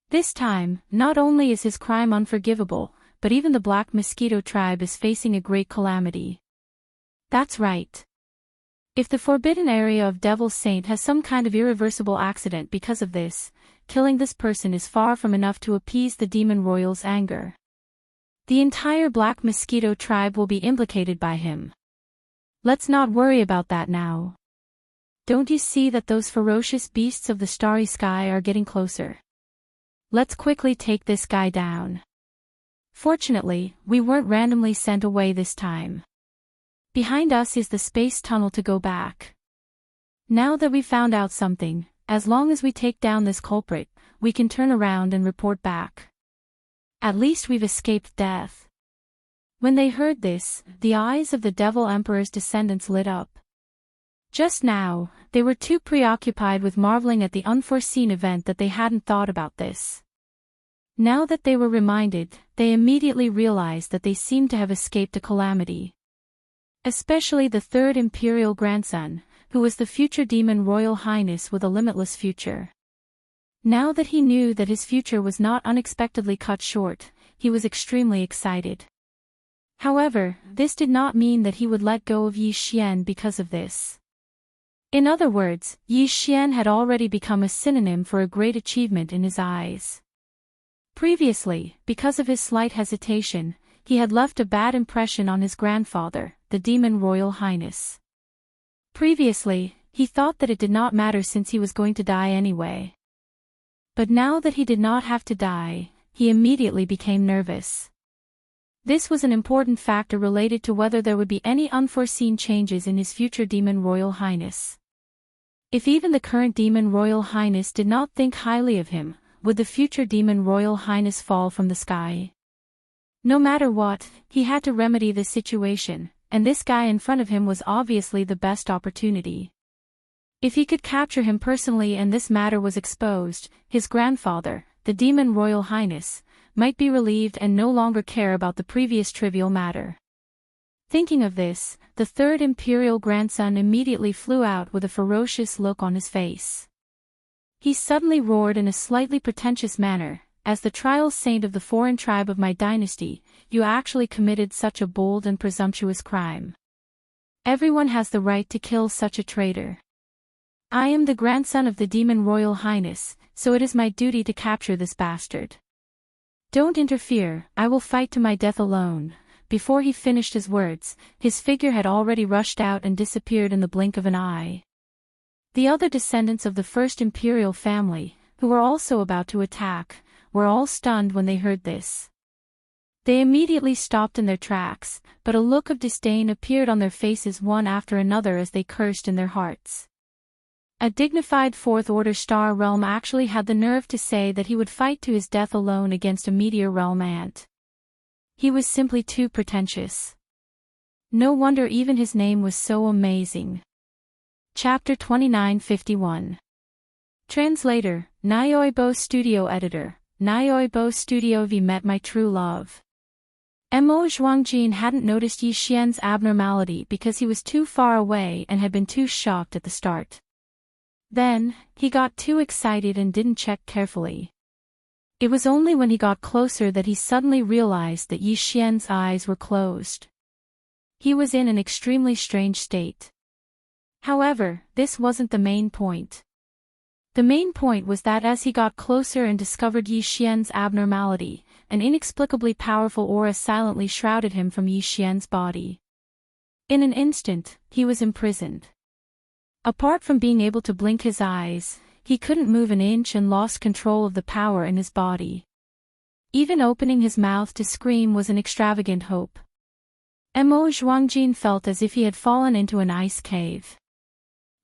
Speaker 1: This time, not only is his crime unforgivable, but even the Black Mosquito tribe is facing a great calamity. That's right. If the forbidden area of Devil Saint has some kind of irreversible accident because of this, killing this person is far from enough to appease the Demon Royal's anger. The entire Black Mosquito tribe will be implicated by him. Let's not worry about that now. Don't you see that those ferocious beasts of the starry sky are getting closer? Let's quickly take this guy down. Fortunately, we weren't randomly sent away this time. Behind us is the space tunnel to go back. Now that we've found out something, as long as we take down this culprit, we can turn around and report back. At least we've escaped death. When they heard this, the eyes of the Devil Emperor's descendants lit up. Just now, they were too preoccupied with marveling at the unforeseen event that they hadn't thought about this. Now that they were reminded, they immediately realized that they seemed to have escaped a calamity. Especially the third imperial grandson, who was the future demon Royal Highness with a limitless future. Now that he knew that his future was not unexpectedly cut short, he was extremely excited. However, this did not mean that he would let go of Yi Xian because of this. In other words, Yi Xian had already become a synonym for a great achievement in his eyes. Previously, because of his slight hesitation, he had left a bad impression on his grandfather, the Demon Royal Highness. Previously, he thought that it did not matter since he was going to die anyway. But now that he did not have to die, he immediately became nervous. This was an important factor related to whether there would be any unforeseen changes in his future Demon Royal Highness. If even the current Demon Royal Highness did not think highly of him, would the future Demon Royal Highness fall from the sky? No matter what, he had to remedy the situation, and this guy in front of him was obviously the best opportunity. If he could capture him personally and this matter was exposed, his grandfather, the Demon Royal Highness, might be relieved and no longer care about the previous trivial matter. Thinking of this, the third imperial grandson immediately flew out with a ferocious look on his face. He suddenly roared in a slightly pretentious manner, "As the trial saint of the foreign tribe of my dynasty, you actually committed such a bold and presumptuous crime. Everyone has the right to kill such a traitor. I am the grandson of the Demon Royal Highness, so it is my duty to capture this bastard. Don't interfere, I will fight to my death alone." Before he finished his words, his figure had already rushed out and disappeared in the blink of an eye. The other descendants of the first imperial family, who were also about to attack, were all stunned when they heard this. They immediately stopped in their tracks, but a look of disdain appeared on their faces one after another as they cursed in their hearts. A dignified Fourth-Order Star Realm actually had the nerve to say that he would fight to his death alone against a Meteor Realm ant. He was simply too pretentious. No wonder even his name was so amazing. Chapter 2951. Translator, Nyoibo Studio Editor, Nyoibo Studio V met my true love. Mo Zhuangjin hadn't noticed Yi Xian's abnormality because he was too far away and had been too shocked at the start. Then, he got too excited and didn't check carefully. It was only when he got closer that he suddenly realized that Yi Xian's eyes were closed. He was in an extremely strange state. However, this wasn't the main point. The main point was that as he got closer and discovered Yi Xian's abnormality, an inexplicably powerful aura silently shrouded him from Yi Xian's body. In an instant, he was imprisoned. Apart from being able to blink his eyes, he couldn't move an inch and lost control of the power in his body. Even opening his mouth to scream was an extravagant hope. Mo Zhuangjin felt as if he had fallen into an ice cave.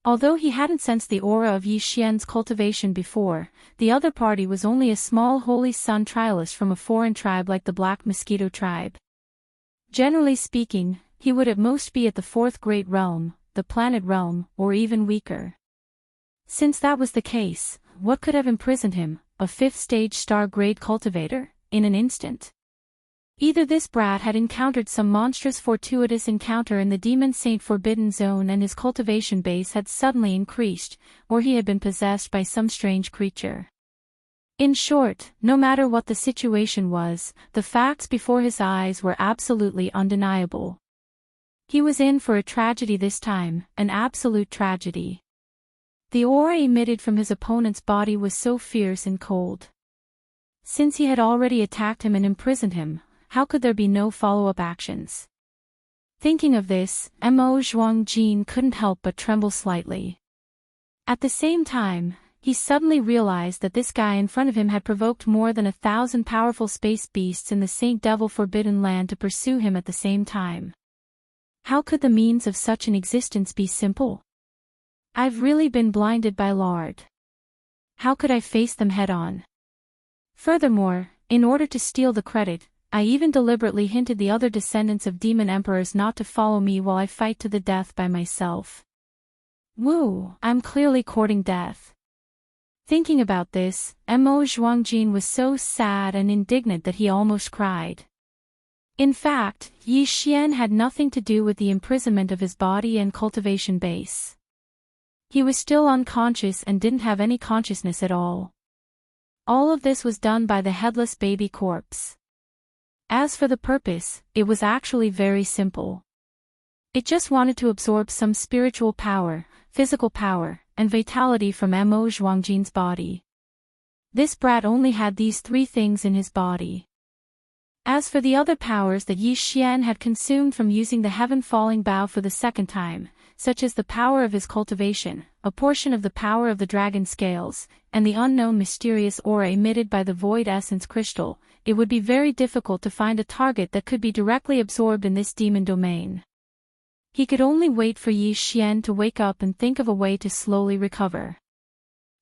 Speaker 1: Although he hadn't sensed the aura of Yi Xian's cultivation before, the other party was only a small Holy Sun trialist from a foreign tribe like the Black Mosquito tribe. Generally speaking, he would at most be at the fourth great realm, the planet realm, or even weaker. Since that was the case, what could have imprisoned him, a fifth-stage star-grade cultivator, in an instant? Either this brat had encountered some monstrous fortuitous encounter in the Demon Saint Forbidden Zone and his cultivation base had suddenly increased, or he had been possessed by some strange creature. In short, no matter what the situation was, the facts before his eyes were absolutely undeniable. He was in for a tragedy this time, an absolute tragedy. The aura emitted from his opponent's body was so fierce and cold. Since he had already attacked him and imprisoned him, how could there be no follow-up actions? Thinking of this, Mo Zhuangjin couldn't help but tremble slightly. At the same time, he suddenly realized that this guy in front of him had provoked more than 1,000 powerful space beasts in the Saint Devil Forbidden Land to pursue him at the same time. How could the means of such an existence be simple? I've really been blinded by lard. How could I face them head-on? Furthermore, in order to steal the credit, I even deliberately hinted the other descendants of demon emperors not to follow me while I fight to the death by myself. Woo, I'm clearly courting death. Thinking about this, Mo Zhuangjin was so sad and indignant that he almost cried. In fact, Yi Xian had nothing to do with the imprisonment of his body and cultivation base. He was still unconscious and didn't have any consciousness at all. All of this was done by the headless baby corpse. As for the purpose, it was actually very simple. It just wanted to absorb some spiritual power, physical power, and vitality from Mo Zhuangjin's body. This brat only had these three things in his body. As for the other powers that Yi Xian had consumed from using the heaven-falling bow for the second time, such as the power of his cultivation, a portion of the power of the dragon scales, and the unknown mysterious aura emitted by the void essence crystal, it would be very difficult to find a target that could be directly absorbed in this demon domain. He could only wait for Yi Xian to wake up and think of a way to slowly recover.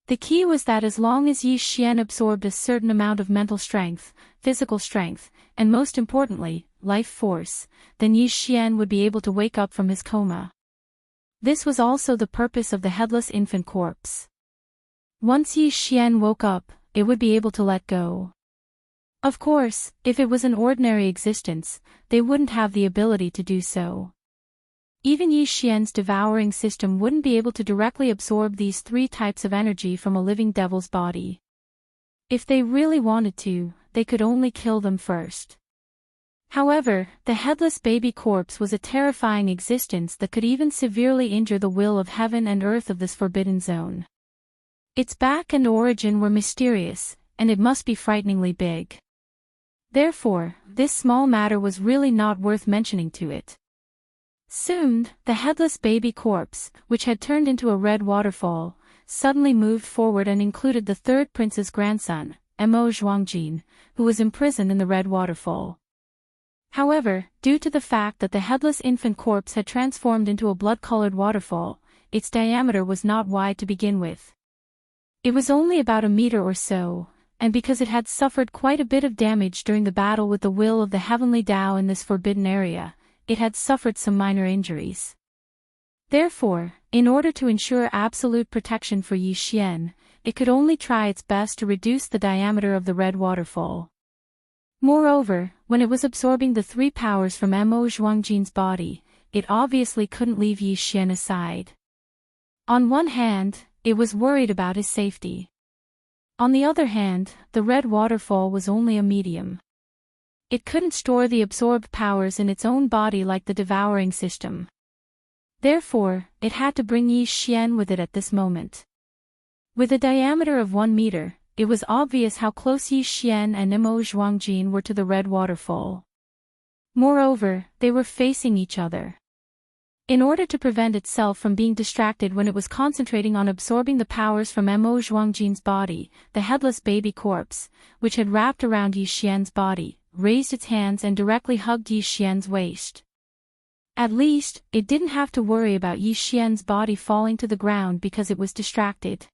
Speaker 1: The key was that as long as Yi Xian absorbed a certain amount of mental strength, physical strength, and most importantly, life force, then Yi Xian would be able to wake up from his coma. This was also the purpose of the headless infant corpse. Once Yi Xian woke up, it would be able to let go. Of course, if it was an ordinary existence, they wouldn't have the ability to do so. Even Yi Xian's devouring system wouldn't be able to directly absorb these three types of energy from a living devil's body. If they really wanted to, they could only kill them first. However, the headless baby corpse was a terrifying existence that could even severely injure the will of heaven and earth of this forbidden zone. Its back and origin were mysterious, and it must be frighteningly big. Therefore, this small matter was really not worth mentioning to it. Soon, the headless baby corpse, which had turned into a red waterfall, suddenly moved forward and included the third prince's grandson, Mo Zhuangjin, who was imprisoned in the red waterfall. However, due to the fact that the headless infant corpse had transformed into a blood-colored waterfall, its diameter was not wide to begin with. It was only about a meter or so, and because it had suffered quite a bit of damage during the battle with the will of the heavenly Tao in this forbidden area, it had suffered some minor injuries. Therefore, in order to ensure absolute protection for Yi Xian, it could only try its best to reduce the diameter of the red waterfall. Moreover, when it was absorbing the 3 powers from Mo Zhuangjin's body, it obviously couldn't leave Yi Xian aside. On one hand, it was worried about his safety. On the other hand, the red waterfall was only a medium. It couldn't store the absorbed powers in its own body like the devouring system. Therefore, it had to bring Yi Xian with it at this moment. With a diameter of 1 meter, it was obvious how close Yi Xian and Mo Zhuangjin were to the red waterfall. Moreover, they were facing each other. In order to prevent itself from being distracted when it was concentrating on absorbing the powers from Mo Zhuangjin's body, the headless baby corpse, which had wrapped around Yi Xian's body, raised its hands and directly hugged Yi Xian's waist. At least, it didn't have to worry about Yi Xian's body falling to the ground because it was distracted.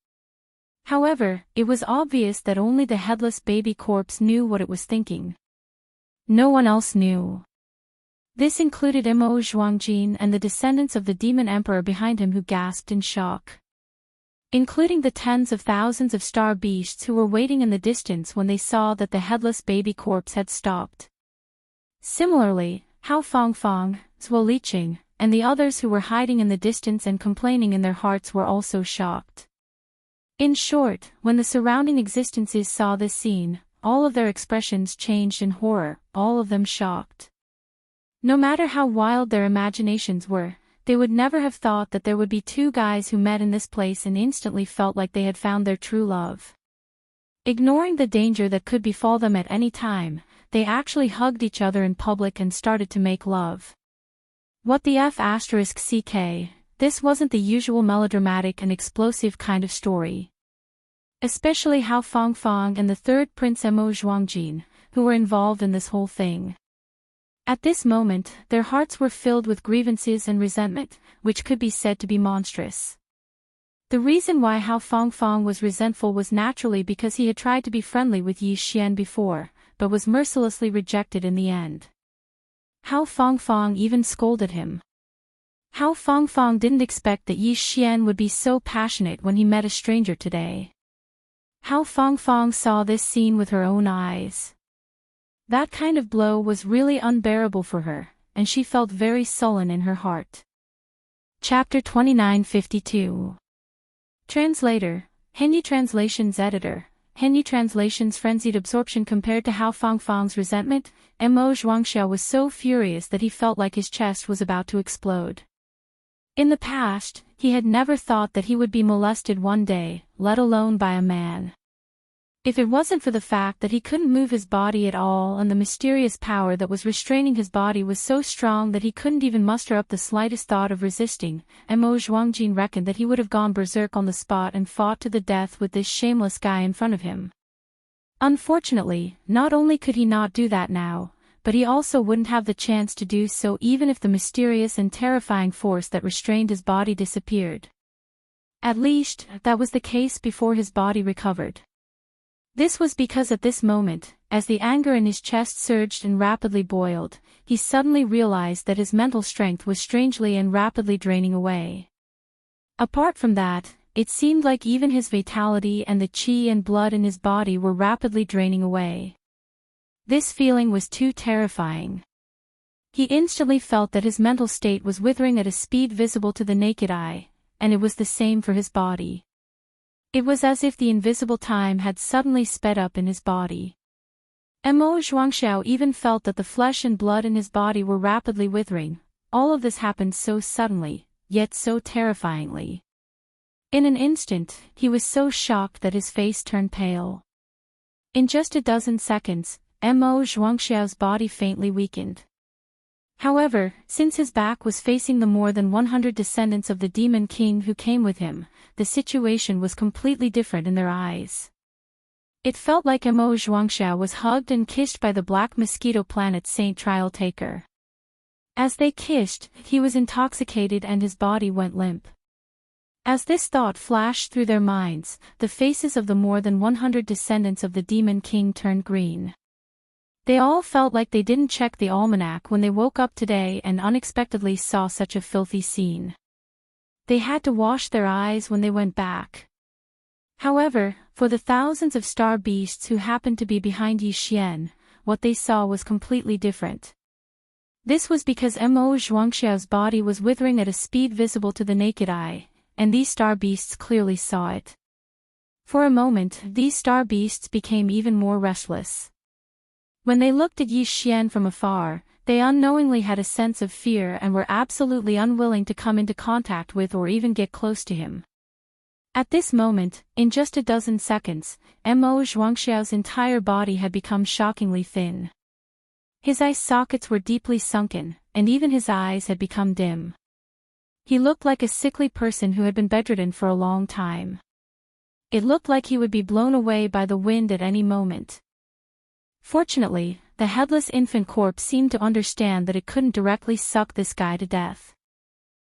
Speaker 1: However, it was obvious that only the headless baby corpse knew what it was thinking. No one else knew. This included Mo Zhuangjin and the descendants of the demon emperor behind him who gasped in shock. Including the tens of thousands of star beasts who were waiting in the distance when they saw that the headless baby corpse had stopped. Similarly, Hao Fangfang, Zuo Liqing, and the others who were hiding in the distance and complaining in their hearts were also shocked. In short, when the surrounding existences saw this scene, all of their expressions changed in horror, all of them shocked. No matter how wild their imaginations were, they would never have thought that there would be 2 guys who met in this place and instantly felt like they had found their true love. Ignoring the danger that could befall them at any time, they actually hugged each other in public and started to make love. What the f***ck, this wasn't the usual melodramatic and explosive kind of story. Especially Hao Fangfang and the 3rd Prince Mo Zhuangjin, who were involved in this whole thing. At this moment, their hearts were filled with grievances and resentment, which could be said to be monstrous. The reason why Hao Fangfang was resentful was naturally because he had tried to be friendly with Yi Xian before, but was mercilessly rejected in the end. Hao Fangfang even scolded him. Hao Fangfang didn't expect that Yi Xian would be so passionate when he met a stranger today. Hao Fangfang saw this scene with her own eyes. That kind of blow was really unbearable for her, and she felt very sullen in her heart. Chapter 2952. Translator, Henyi Translations Editor, Henyi Translations Frenzied absorption. Compared to Hao Fangfang's resentment, Mo Zhuangxiao was so furious that he felt like his chest was about to explode. In the past, he had never thought that he would be molested one day, let alone by a man. If it wasn't for the fact that he couldn't move his body at all and the mysterious power that was restraining his body was so strong that he couldn't even muster up the slightest thought of resisting, Mo Zhuangjin reckoned that he would have gone berserk on the spot and fought to the death with this shameless guy in front of him. Unfortunately, not only could he not do that now, but he also wouldn't have the chance to do so even if the mysterious and terrifying force that restrained his body disappeared. At least, that was the case before his body recovered. This was because at this moment, as the anger in his chest surged and rapidly boiled, he suddenly realized that his mental strength was strangely and rapidly draining away. Apart from that, it seemed like even his vitality and the qi and blood in his body were rapidly draining away. This feeling was too terrifying. He instantly felt that his mental state was withering at a speed visible to the naked eye, and it was the same for his body. It was as if the invisible time had suddenly sped up in his body. Mo Zhuangxiao even felt that the flesh and blood in his body were rapidly withering. All of this happened so suddenly, yet so terrifyingly. In an instant, he was so shocked that his face turned pale. In just a dozen seconds, Mo Zhuangxiao's body faintly weakened. However, since his back was facing the more than 100 descendants of the Demon King who came with him, the situation was completely different in their eyes. It felt like Mo Zhuangxiao was hugged and kissed by the Black Mosquito Planet Saint Trial Taker. As they kissed, he was intoxicated and his body went limp. As this thought flashed through their minds, the faces of the more than 100 descendants of the Demon King turned green. They all felt like they didn't check the almanac when they woke up today and unexpectedly saw such a filthy scene. They had to wash their eyes when they went back. However, for the thousands of star beasts who happened to be behind Yi Xian, what they saw was completely different. This was because Mo Zhuangxiao's body was withering at a speed visible to the naked eye, and these star beasts clearly saw it. For a moment, these star beasts became even more restless. When they looked at Yi Xian from afar, they unknowingly had a sense of fear and were absolutely unwilling to come into contact with or even get close to him. At this moment, in just a dozen seconds, Mo Zhuangxiao's entire body had become shockingly thin. His eye sockets were deeply sunken, and even his eyes had become dim. He looked like a sickly person who had been bedridden for a long time. It looked like he would be blown away by the wind at any moment. Fortunately, the headless infant corpse seemed to understand that it couldn't directly suck this guy to death.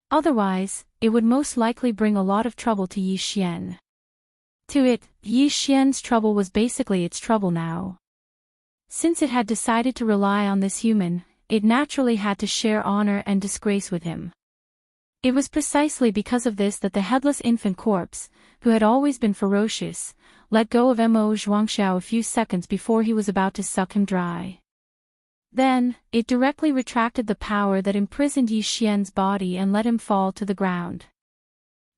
Speaker 1: Otherwise, it would most likely bring a lot of trouble to Yi Xian. To it, Yi Xian's trouble was basically its trouble now. Since it had decided to rely on this human, it naturally had to share honor and disgrace with him. It was precisely because of this that the headless infant corpse, who had always been ferocious, let go of Mo Zhuangxiao a few seconds before he was about to suck him dry. Then, it directly retracted the power that imprisoned Yi Xian's body and let him fall to the ground.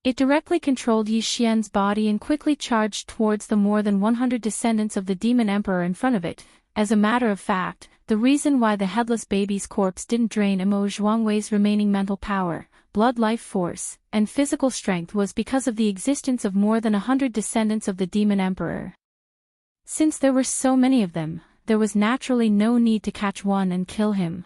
Speaker 1: It directly controlled Yi Xian's body and quickly charged towards the more than 100 descendants of the demon emperor in front of it. As a matter of fact, the reason why the headless baby's corpse didn't drain Mo Zhuangwei's remaining mental power, blood life force, and physical strength was because of the existence of more than 100 descendants of the demon emperor. Since there were so many of them, there was naturally no need to catch one and kill him.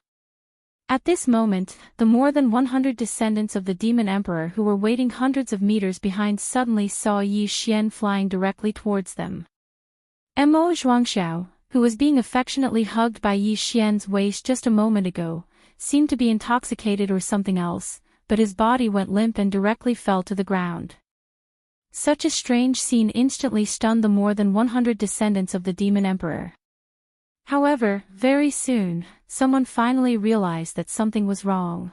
Speaker 1: At this moment, the more than 100 descendants of the demon emperor who were waiting hundreds of meters behind suddenly saw Yi Xian flying directly towards them. Mo Zhuangxiao, who was being affectionately hugged by Yi Xian's waist just a moment ago, seemed to be intoxicated or something else, but his body went limp and directly fell to the ground. Such a strange scene instantly stunned the more than 100 descendants of the demon emperor. However, very soon, someone finally realized that something was wrong.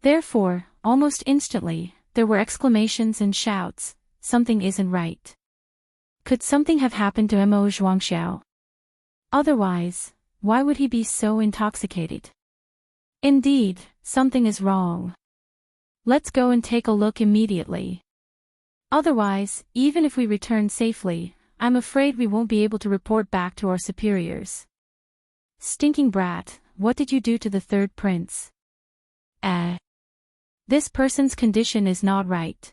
Speaker 1: Therefore, almost instantly, there were exclamations and shouts, "Something isn't right. Could something have happened to Mo Zhuangxiao? Otherwise, why would he be so intoxicated? Indeed, something is wrong. Let's go and take a look immediately. Otherwise, even if we return safely, I'm afraid we won't be able to report back to our superiors." "Stinking brat, what did you do to the third prince?" This person's condition is not right.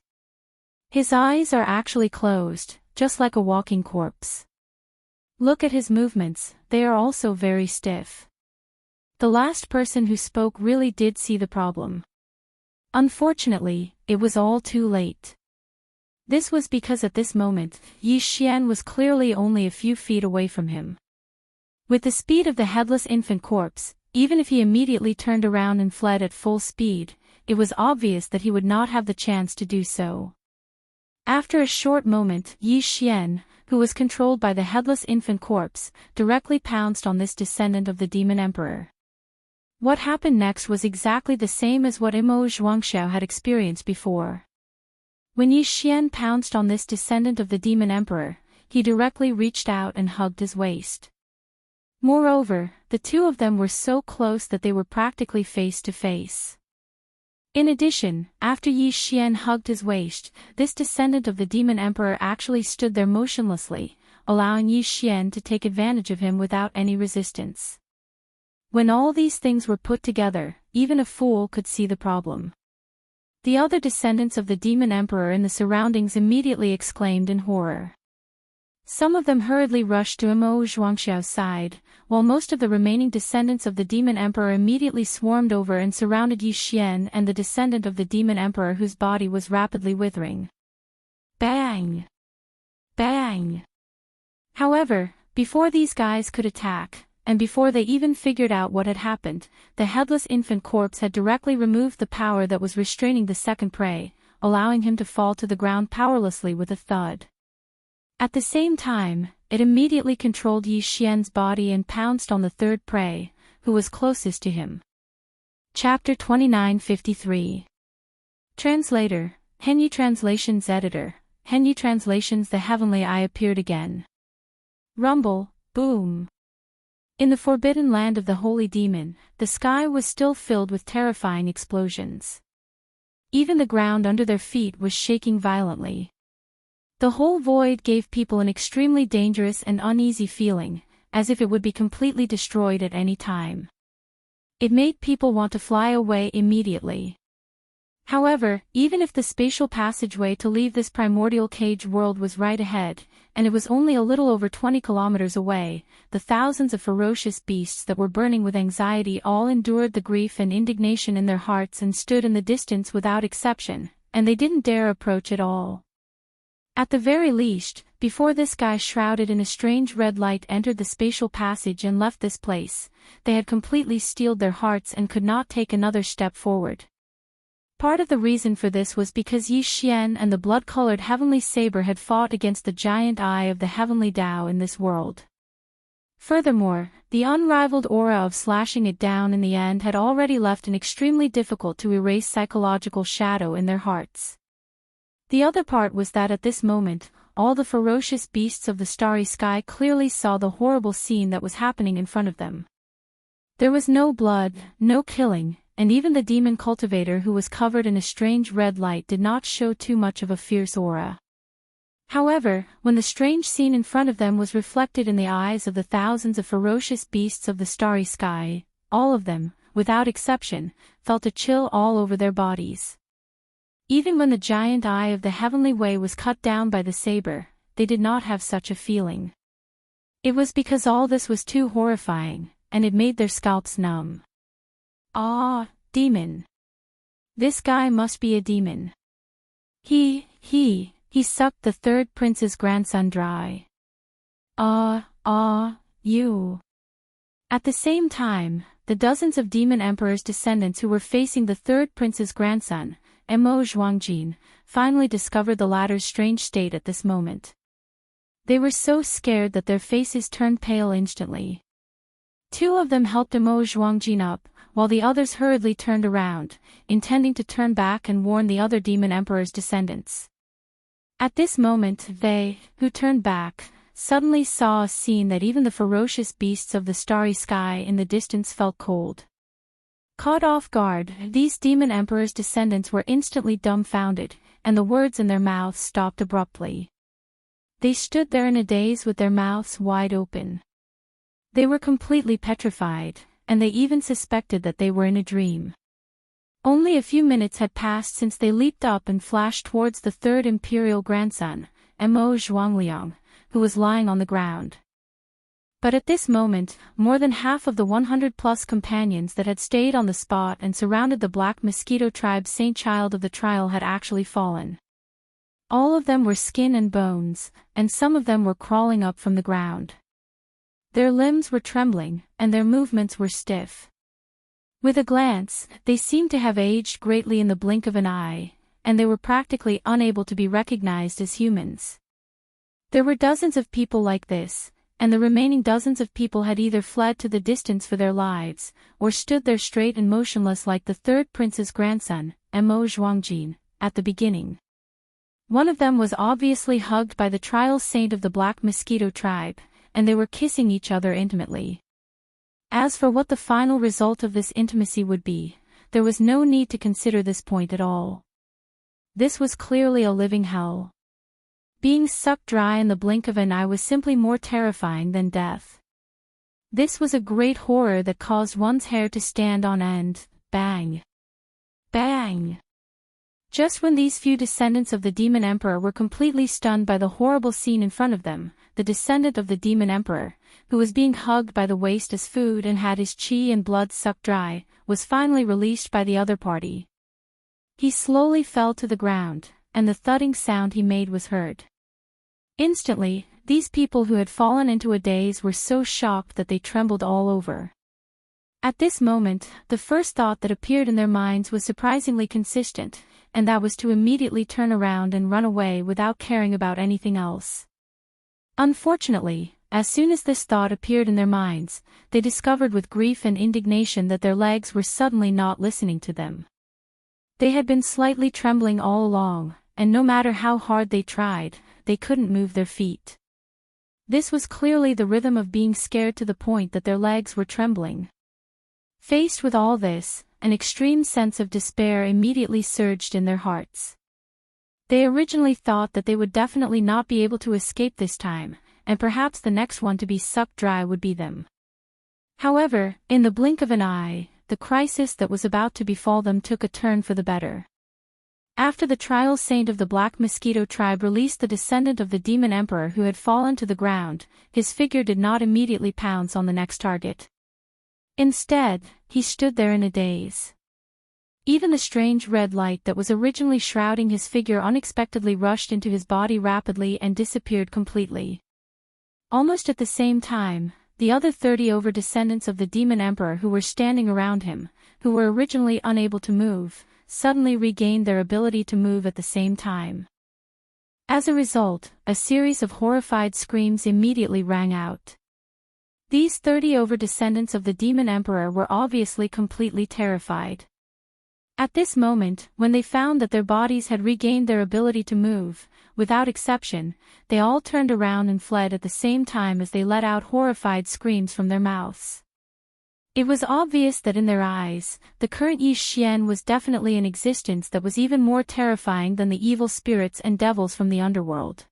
Speaker 1: His eyes are actually closed, just like a walking corpse. Look at his movements, they are also very stiff." The last person who spoke really did see the problem. Unfortunately, it was all too late. This was because at this moment, Yi Xian was clearly only a few feet away from him. With the speed of the headless infant corpse, even if he immediately turned around and fled at full speed, it was obvious that he would not have the chance to do so. After a short moment, Yi Xian, who was controlled by the headless infant corpse, directly pounced on this descendant of the demon emperor. What happened next was exactly the same as what Mo Zhuangxiao had experienced before. When Yi Xian pounced on this descendant of the demon emperor, he directly reached out and hugged his waist. Moreover, the two of them were so close that they were practically face to face. In addition, after Yi Xian hugged his waist, this descendant of the demon emperor actually stood there motionlessly, allowing Yi Xian to take advantage of him without any resistance. When all these things were put together, even a fool could see the problem. The other descendants of the demon emperor in the surroundings immediately exclaimed in horror. Some of them hurriedly rushed to Mo Zhuangxiao's side, while most of the remaining descendants of the demon emperor immediately swarmed over and surrounded Yi Xian and the descendant of the demon emperor whose body was rapidly withering. Bang! Bang! However, before these guys could attack, and before they even figured out what had happened, the headless infant corpse had directly removed the power that was restraining the second prey, allowing him to fall to the ground powerlessly with a thud. At the same time, it immediately controlled Yi Xian's body and pounced on the third prey, who was closest to him. Chapter 2953. Translator, Henyu Translations Editor, Henyi translations the heavenly eye appeared again. Rumble, boom. In the forbidden land of the holy demon, the sky was still filled with terrifying explosions. Even the ground under their feet was shaking violently. The whole void gave people an extremely dangerous and uneasy feeling, as if it would be completely destroyed at any time. It made people want to fly away immediately. However, even if the spatial passageway to leave this primordial cage world was right ahead, and it was only a little over 20 kilometers away, the thousands of ferocious beasts that were burning with anxiety all endured the grief and indignation in their hearts and stood in the distance without exception, and they didn't dare approach at all. At the very least, before this guy shrouded in a strange red light entered the spatial passage and left this place, they had completely steeled their hearts and could not take another step forward. Part of the reason for this was because Yi Xian and the blood-colored heavenly saber had fought against the giant eye of the heavenly Tao in this world. Furthermore, the unrivaled aura of slashing it down in the end had already left an extremely difficult to erase psychological shadow in their hearts. The other part was that at this moment, all the ferocious beasts of the starry sky clearly saw the horrible scene that was happening in front of them. There was no blood, no killing, and even the demon cultivator who was covered in a strange red light did not show too much of a fierce aura. However, when the strange scene in front of them was reflected in the eyes of the thousands of ferocious beasts of the starry sky, all of them, without exception, felt a chill all over their bodies. Even when the giant eye of the heavenly way was cut down by the saber, they did not have such a feeling. It was because all this was too horrifying, and it made their scalps numb. Ah, demon. This guy must be a demon. He sucked the third prince's grandson dry. You. At the same time, the dozens of demon emperor's descendants who were facing the third prince's grandson, Mo Zhuangjin, finally discovered the latter's strange state at this moment. They were so scared that their faces turned pale instantly. Two of them helped Mo Zhuangjin up, while the others hurriedly turned around, intending to turn back and warn the other demon emperor's descendants. At this moment they, who turned back, suddenly saw a scene that even the ferocious beasts of the starry sky in the distance felt cold. Caught off guard, these demon emperor's descendants were instantly dumbfounded, and the words in their mouths stopped abruptly. They stood there in a daze with their mouths wide open. They were completely petrified, and they even suspected that they were in a dream. Only a few minutes had passed since they leaped up and flashed towards the third imperial grandson, Mo Zhuangliang, who was lying on the ground. But at this moment, more than half of the 100-plus companions that had stayed on the spot and surrounded the Black Mosquito tribe's saint child of the trial had actually fallen. All of them were skin and bones, and some of them were crawling up from the ground. Their limbs were trembling, and their movements were stiff. With a glance, they seemed to have aged greatly in the blink of an eye, and they were practically unable to be recognized as humans. There were dozens of people like this, and the remaining dozens of people had either fled to the distance for their lives, or stood there straight and motionless like the third prince's grandson, Mo Zhuangjin, at the beginning. One of them was obviously hugged by the trial saint of the Black Mosquito tribe, and they were kissing each other intimately. As for what the final result of this intimacy would be, there was no need to consider this point at all. This was clearly a living hell. Being sucked dry in the blink of an eye was simply more terrifying than death. This was a great horror that caused one's hair to stand on end. Bang! Bang! Just when these few descendants of the demon emperor were completely stunned by the horrible scene in front of them, the descendant of the demon emperor, who was being hugged by the waist as food and had his chi and blood sucked dry, was finally released by the other party. He slowly fell to the ground, and the thudding sound he made was heard. Instantly, these people who had fallen into a daze were so shocked that they trembled all over. At this moment, the first thought that appeared in their minds was surprisingly consistent, and that was to immediately turn around and run away without caring about anything else. Unfortunately, as soon as this thought appeared in their minds, they discovered with grief and indignation that their legs were suddenly not listening to them. They had been slightly trembling all along, and no matter how hard they tried, they couldn't move their feet. This was clearly the rhythm of being scared to the point that their legs were trembling. Faced with all this, an extreme sense of despair immediately surged in their hearts. They originally thought that they would definitely not be able to escape this time, and perhaps the next one to be sucked dry would be them. However, in the blink of an eye, the crisis that was about to befall them took a turn for the better. After the trial saint of the Black Mosquito tribe released the descendant of the demon emperor who had fallen to the ground, his figure did not immediately pounce on the next target. Instead, he stood there in a daze. Even the strange red light that was originally shrouding his figure unexpectedly rushed into his body rapidly and disappeared completely. Almost at the same time, the other 30 descendants of the demon emperor who were standing around him, who were originally unable to move, suddenly regained their ability to move at the same time. As a result, a series of horrified screams immediately rang out. These 30 descendants of the demon emperor were obviously completely terrified. At this moment, when they found that their bodies had regained their ability to move, without exception, they all turned around and fled at the same time as they let out horrified screams from their mouths. It was obvious that in their eyes, the current Yi Xian was definitely an existence that was even more terrifying than the evil spirits and devils from the underworld.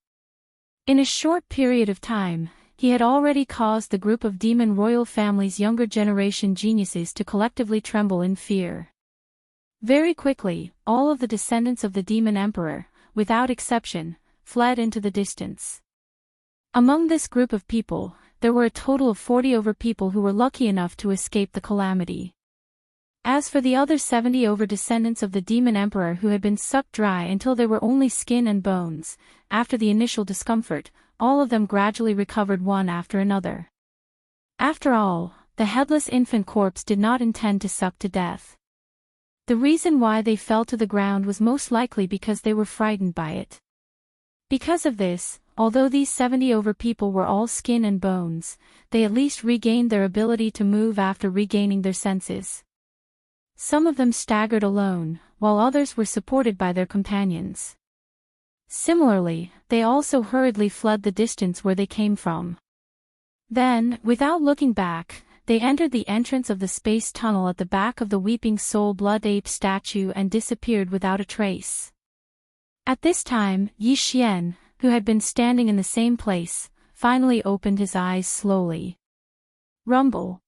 Speaker 1: In a short period of time, he had already caused the group of demon royal family's younger generation geniuses to collectively tremble in fear. Very quickly, all of the descendants of the demon emperor, without exception, fled into the distance. Among this group of people, there were a total of 40 people who were lucky enough to escape the calamity. As for the other 70 descendants of the demon emperor who had been sucked dry until they were only skin and bones, after the initial discomfort, all of them gradually recovered one after another. After all, the headless infant corpse did not intend to suck to death. The reason why they fell to the ground was most likely because they were frightened by it. Because of this, although these 70 people were all skin and bones, they at least regained their ability to move after regaining their senses. Some of them staggered alone, while others were supported by their companions. Similarly, they also hurriedly fled the distance where they came from. Then, without looking back, they entered the entrance of the space tunnel at the back of the Weeping Soul Blood Ape statue and disappeared without a trace. At this time, Yi Xian, who had been standing in the same place, finally opened his eyes slowly. Rumble.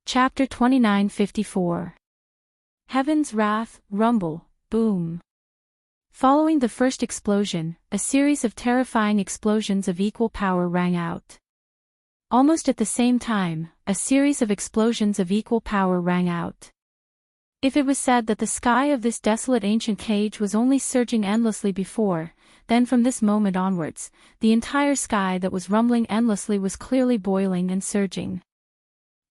Speaker 1: Chapter 2954. Heaven's Wrath, Rumble, Boom. Following the first explosion, a series of terrifying explosions of equal power rang out. Almost at the same time, a series of explosions of equal power rang out. If it was said that the sky of this desolate ancient cage was only surging endlessly before, then from this moment onwards, the entire sky that was rumbling endlessly was clearly boiling and surging.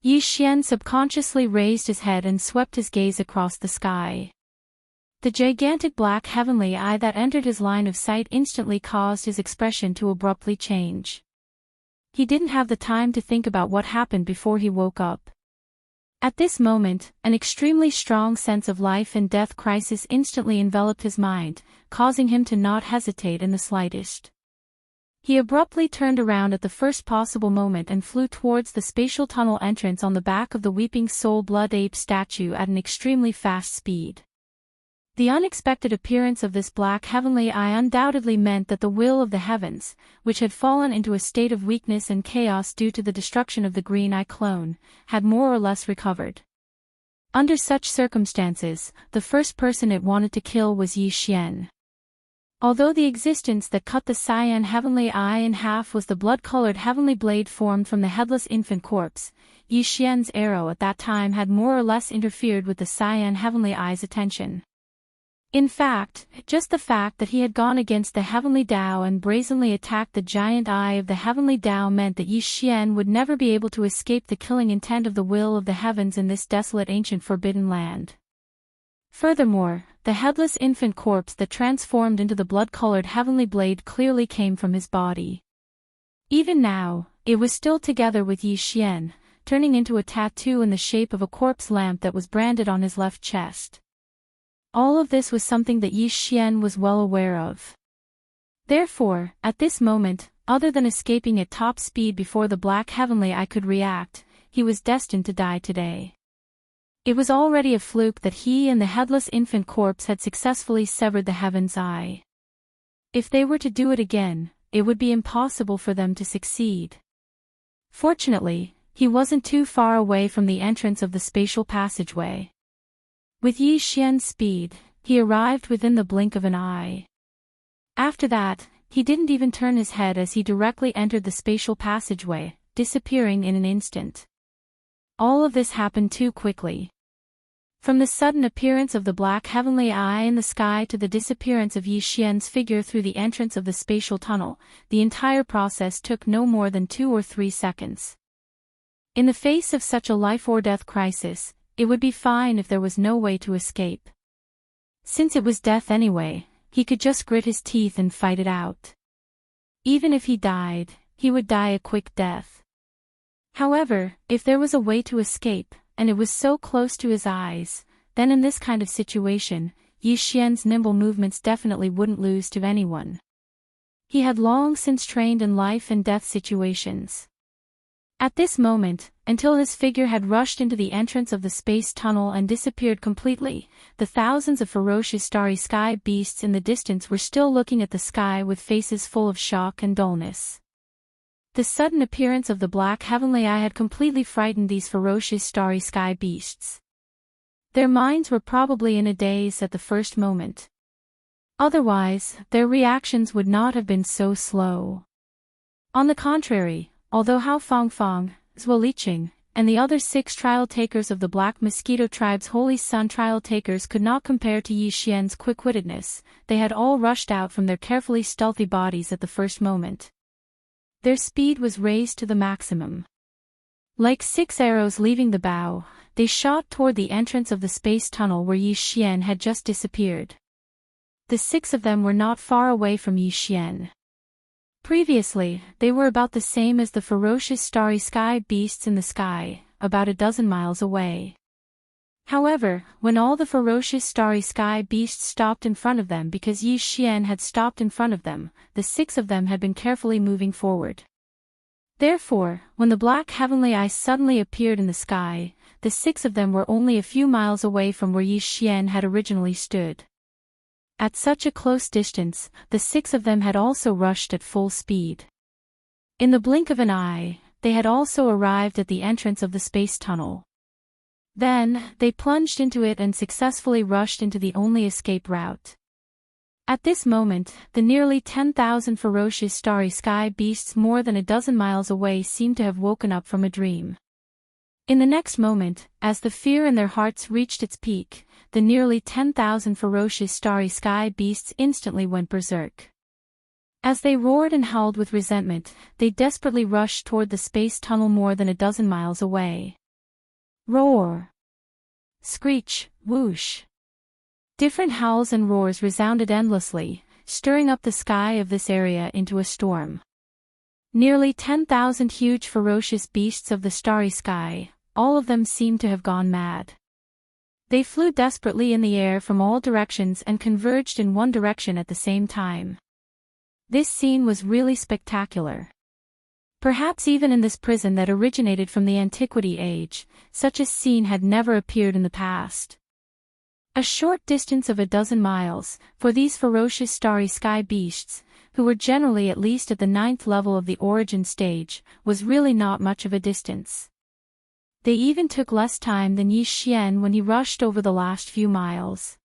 Speaker 1: Yi Xian subconsciously raised his head and swept his gaze across the sky. The gigantic black heavenly eye that entered his line of sight instantly caused his expression to abruptly change. He didn't have the time to think about what happened before he woke up. At this moment, an extremely strong sense of life and death crisis instantly enveloped his mind, causing him to not hesitate in the slightest. He abruptly turned around at the first possible moment and flew towards the spatial tunnel entrance on the back of the Weeping Soul Blood Ape statue at an extremely fast speed. The unexpected appearance of this black heavenly eye undoubtedly meant that the will of the heavens, which had fallen into a state of weakness and chaos due to the destruction of the Green Eye clone, had more or less recovered. Under such circumstances, the first person it wanted to kill was Yi Xian. Although the existence that cut the cyan heavenly eye in half was the blood-colored heavenly blade formed from the headless infant corpse, Yi Xian's arrow at that time had more or less interfered with the cyan heavenly eye's attention. In fact, just the fact that he had gone against the heavenly Tao and brazenly attacked the giant eye of the heavenly Tao meant that Yi Xian would never be able to escape the killing intent of the will of the heavens in this desolate ancient forbidden land. Furthermore, the headless infant corpse that transformed into the blood-colored heavenly blade clearly came from his body. Even now, it was still together with Yi Xian, turning into a tattoo in the shape of a corpse lamp that was branded on his left chest. All of this was something that Yi Xian was well aware of. Therefore, at this moment, other than escaping at top speed before the Black Heavenly Eye could react, he was destined to die today. It was already a fluke that he and the headless infant corpse had successfully severed the Heaven's Eye. If they were to do it again, it would be impossible for them to succeed. Fortunately, he wasn't too far away from the entrance of the spatial passageway. With Yi Xian's speed, he arrived within the blink of an eye. After that, he didn't even turn his head as he directly entered the spatial passageway, disappearing in an instant. All of this happened too quickly. From the sudden appearance of the Black Heavenly Eye in the sky to the disappearance of Yi Xian's figure through the entrance of the spatial tunnel, the entire process took no more than 2 or 3 seconds. In the face of such a life-or-death crisis, it would be fine if there was no way to escape. Since it was death anyway, he could just grit his teeth and fight it out. Even if he died, he would die a quick death. However, if there was a way to escape, and it was so close to his eyes, then in this kind of situation, Yi Xian's nimble movements definitely wouldn't lose to anyone. He had long since trained in life and death situations. At this moment, until his figure had rushed into the entrance of the space tunnel and disappeared completely, the thousands of ferocious starry sky beasts in the distance were still looking at the sky with faces full of shock and dullness. The sudden appearance of the Black Heavenly Eye had completely frightened these ferocious starry sky beasts. Their minds were probably in a daze at the first moment. Otherwise, their reactions would not have been so slow. On the contrary, although Hao Fangfang, Zhuo Liqing, and the other 6 trial takers of the Black Mosquito Tribe's Holy Sun trial takers could not compare to Yi Xian's quick-wittedness, they had all rushed out from their carefully stealthy bodies at the first moment. Their speed was raised to the maximum. Like 6 arrows leaving the bow, they shot toward the entrance of the space tunnel where Yi Xian had just disappeared. The 6 of them were not far away from Yi Xian. Previously, they were about the same as the ferocious starry sky beasts in the sky, about a dozen miles away. However, when all the ferocious starry sky beasts stopped in front of them because Yi Xian had stopped in front of them, the 6 of them had been carefully moving forward. Therefore, when the Black Heavenly Eye suddenly appeared in the sky, the 6 of them were only a few miles away from where Yi Xian had originally stood. At such a close distance, the 6 of them had also rushed at full speed. In the blink of an eye, they had also arrived at the entrance of the space tunnel. Then, they plunged into it and successfully rushed into the only escape route. At this moment, the nearly 10,000 ferocious starry sky beasts more than a dozen miles away seemed to have woken up from a dream. In the next moment, as the fear in their hearts reached its peak, the nearly 10,000 ferocious starry sky beasts instantly went berserk. As they roared and howled with resentment, they desperately rushed toward the space tunnel more than a dozen miles away. Roar! Screech, whoosh! Different howls and roars resounded endlessly, stirring up the sky of this area into a storm. Nearly 10,000 huge ferocious beasts of the starry sky, all of them seemed to have gone mad. They flew desperately in the air from all directions and converged in one direction at the same time. This scene was really spectacular. Perhaps even in this prison that originated from the Antiquity Age, such a scene had never appeared in the past. A short distance of a dozen miles, for these ferocious starry sky beasts, who were generally at least at the 9th level of the origin stage, was really not much of a distance. They even took less time than Yi Xian when he rushed over the last few miles.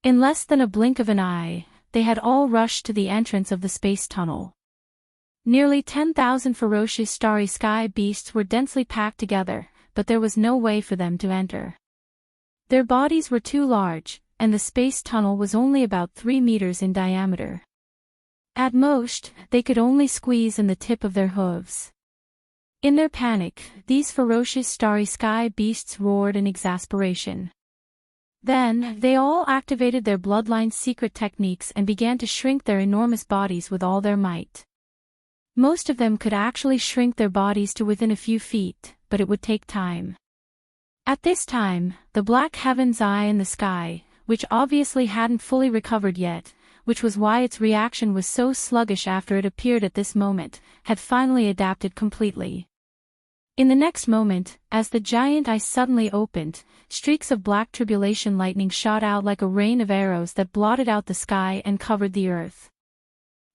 Speaker 1: In less than a blink of an eye, they had all rushed to the entrance of the space tunnel. Nearly 10,000 ferocious starry sky beasts were densely packed together, but there was no way for them to enter. Their bodies were too large, and the space tunnel was only about 3 meters in diameter. At most, they could only squeeze in the tip of their hooves. In their panic, these ferocious starry sky beasts roared in exasperation. Then, they all activated their bloodline's secret techniques and began to shrink their enormous bodies with all their might. Most of them could actually shrink their bodies to within a few feet, but it would take time. At this time, the Black Heaven's Eye in the sky, which obviously hadn't fully recovered yet, which was why its reaction was so sluggish after it appeared at this moment, had finally adapted completely. In the next moment, as the giant eye suddenly opened, streaks of black tribulation lightning shot out like a rain of arrows that blotted out the sky and covered the earth.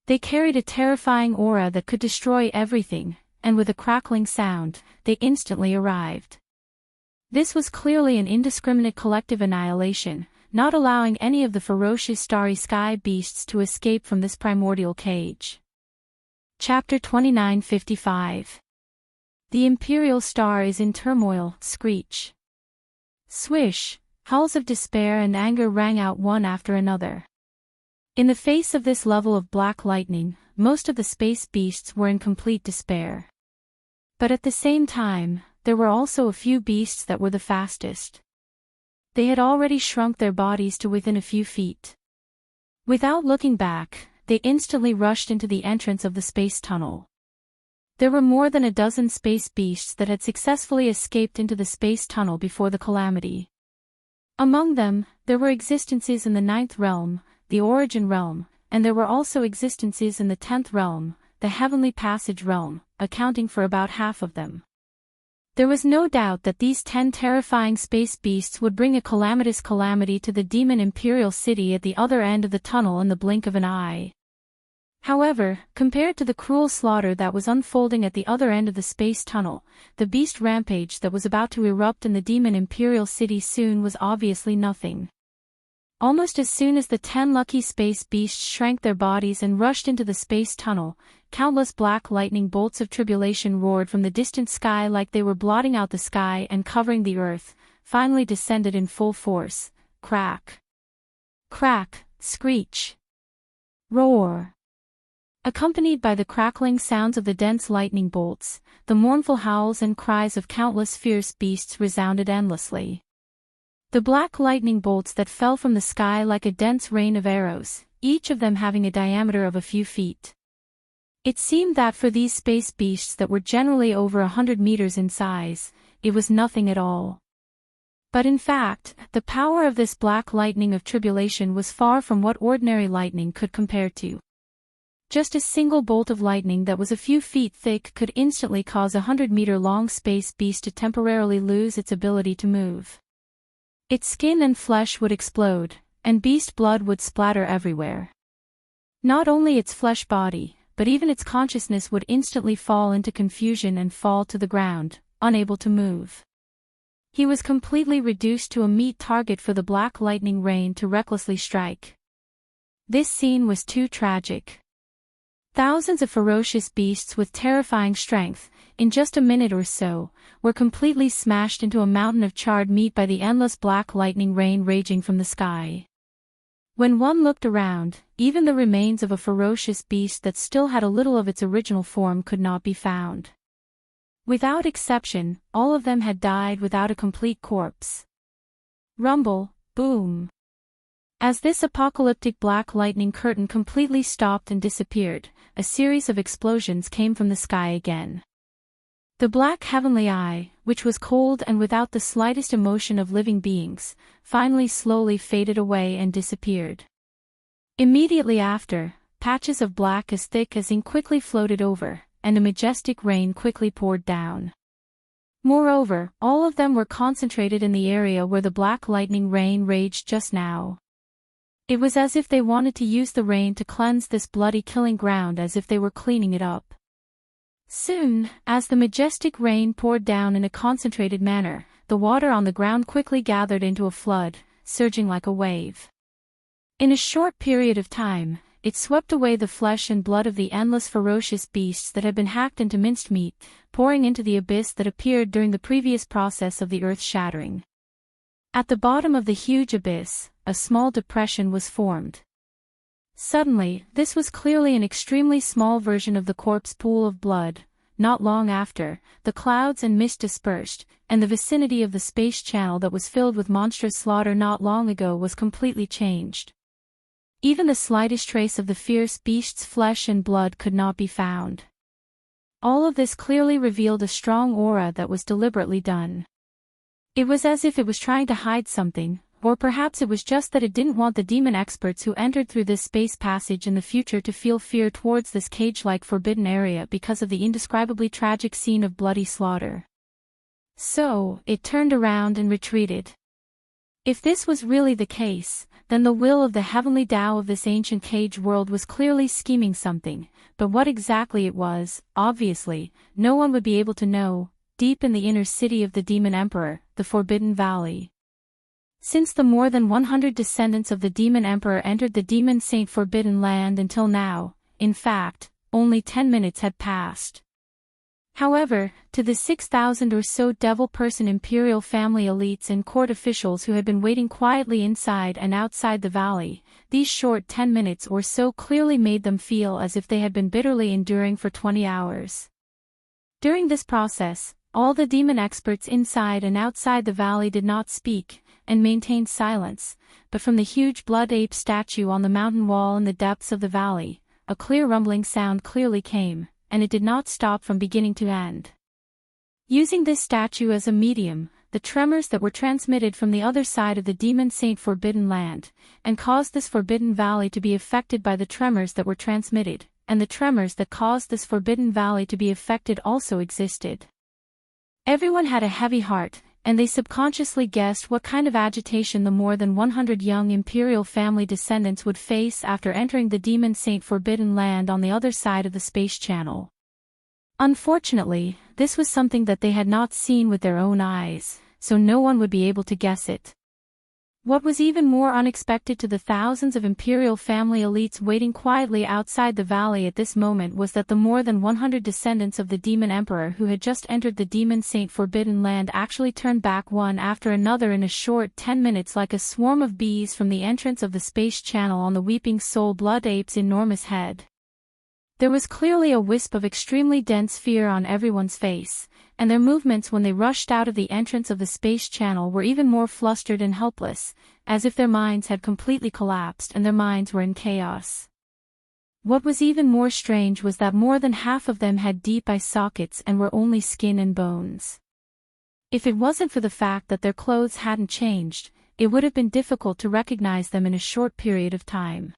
Speaker 1: They carried a terrifying aura that could destroy everything, and with a crackling sound, they instantly arrived. This was clearly an indiscriminate collective annihilation, not allowing any of the ferocious starry sky beasts to escape from this primordial cage. Chapter 29:55. The Imperial Star is in turmoil. Screech. Swish, howls of despair and anger rang out one after another. In the face of this level of black lightning, most of the space beasts were in complete despair. But at the same time, there were also a few beasts that were the fastest. They had already shrunk their bodies to within a few feet. Without looking back, they instantly rushed into the entrance of the space tunnel. There were more than a dozen space beasts that had successfully escaped into the space tunnel before the calamity. Among them, there were existences in the 9th realm, the Origin realm, and there were also existences in the 10th realm, the Heavenly Passage realm, accounting for about half of them. There was no doubt that these 10 terrifying space beasts would bring a calamitous calamity to the demon Imperial City at the other end of the tunnel in the blink of an eye. However, compared to the cruel slaughter that was unfolding at the other end of the space tunnel, the beast rampage that was about to erupt in the demon Imperial City soon was obviously nothing. Almost as soon as the 10 lucky space beasts shrank their bodies and rushed into the space tunnel, countless black lightning bolts of tribulation roared from the distant sky like they were blotting out the sky and covering the earth, finally descended in full force. Crack. Crack, screech. Roar. Accompanied by the crackling sounds of the dense lightning bolts, the mournful howls and cries of countless fierce beasts resounded endlessly. The black lightning bolts that fell from the sky like a dense rain of arrows, each of them having a diameter of a few feet. It seemed that for these space beasts that were generally over 100 meters in size, it was nothing at all. But in fact, the power of this black lightning of tribulation was far from what ordinary lightning could compare to. Just a single bolt of lightning that was a few feet thick could instantly cause a 100-meter-long space beast to temporarily lose its ability to move. Its skin and flesh would explode, and beast blood would splatter everywhere. Not only its flesh body, but even its consciousness would instantly fall into confusion and fall to the ground, unable to move. He was completely reduced to a meat target for the black lightning rain to recklessly strike. This scene was too tragic. Thousands of ferocious beasts with terrifying strength, in just a minute or so, were completely smashed into a mountain of charred meat by the endless black lightning rain raging from the sky. When one looked around, even the remains of a ferocious beast that still had a little of its original form could not be found. Without exception, all of them had died without a complete corpse. Rumble, boom. As this apocalyptic black lightning curtain completely stopped and disappeared, a series of explosions came from the sky again. The black heavenly eye, which was cold and without the slightest emotion of living beings, finally slowly faded away and disappeared. Immediately after, patches of black as thick as ink quickly floated over, and a majestic rain quickly poured down. Moreover, all of them were concentrated in the area where the black lightning rain raged just now. It was as if they wanted to use the rain to cleanse this bloody killing ground, as if they were cleaning it up. Soon, as the majestic rain poured down in a concentrated manner, the water on the ground quickly gathered into a flood, surging like a wave. In a short period of time, it swept away the flesh and blood of the endless ferocious beasts that had been hacked into minced meat, pouring into the abyss that appeared during the previous process of the earth shattering. At the bottom of the huge abyss, a small depression was formed. Suddenly, this was clearly an extremely small version of the corpse pool of blood. Not long after, the clouds and mist dispersed, and the vicinity of the space channel that was filled with monstrous slaughter not long ago was completely changed. Even the slightest trace of the fierce beast's flesh and blood could not be found. All of this clearly revealed a strong aura that was deliberately done. It was as if it was trying to hide something, or perhaps it was just that it didn't want the demon experts who entered through this space passage in the future to feel fear towards this cage-like forbidden area because of the indescribably tragic scene of bloody slaughter. So, it turned around and retreated. If this was really the case, then the will of the heavenly Tao of this ancient cage world was clearly scheming something, but what exactly it was, obviously, no one would be able to know, deep in the inner city of the Demon Emperor, the Forbidden Valley. Since the more than 100 descendants of the Demon Emperor entered the Demon Saint Forbidden Land until now, in fact, only 10 minutes had passed. However, to the 6,000 or so devil-person imperial family elites and court officials who had been waiting quietly inside and outside the valley, these short 10 minutes or so clearly made them feel as if they had been bitterly enduring for 20 hours. During this process, all the demon experts inside and outside the valley did not speak, and maintained silence, but from the huge blood ape statue on the mountain wall in the depths of the valley, a clear rumbling sound clearly came, and it did not stop from beginning to end. Using this statue as a medium, the tremors that were transmitted from the other side of the Demon Saint Forbidden Land, and caused this forbidden valley to be affected by the tremors that were transmitted, and the tremors that caused this forbidden valley to be affected also existed. Everyone had a heavy heart, and they subconsciously guessed what kind of agitation the more than 100 young imperial family descendants would face after entering the Demon Saint Forbidden Land on the other side of the space channel. Unfortunately, this was something that they had not seen with their own eyes, so no one would be able to guess it. What was even more unexpected to the thousands of imperial family elites waiting quietly outside the valley at this moment was that the more than 100 descendants of the Demon Emperor who had just entered the Demon Saint Forbidden Land actually turned back one after another in a short 10 minutes like a swarm of bees from the entrance of the space channel on the Weeping Soul Blood Ape's enormous head. There was clearly a wisp of extremely dense fear on everyone's face, and their movements when they rushed out of the entrance of the space channel were even more flustered and helpless, as if their minds had completely collapsed and their minds were in chaos. What was even more strange was that more than half of them had deep eye sockets and were only skin and bones. If it wasn't for the fact that their clothes hadn't changed, it would have been difficult to recognize them in a short period of time.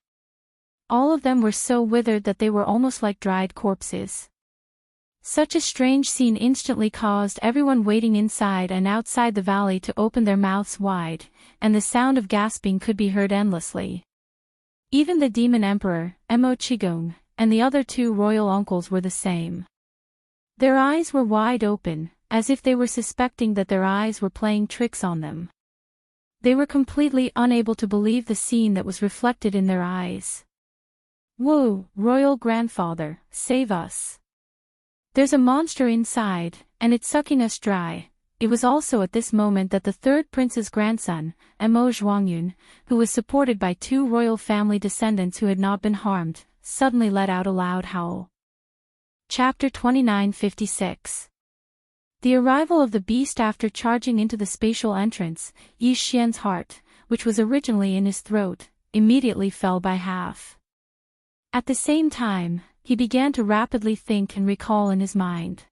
Speaker 1: All of them were so withered that they were almost like dried corpses. Such a strange scene instantly caused everyone waiting inside and outside the valley to open their mouths wide, and the sound of gasping could be heard endlessly. Even the Demon Emperor, Mo Qigong, and the other two royal uncles were the same. Their eyes were wide open, as if they were suspecting that their eyes were playing tricks on them. They were completely unable to believe the scene that was reflected in their eyes. "Whoa, royal grandfather, save us. There's a monster inside, and it's sucking us dry." It was also at this moment that the third prince's grandson, Mo Zhuangyun, who was supported by two royal family descendants who had not been harmed, suddenly let out a loud howl. Chapter 2956. The arrival of the beast. After charging into the spatial entrance, Yi Xian's heart, which was originally in his throat, immediately fell by half. At the same time, he began to rapidly think and recall in his mind.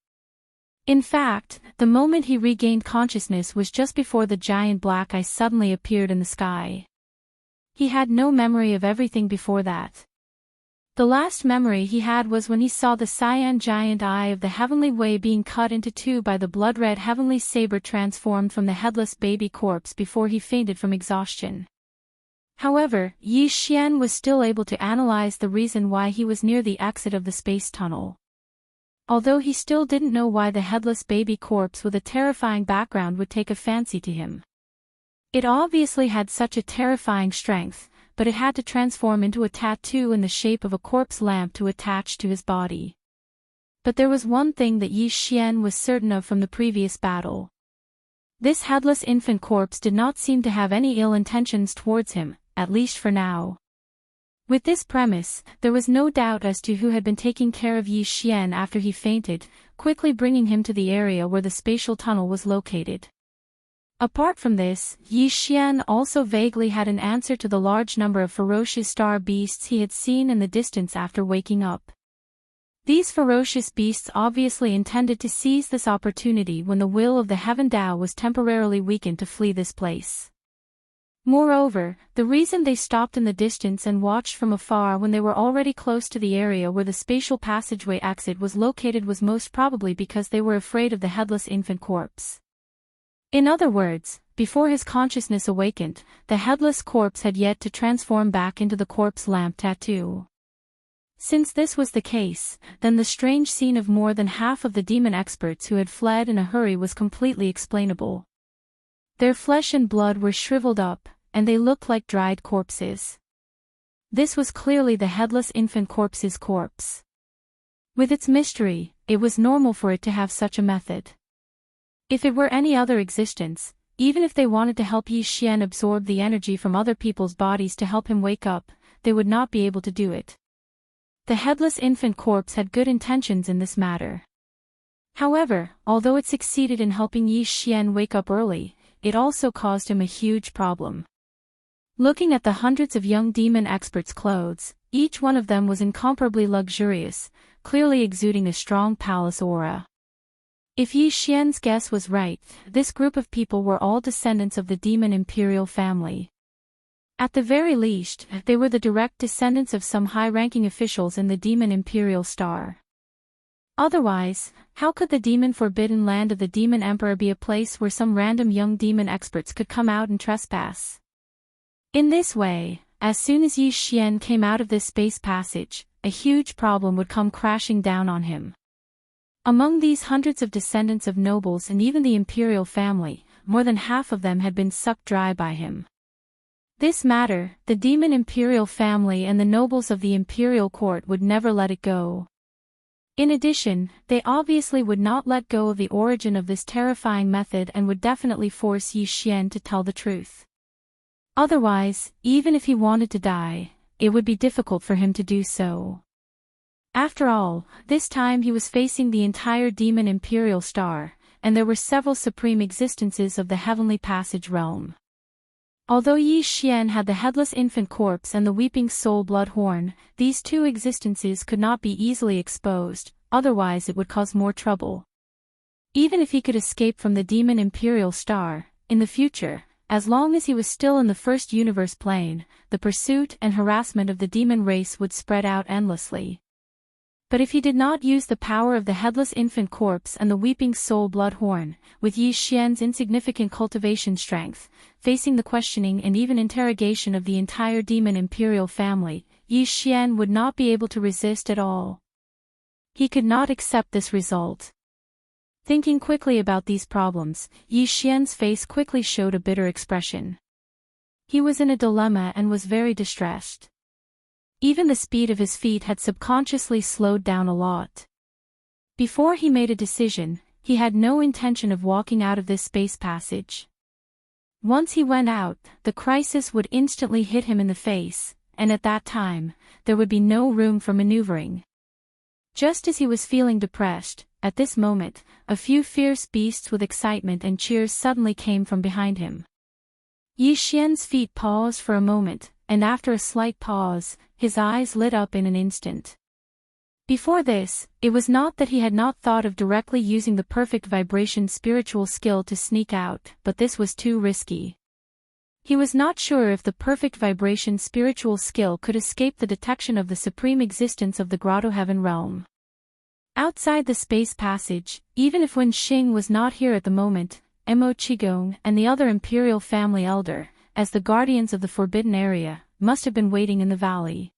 Speaker 1: In fact, the moment he regained consciousness was just before the giant black eye suddenly appeared in the sky. He had no memory of everything before that. The last memory he had was when he saw the cyan giant eye of the heavenly way being cut into two by the blood-red heavenly saber transformed from the headless baby corpse before he fainted from exhaustion. However, Yi Xian was still able to analyze the reason why he was near the exit of the space tunnel. Although he still didn't know why the headless baby corpse with a terrifying background would take a fancy to him. It obviously had such a terrifying strength, but it had to transform into a tattoo in the shape of a corpse lamp to attach to his body. But there was one thing that Yi Xian was certain of from the previous battle. This headless infant corpse did not seem to have any ill intentions towards him, at least for now. With this premise, there was no doubt as to who had been taking care of Yi Xian after he fainted, quickly bringing him to the area where the spatial tunnel was located. Apart from this, Yi Xian also vaguely had an answer to the large number of ferocious star beasts he had seen in the distance after waking up. These ferocious beasts obviously intended to seize this opportunity when the will of the Heaven Tao was temporarily weakened to flee this place. Moreover, the reason they stopped in the distance and watched from afar when they were already close to the area where the spatial passageway exit was located was most probably because they were afraid of the headless infant corpse. In other words, before his consciousness awakened, the headless corpse had yet to transform back into the corpse lamp tattoo. Since this was the case, then the strange scene of more than half of the demon experts who had fled in a hurry was completely explainable. Their flesh and blood were shriveled up, and they looked like dried corpses. This was clearly the headless infant corpse's corpse. With its mystery, it was normal for it to have such a method. If it were any other existence, even if they wanted to help Yi Xian absorb the energy from other people's bodies to help him wake up, they would not be able to do it. The headless infant corpse had good intentions in this matter. However, although it succeeded in helping Yi Xian wake up early, it also caused him a huge problem. Looking at the hundreds of young demon experts' clothes, each one of them was incomparably luxurious, clearly exuding a strong palace aura. If Yi Xian's guess was right, this group of people were all descendants of the demon imperial family. At the very least, they were the direct descendants of some high-ranking officials in the demon imperial star. Otherwise, how could the demon forbidden land of the demon emperor be a place where some random young demon experts could come out and trespass? In this way, as soon as Yi Xian came out of this space passage, a huge problem would come crashing down on him. Among these hundreds of descendants of nobles and even the imperial family, more than half of them had been sucked dry by him. This matter, the demon imperial family and the nobles of the imperial court would never let it go. In addition, they obviously would not let go of the origin of this terrifying method and would definitely force Yi Xian to tell the truth. Otherwise, even if he wanted to die, it would be difficult for him to do so. After all, this time he was facing the entire demon imperial star, and there were several supreme existences of the heavenly passage realm. Although Yi Xian had the headless infant corpse and the weeping soul bloodhorn, these two existences could not be easily exposed, otherwise it would cause more trouble. Even if he could escape from the demon imperial star, in the future, as long as he was still in the first universe plane, the pursuit and harassment of the demon race would spread out endlessly. But if he did not use the power of the headless infant corpse and the weeping soul bloodhorn, with Yi Xian's insignificant cultivation strength, facing the questioning and even interrogation of the entire demon imperial family, Yi Xian would not be able to resist at all. He could not accept this result. Thinking quickly about these problems, Yi Xian's face quickly showed a bitter expression. He was in a dilemma and was very distressed. Even the speed of his feet had subconsciously slowed down a lot. Before he made a decision, he had no intention of walking out of this space passage. Once he went out, the crisis would instantly hit him in the face, and at that time, there would be no room for maneuvering. Just as he was feeling depressed, at this moment, a few fierce beasts with excitement and cheers suddenly came from behind him. Yi Xian's feet paused for a moment, and after a slight pause, his eyes lit up in an instant. Before this, it was not that he had not thought of directly using the perfect vibration spiritual skill to sneak out, but this was too risky. He was not sure if the perfect vibration spiritual skill could escape the detection of the supreme existence of the Grotto Heaven realm. Outside the space passage, even if Wen Xing was not here at the moment, Mo Qigong and the other imperial family elder, as the guardians of the forbidden area, must have been waiting in the valley.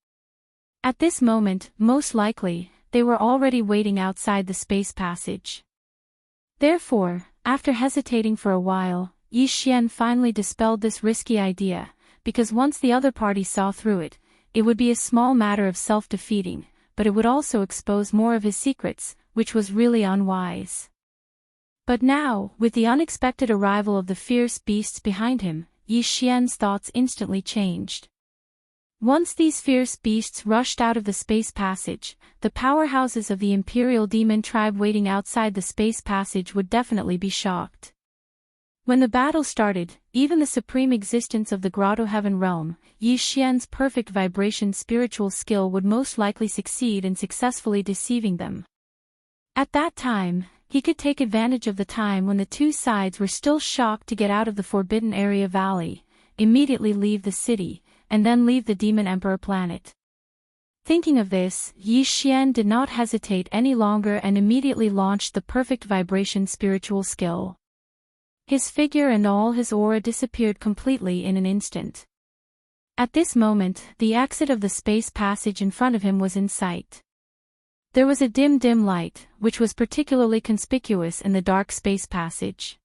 Speaker 1: At this moment, most likely, they were already waiting outside the space passage. Therefore, after hesitating for a while, Yi Xian finally dispelled this risky idea, because once the other party saw through it, it would be a small matter of self-defeating, but it would also expose more of his secrets, which was really unwise. But now, with the unexpected arrival of the fierce beasts behind him, Yi Xian's thoughts instantly changed. Once these fierce beasts rushed out of the space passage, the powerhouses of the Imperial Demon tribe waiting outside the space passage would definitely be shocked. When the battle started, even the supreme existence of the Grotto Heaven realm, Yi Xian's perfect vibration spiritual skill would most likely succeed in successfully deceiving them. At that time, he could take advantage of the time when the two sides were still shocked to get out of the Forbidden Area Valley, immediately leave the city, and then leave the Demon Emperor planet. Thinking of this, Yi Xian did not hesitate any longer and immediately launched the perfect vibration spiritual skill. His figure and all his aura disappeared completely in an instant. At this moment, the exit of the space passage in front of him was in sight. There was a dim light, which was particularly conspicuous in the dark space passage.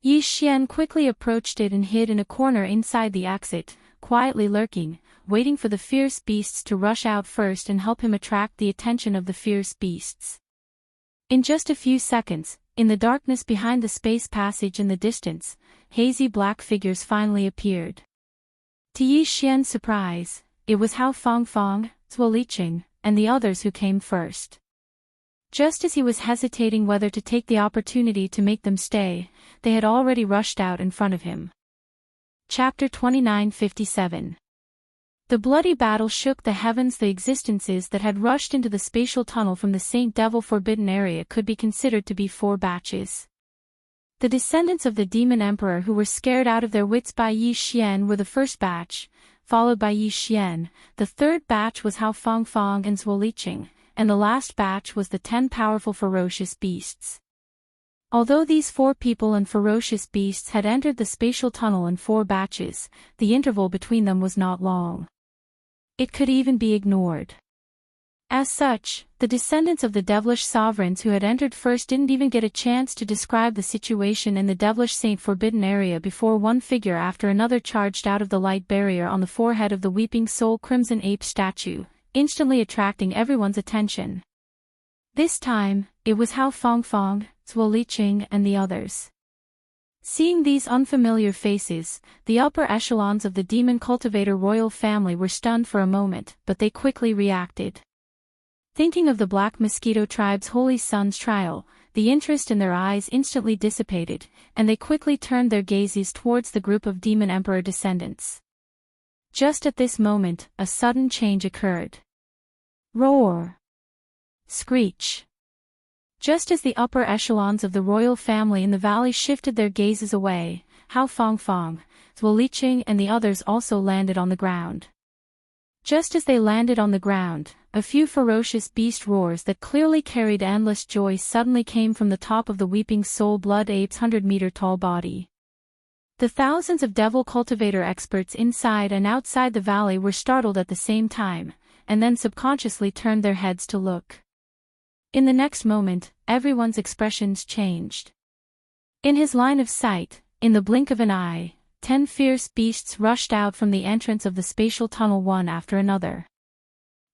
Speaker 1: Yi Xian quickly approached it and hid in a corner inside the exit, quietly lurking, waiting for the fierce beasts to rush out first and help him attract the attention of the fierce beasts. In just a few seconds, in the darkness behind the space passage in the distance, hazy black figures finally appeared. To Yi Xian's surprise, it was Hao Fangfang, Zuo Liqing, and the others who came first. Just as he was hesitating whether to take the opportunity to make them stay, they had already rushed out in front of him. Chapter 2957. The bloody battle shook the heavens. The existences that had rushed into the spatial tunnel from the Saint Devil Forbidden Area could be considered to be 4 batches. The descendants of the Demon Emperor who were scared out of their wits by Yi Xian were the first batch, followed by Yi Xian. The third batch was Hao Fangfang and Zuo Liqing, and the last batch was the 10 powerful ferocious beasts. Although these 4 people and ferocious beasts had entered the spatial tunnel in 4 batches, the interval between them was not long. It could even be ignored. As such, the descendants of the devilish sovereigns who had entered first didn't even get a chance to describe the situation in the devilish Saint Forbidden Area before one figure after another charged out of the light barrier on the forehead of the Weeping Soul Crimson Ape statue, instantly attracting everyone's attention. This time, it was Hao Fangfang, Zuo Liqing and the others. Seeing these unfamiliar faces, the upper echelons of the demon cultivator royal family were stunned for a moment, but they quickly reacted. Thinking of the Black Mosquito tribe's holy son's trial, the interest in their eyes instantly dissipated, and they quickly turned their gazes towards the group of Demon Emperor descendants. Just at this moment, a sudden change occurred. Roar! Screech! Just as the upper echelons of the royal family in the valley shifted their gazes away, Hao Fangfang, Zuo Liqing and the others also landed on the ground. Just as they landed on the ground, a few ferocious beast roars that clearly carried endless joy suddenly came from the top of the Weeping Soul Blood Ape's 100-meter-tall body. The thousands of devil cultivator experts inside and outside the valley were startled at the same time, and then subconsciously turned their heads to look. In the next moment, everyone's expressions changed. In his line of sight, in the blink of an eye, 10 fierce beasts rushed out from the entrance of the spatial tunnel one after another.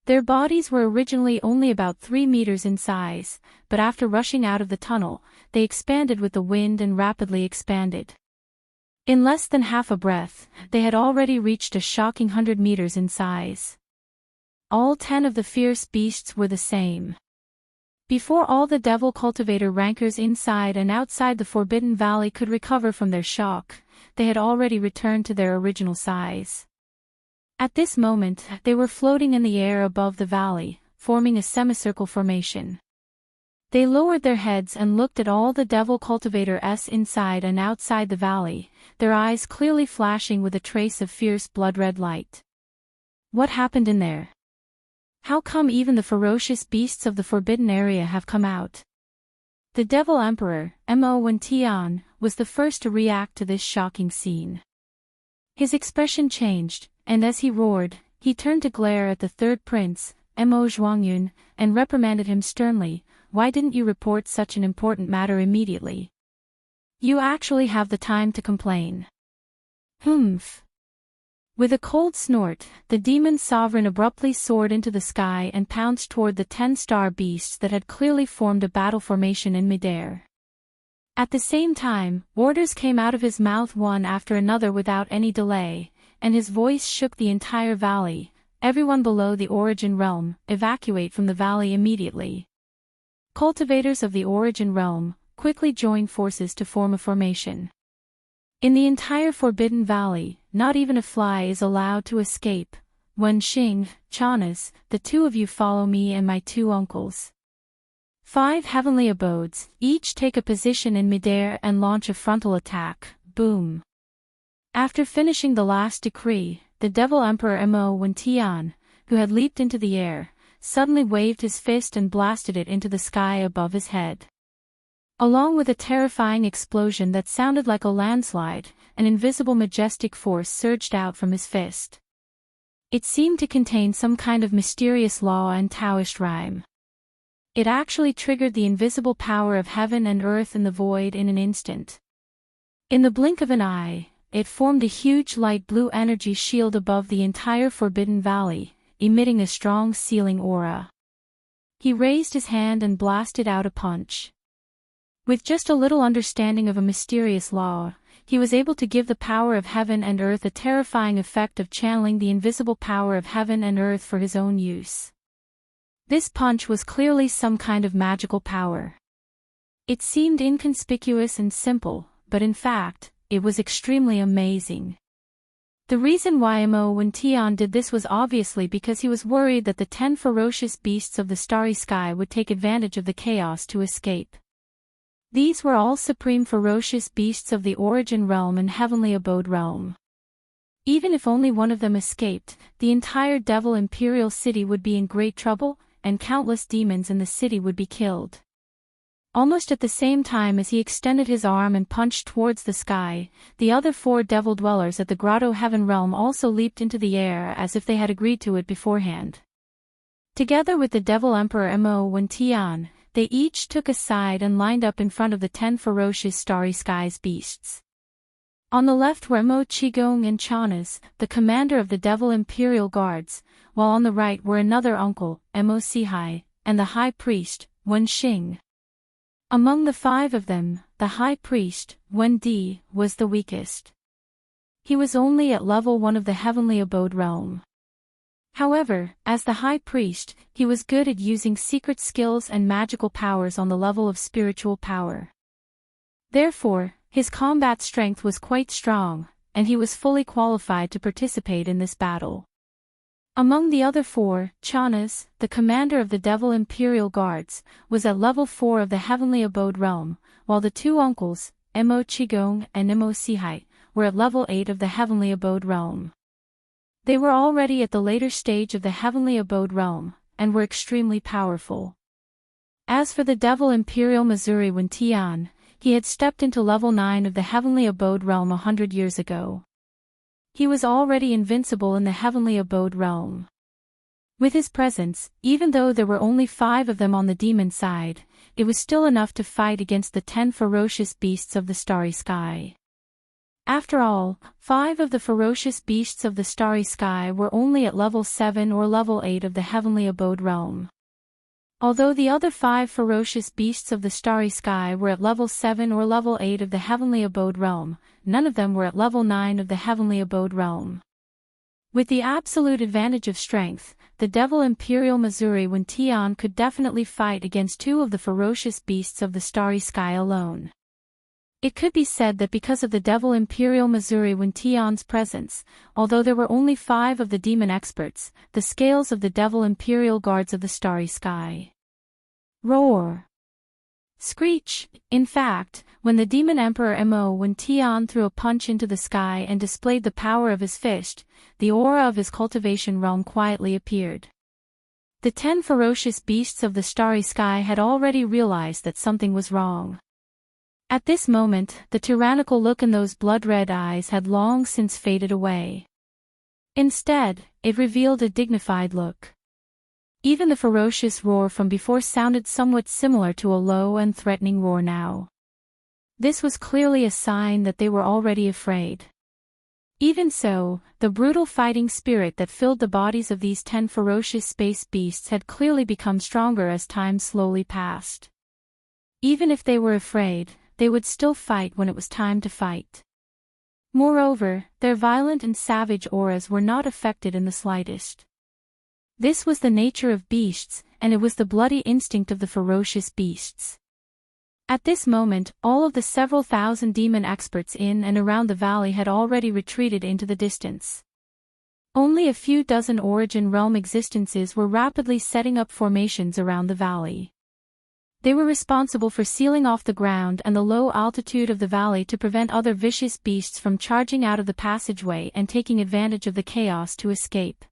Speaker 1: Their bodies were originally only about 3 meters in size, but after rushing out of the tunnel, they expanded with the wind and rapidly expanded. In less than half a breath, they had already reached a shocking 100 meters in size. All 10 of the fierce beasts were the same. Before all the devil cultivator rankers inside and outside the Forbidden Valley could recover from their shock, they had already returned to their original size. At this moment, they were floating in the air above the valley, forming a semicircle formation. They lowered their heads and looked at all the devil cultivators inside and outside the valley, their eyes clearly flashing with a trace of fierce blood-red light. What happened in there? How come even the ferocious beasts of the Forbidden Area have come out? The Devil Emperor, Mo Wen Tian, was the first to react to this shocking scene. His expression changed, and as he roared, he turned to glare at the third prince, Mo Zhuangyun, and reprimanded him sternly. Why didn't you report such an important matter immediately? You actually have the time to complain. Humph. With a cold snort, the demon sovereign abruptly soared into the sky and pounced toward the 10-star beasts that had clearly formed a battle formation in midair. At the same time, orders came out of his mouth one after another without any delay, and his voice shook the entire valley. Everyone below the Origin Realm, evacuate from the valley immediately. Cultivators of the Origin Realm, quickly join forces to form a formation. In the entire Forbidden Valley, not even a fly is allowed to escape. Wen Xing, Chanas, the 2 of you follow me and my 2 uncles. 5 heavenly abodes, each take a position in midair and launch a frontal attack. Boom. After finishing the last decree, the Devil Emperor Mo Wentian, who had leaped into the air, suddenly waved his fist and blasted it into the sky above his head. Along with a terrifying explosion that sounded like a landslide, an invisible majestic force surged out from his fist. It seemed to contain some kind of mysterious law and Taoist rhyme. It actually triggered the invisible power of heaven and earth in the void in an instant. In the blink of an eye, it formed a huge light blue energy shield above the entire Forbidden Valley, emitting a strong sealing aura. He raised his hand and blasted out a punch. With just a little understanding of a mysterious law, he was able to give the power of heaven and earth a terrifying effect of channeling the invisible power of heaven and earth for his own use. This punch was clearly some kind of magical power. It seemed inconspicuous and simple, but in fact, it was extremely amazing. The reason why Mo Wentian did this was obviously because he was worried that the 10 ferocious beasts of the starry sky would take advantage of the chaos to escape. These were all supreme ferocious beasts of the Origin Realm and Heavenly Abode Realm. Even if only one of them escaped, the entire Devil Imperial City would be in great trouble, and countless demons in the city would be killed. Almost at the same time as he extended his arm and punched towards the sky, the other 4 devil dwellers at the Grotto Heaven Realm also leaped into the air as if they had agreed to it beforehand. Together with the Devil Emperor Mo Wentian, they each took a side and lined up in front of the 10 ferocious starry skies beasts. On the left were Mo Qigong and Chanas, the commander of the Devil Imperial Guards, while on the right were another uncle, Mo Sihai, and the High Priest, Wen Xing. Among the 5 of them, the High Priest, Wen Di, was the weakest. He was only at level 1 of the Heavenly Abode Realm. However, as the High Priest, he was good at using secret skills and magical powers on the level of spiritual power. Therefore, his combat strength was quite strong, and he was fully qualified to participate in this battle. Among the other 4, Chanas, the commander of the Devil Imperial Guards, was at level 4 of the Heavenly Abode Realm, while the 2 uncles, Mo Qigong and Mo Sihai, were at level 8 of the Heavenly Abode Realm. They were already at the later stage of the Heavenly Abode Realm, and were extremely powerful. As for the Devil Imperial Missouri Wentian, he had stepped into level 9 of the Heavenly Abode Realm 100 years ago. He was already invincible in the Heavenly Abode Realm. With his presence, even though there were only 5 of them on the demon side, it was still enough to fight against the 10 ferocious beasts of the starry sky. After all, 5 of the ferocious beasts of the starry sky were only at level 7 or level 8 of the Heavenly Abode Realm. Although the other 5 ferocious beasts of the starry sky were at level 7 or level 8 of the Heavenly Abode Realm, none of them were at level 9 of the Heavenly Abode Realm. With the absolute advantage of strength, the Devil Imperial Missouri Wentian could definitely fight against 2 of the ferocious beasts of the starry sky alone. It could be said that because of the Devil Imperial Missouri Wentian's presence, although there were only 5 of the demon experts, the scales of the Devil Imperial Guards of the starry sky. Roar! Screech! In fact, when the Demon Emperor Mo Wentian threw a punch into the sky and displayed the power of his fist, the aura of his cultivation realm quietly appeared. The 10 ferocious beasts of the starry sky had already realized that something was wrong. At this moment, the tyrannical look in those blood-red eyes had long since faded away. Instead, it revealed a dignified look. Even the ferocious roar from before sounded somewhat similar to a low and threatening roar now. This was clearly a sign that they were already afraid. Even so, the brutal fighting spirit that filled the bodies of these 10 ferocious space beasts had clearly become stronger as time slowly passed. Even if they were afraid, they would still fight when it was time to fight. Moreover, their violent and savage auras were not affected in the slightest. This was the nature of beasts, and it was the bloody instinct of the ferocious beasts. At this moment, all of the several thousand demon experts in and around the valley had already retreated into the distance. Only a few dozen Origin Realm existences were rapidly setting up formations around the valley. They were responsible for sealing off the ground and the low altitude of the valley to prevent other vicious beasts from charging out of the passageway and taking advantage of the chaos to escape.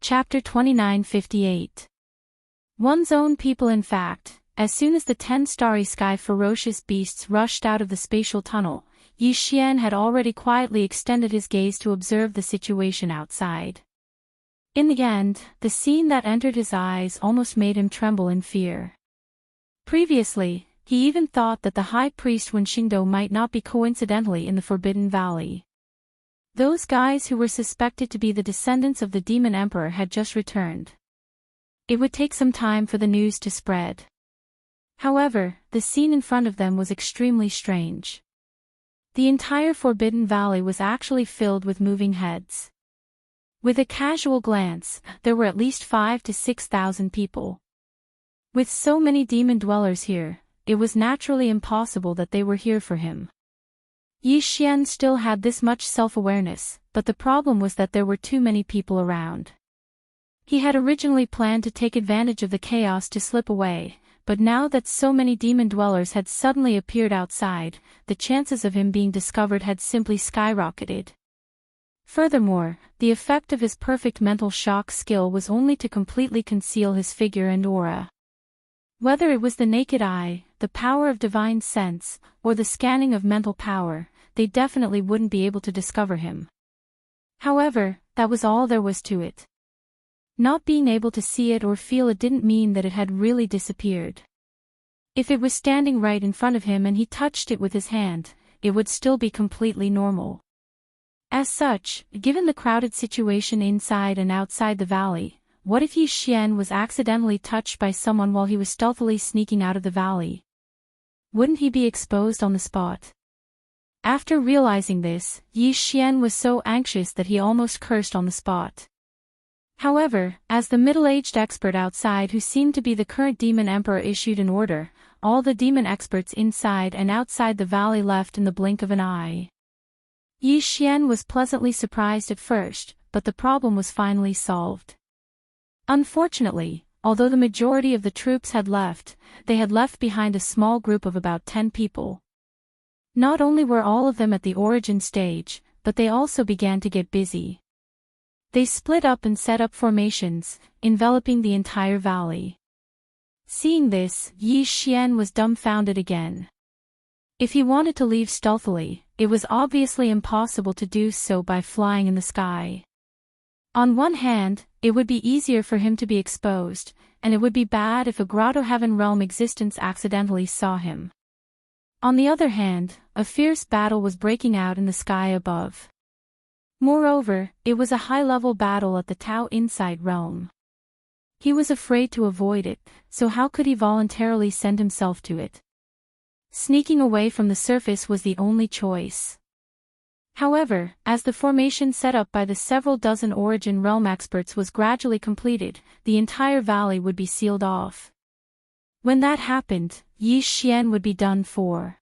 Speaker 1: Chapter 29:58. One's own people. In fact, as soon as the 10-starry sky ferocious beasts rushed out of the spatial tunnel, Yi Xian had already quietly extended his gaze to observe the situation outside. In the end, the scene that entered his eyes almost made him tremble in fear. Previously, he even thought that the high priest Wenxingdo might not be coincidentally in the Forbidden Valley. Those guys who were suspected to be the descendants of the demon emperor had just returned. It would take some time for the news to spread. However, the scene in front of them was extremely strange. The entire Forbidden Valley was actually filled with moving heads. With a casual glance, there were at least 5,000 to 6,000 people. With so many demon dwellers here, it was naturally impossible that they were here for him. Yi Xian still had this much self-awareness, but the problem was that there were too many people around. He had originally planned to take advantage of the chaos to slip away, but now that so many demon dwellers had suddenly appeared outside, the chances of him being discovered had simply skyrocketed. Furthermore, the effect of his perfect mental shock skill was only to completely conceal his figure and aura. Whether it was the naked eye, the power of divine sense, or the scanning of mental power, they definitely wouldn't be able to discover him. However, that was all there was to it. Not being able to see it or feel it didn't mean that it had really disappeared. If it was standing right in front of him and he touched it with his hand, it would still be completely normal. As such, given the crowded situation inside and outside the valley, what if Yi Xian was accidentally touched by someone while he was stealthily sneaking out of the valley? Wouldn't he be exposed on the spot? After realizing this, Yi Xian was so anxious that he almost cursed on the spot. However, as the middle-aged expert outside who seemed to be the current demon emperor issued an order, all the demon experts inside and outside the valley left in the blink of an eye. Yi Xian was pleasantly surprised at first, but the problem was finally solved. Unfortunately, although the majority of the troops had left, they had left behind a small group of about 10 people. Not only were all of them at the origin stage, but they also began to get busy. They split up and set up formations, enveloping the entire valley. Seeing this, Yi Xian was dumbfounded again. If he wanted to leave stealthily, it was obviously impossible to do so by flying in the sky. On one hand, it would be easier for him to be exposed, and it would be bad if a Grotto Heaven realm existence accidentally saw him. On the other hand, a fierce battle was breaking out in the sky above. Moreover, it was a high-level battle at the Tao Inside realm. He was afraid to avoid it, so how could he voluntarily send himself to it? Sneaking away from the surface was the only choice. However, as the formation set up by the several dozen Origin Realm experts was gradually completed, the entire valley would be sealed off. When that happened, Yi Xian would be done for.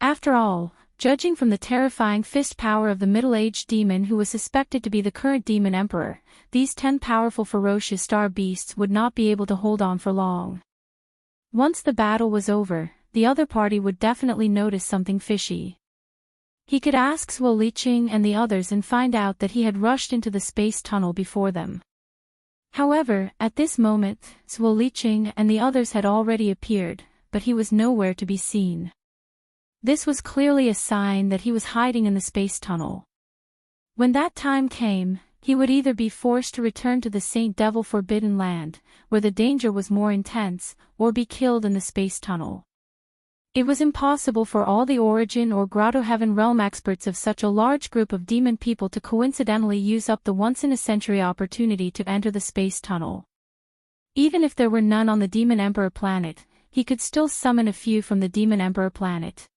Speaker 1: After all, judging from the terrifying fist power of the middle-aged demon who was suspected to be the current demon emperor, these 10 powerful ferocious star beasts would not be able to hold on for long. Once the battle was over, the other party would definitely notice something fishy. He could ask Zhuo Liqing and the others and find out that he had rushed into the space tunnel before them. However, at this moment, Zhuo Liqing and the others had already appeared, but he was nowhere to be seen. This was clearly a sign that he was hiding in the space tunnel. When that time came, he would either be forced to return to the Saint Devil Forbidden Land, where the danger was more intense, or be killed in the space tunnel. It was impossible for all the Origin or Grotto Heaven realm experts of such a large group of demon people to coincidentally use up the once-in-a-century opportunity to enter the space tunnel. Even if there were none on the Demon Emperor planet, he could still summon a few from the Demon Emperor planet.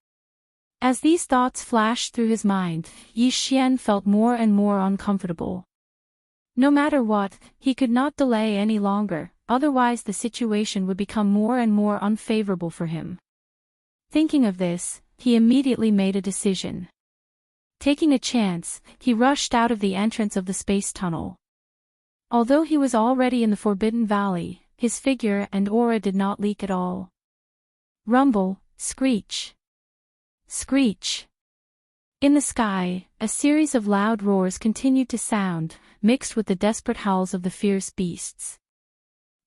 Speaker 1: As these thoughts flashed through his mind, Yi Xian felt more and more uncomfortable. No matter what, he could not delay any longer, otherwise the situation would become more and more unfavorable for him. Thinking of this, he immediately made a decision. Taking a chance, he rushed out of the entrance of the space tunnel. Although he was already in the Forbidden Valley, his figure and aura did not leak at all. Rumble, screech. Screech. In the sky, a series of loud roars continued to sound, mixed with the desperate howls of the fierce beasts.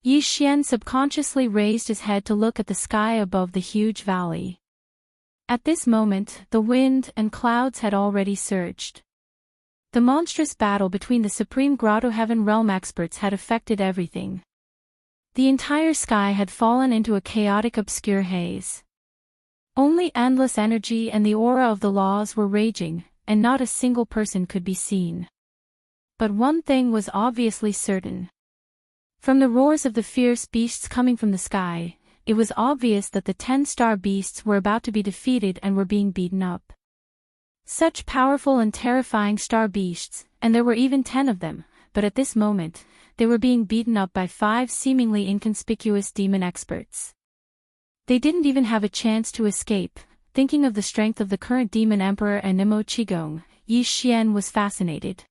Speaker 1: Yi Xian subconsciously raised his head to look at the sky above the huge valley. At this moment, the wind and clouds had already surged. The monstrous battle between the Supreme Grotto Heaven Realm experts had affected everything. The entire sky had fallen into a chaotic obscure haze. Only endless energy and the aura of the laws were raging, and not a single person could be seen. But one thing was obviously certain. From the roars of the fierce beasts coming from the sky, it was obvious that the 10-star beasts were about to be defeated and were being beaten up. Such powerful and terrifying star beasts, and there were even 10 of them, but at this moment, they were being beaten up by 5 seemingly inconspicuous demon experts. They didn't even have a chance to escape. Thinking of the strength of the current demon emperor and Nemo Qigong, Yi Xian was fascinated.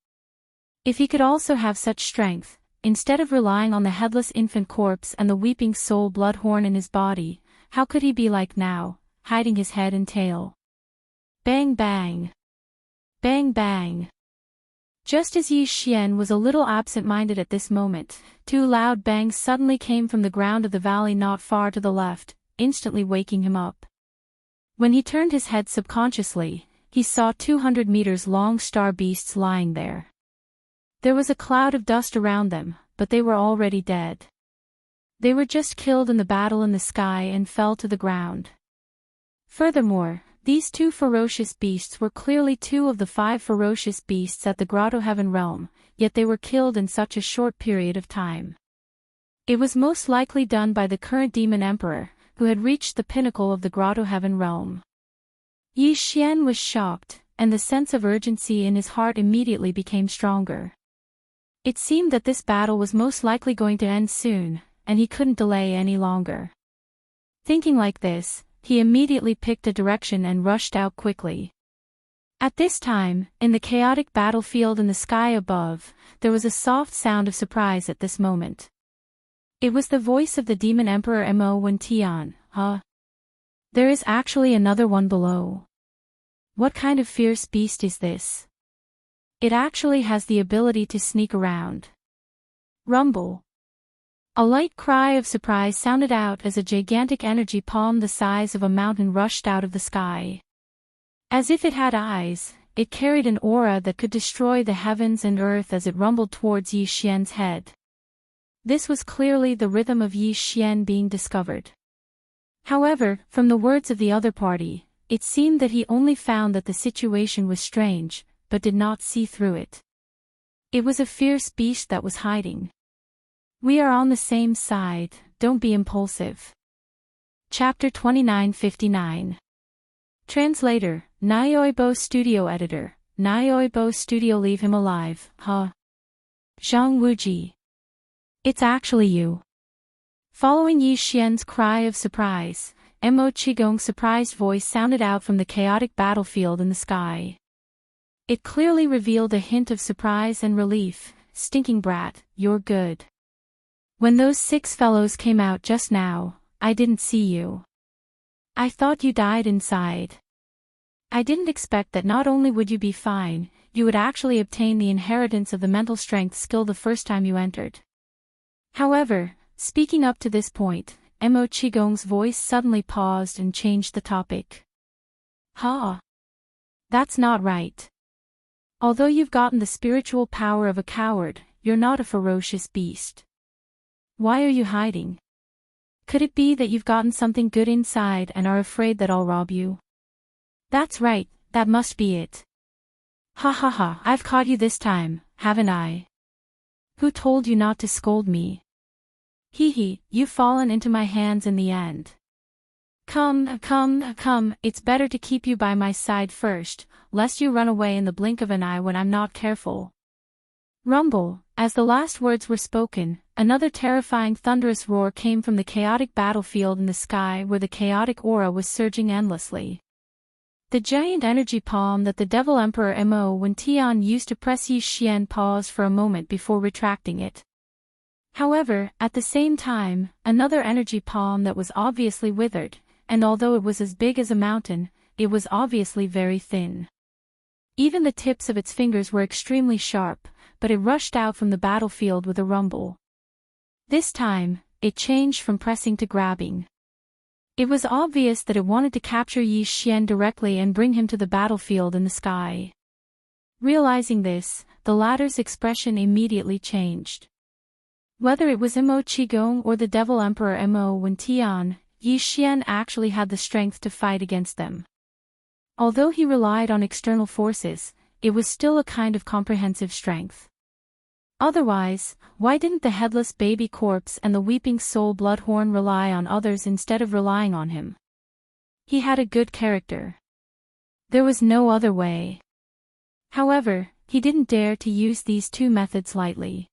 Speaker 1: If he could also have such strength, instead of relying on the headless infant corpse and the weeping soul bloodhorn in his body, how could he be like now, hiding his head and tail? Bang bang. Bang bang. Just as Yi Xian was a little absent-minded at this moment, 2 loud bangs suddenly came from the ground of the valley not far to the left, instantly waking him up. When he turned his head subconsciously, he saw 200 meters long star beasts lying there. There was a cloud of dust around them, but they were already dead. They were just killed in the battle in the sky and fell to the ground. Furthermore, these 2 ferocious beasts were clearly 2 of the 5 ferocious beasts at the Grotto Heaven realm, yet they were killed in such a short period of time. It was most likely done by the current demon emperor, who had reached the pinnacle of the Grotto Heaven realm. Yi Xian was shocked, and the sense of urgency in his heart immediately became stronger. It seemed that this battle was most likely going to end soon, and he couldn't delay any longer. Thinking like this, he immediately picked a direction and rushed out quickly. At this time, in the chaotic battlefield in the sky above, there was a soft sound of surprise at this moment. It was the voice of the demon emperor Mo Wen Tian. Huh? There is actually another one below. What kind of fierce beast is this? It actually has the ability to sneak around. Rumble. A light cry of surprise sounded out as a gigantic energy palm the size of a mountain rushed out of the sky. As if it had eyes, it carried an aura that could destroy the heavens and earth as it rumbled towards Yi Xian's head. This was clearly the rhythm of Yi Xian being discovered. However, from the words of the other party, it seemed that he only found that the situation was strange, but did not see through it. It was a fierce beast that was hiding. We are on the same side, don't be impulsive. Chapter 2959. Translator, Nayoibo Studio Editor, Nayoibo Studio. Leave him alive, huh? Zhang Wuji. It's actually you. Following Yi Xian's cry of surprise, Mo Qigong's surprised voice sounded out from the chaotic battlefield in the sky. It clearly revealed a hint of surprise and relief. Stinking brat, you're good. When those 6 fellows came out just now, I didn't see you. I thought you died inside. I didn't expect that not only would you be fine, you would actually obtain the inheritance of the mental strength skill the first time you entered. However, speaking up to this point, Mo Qigong's voice suddenly paused and changed the topic. Ha! That's not right. Although you've gotten the spiritual power of a coward, you're not a ferocious beast. Why are you hiding? Could it be that you've gotten something good inside and are afraid that I'll rob you? That's right, that must be it. Ha ha ha, I've caught you this time, haven't I? Who told you not to scold me? Hee hee, you've fallen into my hands in the end. Come, it's better to keep you by my side first, lest you run away in the blink of an eye when I'm not careful. Rumble. As the last words were spoken, another terrifying thunderous roar came from the chaotic battlefield in the sky where the chaotic aura was surging endlessly. The giant energy palm that the Devil Emperor Mo Wen Tian used to press Yi Xian paused for a moment before retracting it. However, at the same time, another energy palm that was obviously withered, and although it was as big as a mountain, it was obviously very thin. Even the tips of its fingers were extremely sharp, but it rushed out from the battlefield with a rumble. This time, it changed from pressing to grabbing. It was obvious that it wanted to capture Yi Xian directly and bring him to the battlefield in the sky. Realizing this, the latter's expression immediately changed. Whether it was Mo Qigong or the Devil Emperor Mo Wentian, Yi Xian actually had the strength to fight against them. Although he relied on external forces, it was still a kind of comprehensive strength. Otherwise, why didn't the headless baby corpse and the weeping soul Bloodhorn rely on others instead of relying on him? He had a good character. There was no other way. However, he didn't dare to use these two methods lightly.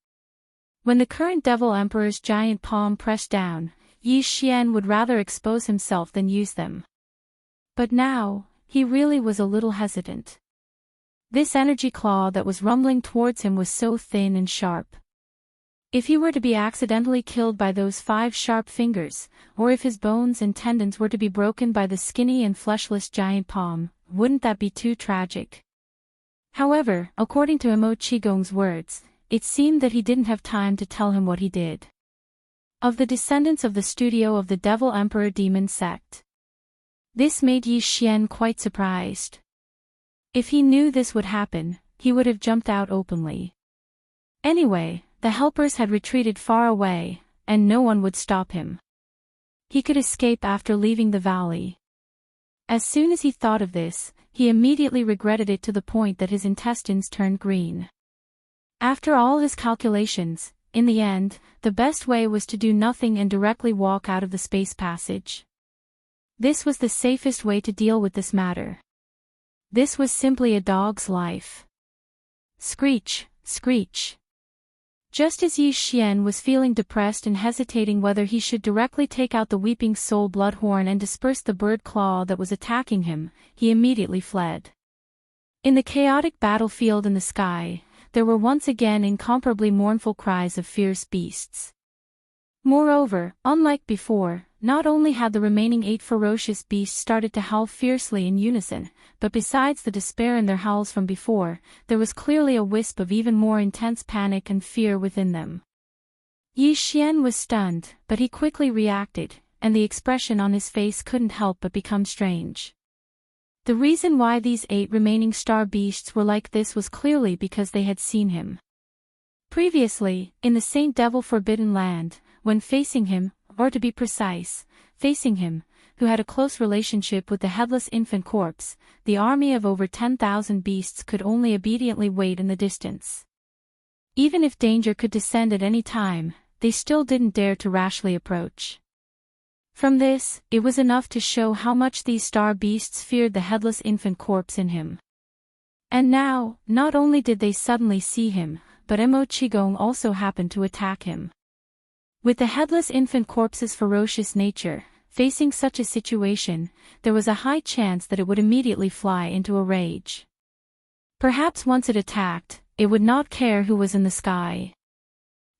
Speaker 1: When the current Devil Emperor's giant palm pressed down, Yi Xian would rather expose himself than use them. But now, he really was a little hesitant. This energy claw that was rumbling towards him was so thin and sharp. If he were to be accidentally killed by those 5 sharp fingers, or if his bones and tendons were to be broken by the skinny and fleshless giant palm, wouldn't that be too tragic? However, according to Mo Qigong's words, it seemed that he didn't have time to tell him what he did. Of the descendants of the studio of the Devil Emperor Demon Sect. This made Yi Xian quite surprised. If he knew this would happen, he would have jumped out openly. Anyway, the helpers had retreated far away, and no one would stop him. He could escape after leaving the valley. As soon as he thought of this, he immediately regretted it to the point that his intestines turned green. After all his calculations, in the end, the best way was to do nothing and directly walk out of the space passage. This was the safest way to deal with this matter. This was simply a dog's life. Screech, screech. Just as Yi Xian was feeling depressed and hesitating whether he should directly take out the weeping soul Bloodhorn and disperse the bird claw that was attacking him, he immediately fled. In the chaotic battlefield in the sky, there were once again incomparably mournful cries of fierce beasts. Moreover, unlike before, not only had the remaining 8 ferocious beasts started to howl fiercely in unison, but besides the despair in their howls from before, there was clearly a wisp of even more intense panic and fear within them. Yi Xian was stunned, but he quickly reacted, and the expression on his face couldn't help but become strange. The reason why these 8 remaining star beasts were like this was clearly because they had seen him. Previously, in the Saint Devil Forbidden Land, when facing him, or to be precise, facing him, who had a close relationship with the headless infant corpse, the army of over 10,000 beasts could only obediently wait in the distance. Even if danger could descend at any time, they still didn't dare to rashly approach. From this, it was enough to show how much these star beasts feared the headless infant corpse in him. And now, not only did they suddenly see him, but Mo Qigong also happened to attack him. With the headless infant corpse's ferocious nature, facing such a situation, there was a high chance that it would immediately fly into a rage. Perhaps once it attacked, it would not care who was in the sky.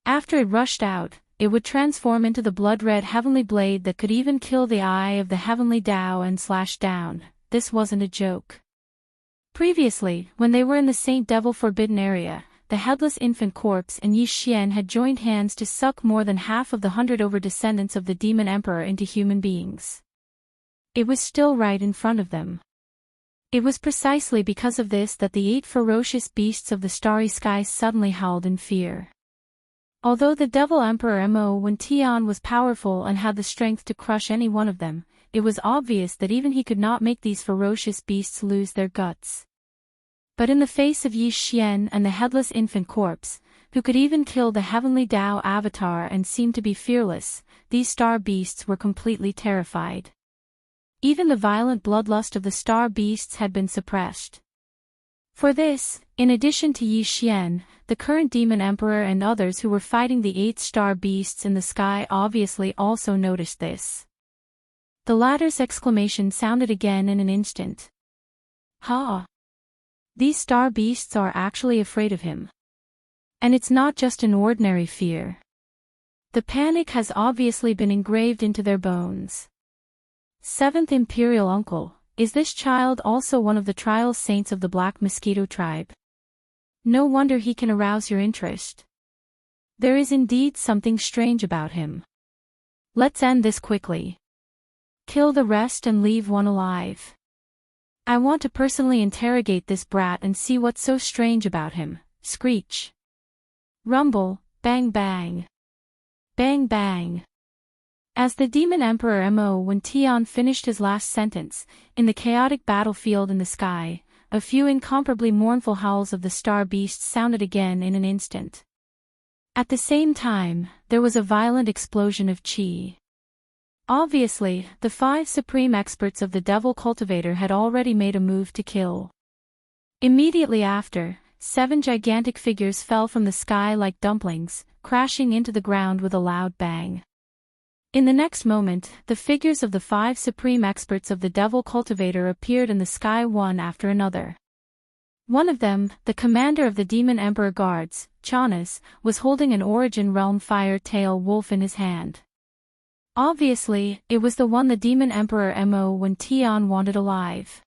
Speaker 1: After it rushed out, it would transform into the blood-red heavenly blade that could even kill the eye of the heavenly Tao and slash down. This wasn't a joke. Previously, when they were in the Saint Devil Forbidden area, the headless infant corpse and Yi Xian had joined hands to suck more than half of the 100 over descendants of the Demon Emperor into human beings. It was still right in front of them. It was precisely because of this that the 8 ferocious beasts of the starry sky suddenly howled in fear. Although the Devil Emperor Mo Wentian was powerful and had the strength to crush any one of them, it was obvious that even he could not make these ferocious beasts lose their guts. But in the face of Yi Xian and the headless infant corpse, who could even kill the heavenly Tao avatar and seemed to be fearless, these star beasts were completely terrified. Even the violent bloodlust of the star beasts had been suppressed. For this, in addition to Yi Xian, the current Demon Emperor and others who were fighting the 8 star beasts in the sky obviously also noticed this. The latter's exclamation sounded again in an instant. Ha! These star beasts are actually afraid of him. And it's not just an ordinary fear. The panic has obviously been engraved into their bones. 7th Imperial Uncle, is this child also one of the trial saints of the Black Mosquito tribe? No wonder he can arouse your interest. There is indeed something strange about him. Let's end this quickly. Kill the rest and leave one alive. I want to personally interrogate this brat and see what's so strange about him. Screech. Rumble, bang bang. Bang bang. As the Demon Emperor Mo when Tian finished his last sentence, in the chaotic battlefield in the sky, a few incomparably mournful howls of the star beasts sounded again in an instant. At the same time, there was a violent explosion of chi. Obviously, the 5 supreme experts of the Devil Cultivator had already made a move to kill. Immediately after, 7 gigantic figures fell from the sky like dumplings, crashing into the ground with a loud bang. In the next moment, the figures of the 5 supreme experts of the Devil Cultivator appeared in the sky one after another. One of them, the commander of the Demon Emperor Guards, Chanas, was holding an Origin Realm Fire Tail Wolf in his hand. Obviously, it was the one the Demon Emperor Mo when Tian wanted alive.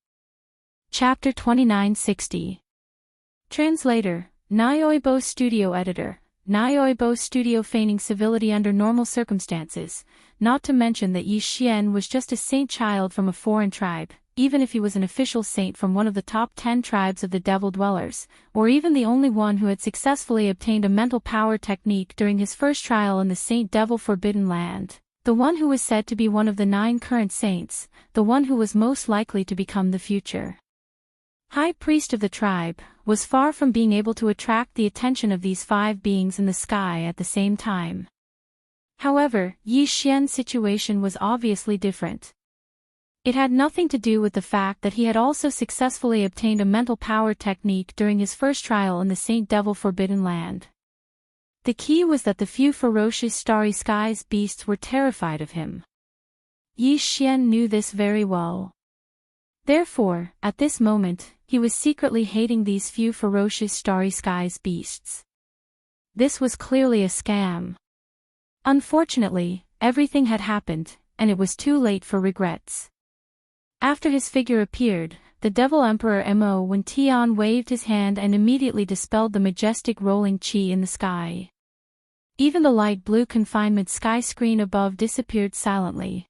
Speaker 1: Chapter 2960. Translator, Nyoibo Studio Editor, Nyoibo Studio feigning civility under normal circumstances, not to mention that Yi Xian was just a saint child from a foreign tribe, even if he was an official saint from one of the top 10 tribes of the Devil Dwellers, or even the only one who had successfully obtained a mental power technique during his first trial in the Saint Devil Forbidden Land, the one who was said to be one of the 9 current saints, the one who was most likely to become the future High Priest of the tribe, was far from being able to attract the attention of these 5 beings in the sky at the same time. However, Yi Xian's situation was obviously different. It had nothing to do with the fact that he had also successfully obtained a mental power technique during his first trial in the Saint Devil Forbidden Land. The key was that the few ferocious starry skies beasts were terrified of him. Yi Xian knew this very well. Therefore, at this moment, he was secretly hating these few ferocious starry skies beasts. This was clearly a scam. Unfortunately, everything had happened, and it was too late for regrets. After his figure appeared, the Devil Emperor Mo when Tian waved his hand and immediately dispelled the majestic rolling chi in the sky. Even the light blue confinement sky screen above disappeared silently.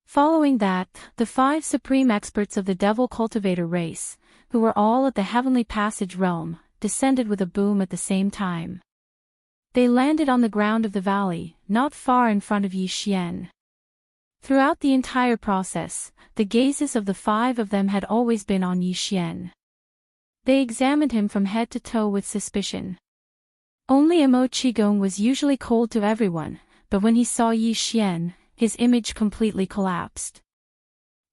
Speaker 1: Following that, the 5 supreme experts of the Devil Cultivator race, who were all at the Heavenly Passage realm, descended with a boom at the same time. They landed on the ground of the valley, not far in front of Yi Xian. Throughout the entire process, the gazes of the 5 of them had always been on Yi Xian. They examined him from head to toe with suspicion. Only Mo Qigong was usually cold to everyone, but when he saw Yi Xian, his image completely collapsed.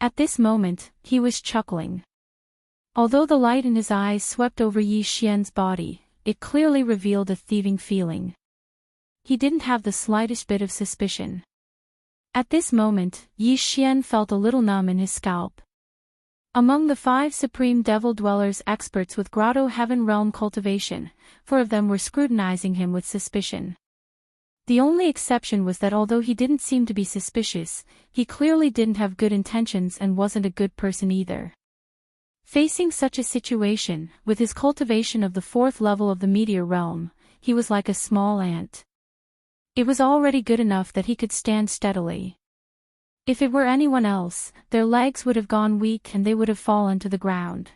Speaker 1: At this moment, he was chuckling. Although the light in his eyes swept over Yi Xian's body, it clearly revealed a thieving feeling. He didn't have the slightest bit of suspicion. At this moment, Yi Xian felt a little numb in his scalp. Among the 5 supreme Devil Dwellers experts with Grotto Heaven Realm cultivation, 4 of them were scrutinizing him with suspicion. The only exception was that although he didn't seem to be suspicious, he clearly didn't have good intentions and wasn't a good person either. Facing such a situation, with his cultivation of the 4th level of the Meteor Realm, he was like a small ant. It was already good enough that he could stand steadily. If it were anyone else, their legs would have gone weak and they would have fallen to the ground.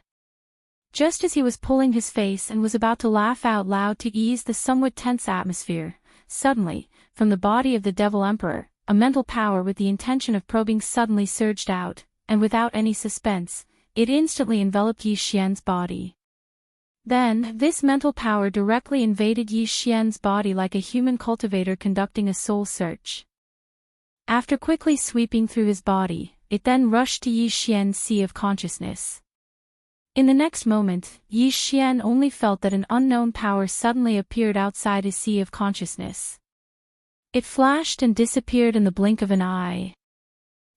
Speaker 1: Just as he was pulling his face and was about to laugh out loud to ease the somewhat tense atmosphere, suddenly, from the body of the Devil Emperor, a mental power with the intention of probing suddenly surged out, and without any suspense, it instantly enveloped Yi Xian's body. Then, this mental power directly invaded Yi Xian's body like a human cultivator conducting a soul search. After quickly sweeping through his body, it then rushed to Yi Xian's sea of consciousness. In the next moment, Yi Xian only felt that an unknown power suddenly appeared outside his sea of consciousness. It flashed and disappeared in the blink of an eye.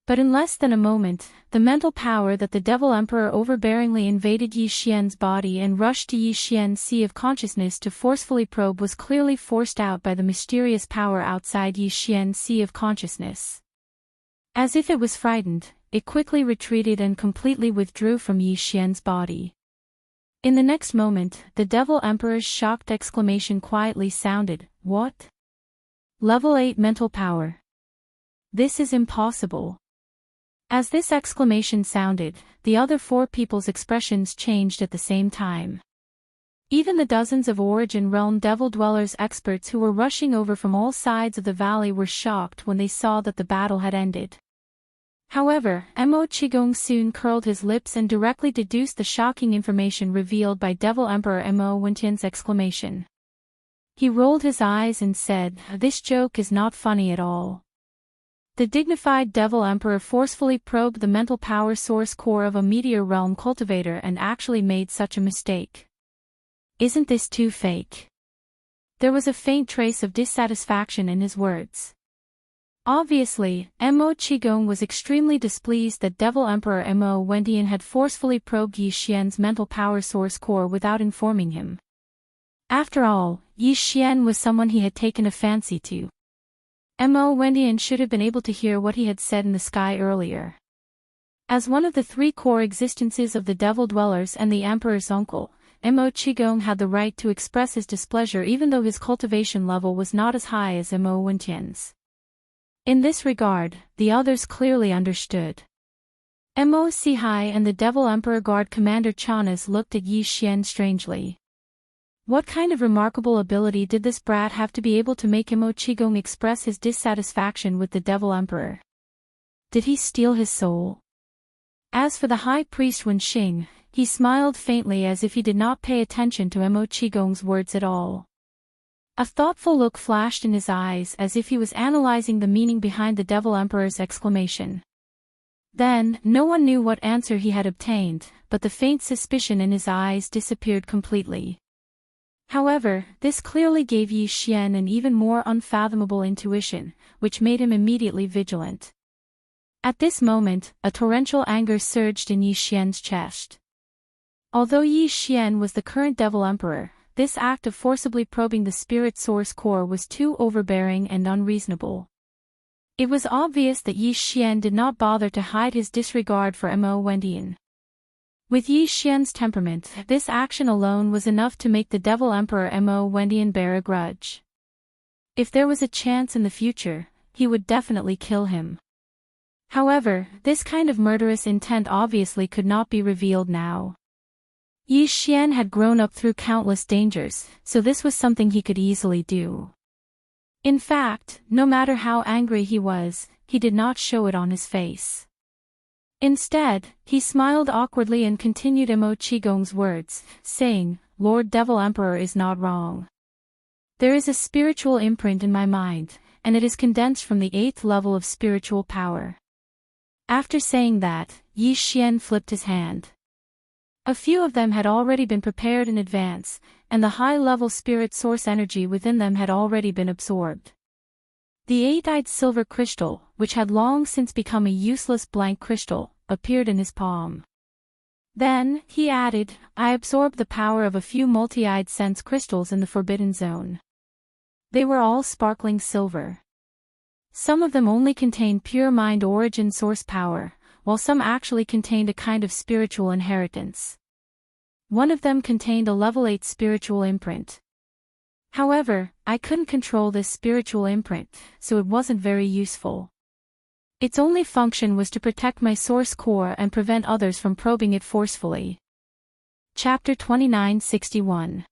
Speaker 1: But in less than a moment, the mental power that the Devil Emperor overbearingly invaded Yi Xian's body and rushed to Yi Xian's sea of consciousness to forcefully probe was clearly forced out by the mysterious power outside Yi Xian's sea of consciousness. As if it was frightened, it quickly retreated and completely withdrew from Yi Xian's body. In the next moment, the Devil Emperor's shocked exclamation quietly sounded, "What? Level 8 mental power. This is impossible." As this exclamation sounded, the other four people's expressions changed at the same time. Even the dozens of Origin Realm Devil Dwellers experts who were rushing over from all sides of the valley were shocked when they saw that the battle had ended. However, Mo Qigong soon curled his lips and directly deduced the shocking information revealed by Devil Emperor Mo Wentian's exclamation. He rolled his eyes and said, "This joke is not funny at all." The dignified Devil Emperor forcefully probed the mental power source core of a Meteor Realm cultivator and actually made such a mistake. "Isn't this too fake?" There was a faint trace of dissatisfaction in his words. Obviously, Mo Qigong was extremely displeased that Devil Emperor Mo Wentian had forcefully probed Yi Xian's mental power source core without informing him. After all, Yi Xian was someone he had taken a fancy to. Mo Wentian should have been able to hear what he had said in the sky earlier. As one of the three core existences of the Devil Dwellers and the Emperor's uncle, Mo Qigong had the right to express his displeasure even though his cultivation level was not as high as Mo Wentian's. In this regard, the others clearly understood. Mo Sihai and the Devil Emperor Guard Commander Chanas looked at Yi Xian strangely. What kind of remarkable ability did this brat have to be able to make Mo Qigong express his dissatisfaction with the Devil Emperor? Did he steal his soul? As for the High Priest Wen Xing, he smiled faintly as if he did not pay attention to Mo Qigong's words at all. A thoughtful look flashed in his eyes as if he was analyzing the meaning behind the Devil Emperor's exclamation. Then, no one knew what answer he had obtained, but the faint suspicion in his eyes disappeared completely. However, this clearly gave Yi Xian an even more unfathomable intuition, which made him immediately vigilant. At this moment, a torrential anger surged in Yi Xian's chest. Although Yi Xian was the current Devil Emperor, this act of forcibly probing the spirit source core was too overbearing and unreasonable. It was obvious that Yi Xian did not bother to hide his disregard for Mo Wentian. With Yi Xian's temperament, this action alone was enough to make the Devil Emperor Mo Wentian bear a grudge. If there was a chance in the future, he would definitely kill him. However, this kind of murderous intent obviously could not be revealed now. Yi Xian had grown up through countless dangers, so this was something he could easily do. In fact, no matter how angry he was, he did not show it on his face. Instead, he smiled awkwardly and continued Mo Qigong's words, saying, "Lord Devil Emperor is not wrong. There is a spiritual imprint in my mind, and it is condensed from the 8th level of spiritual power." After saying that, Yi Xian flipped his hand. A few of them had already been prepared in advance, and the high-level spirit source energy within them had already been absorbed. The 8-eyed silver crystal, which had long since become a useless blank crystal, appeared in his palm. Then, he added, "I absorbed the power of a few multi-eyed sense crystals in the Forbidden Zone. They were all sparkling silver. Some of them only contained pure mind origin source power, while some actually contained a kind of spiritual inheritance. One of them contained a level 8 spiritual imprint. However, I couldn't control this spiritual imprint, so it wasn't very useful. Its only function was to protect my source core and prevent others from probing it forcefully." Chapter 2961.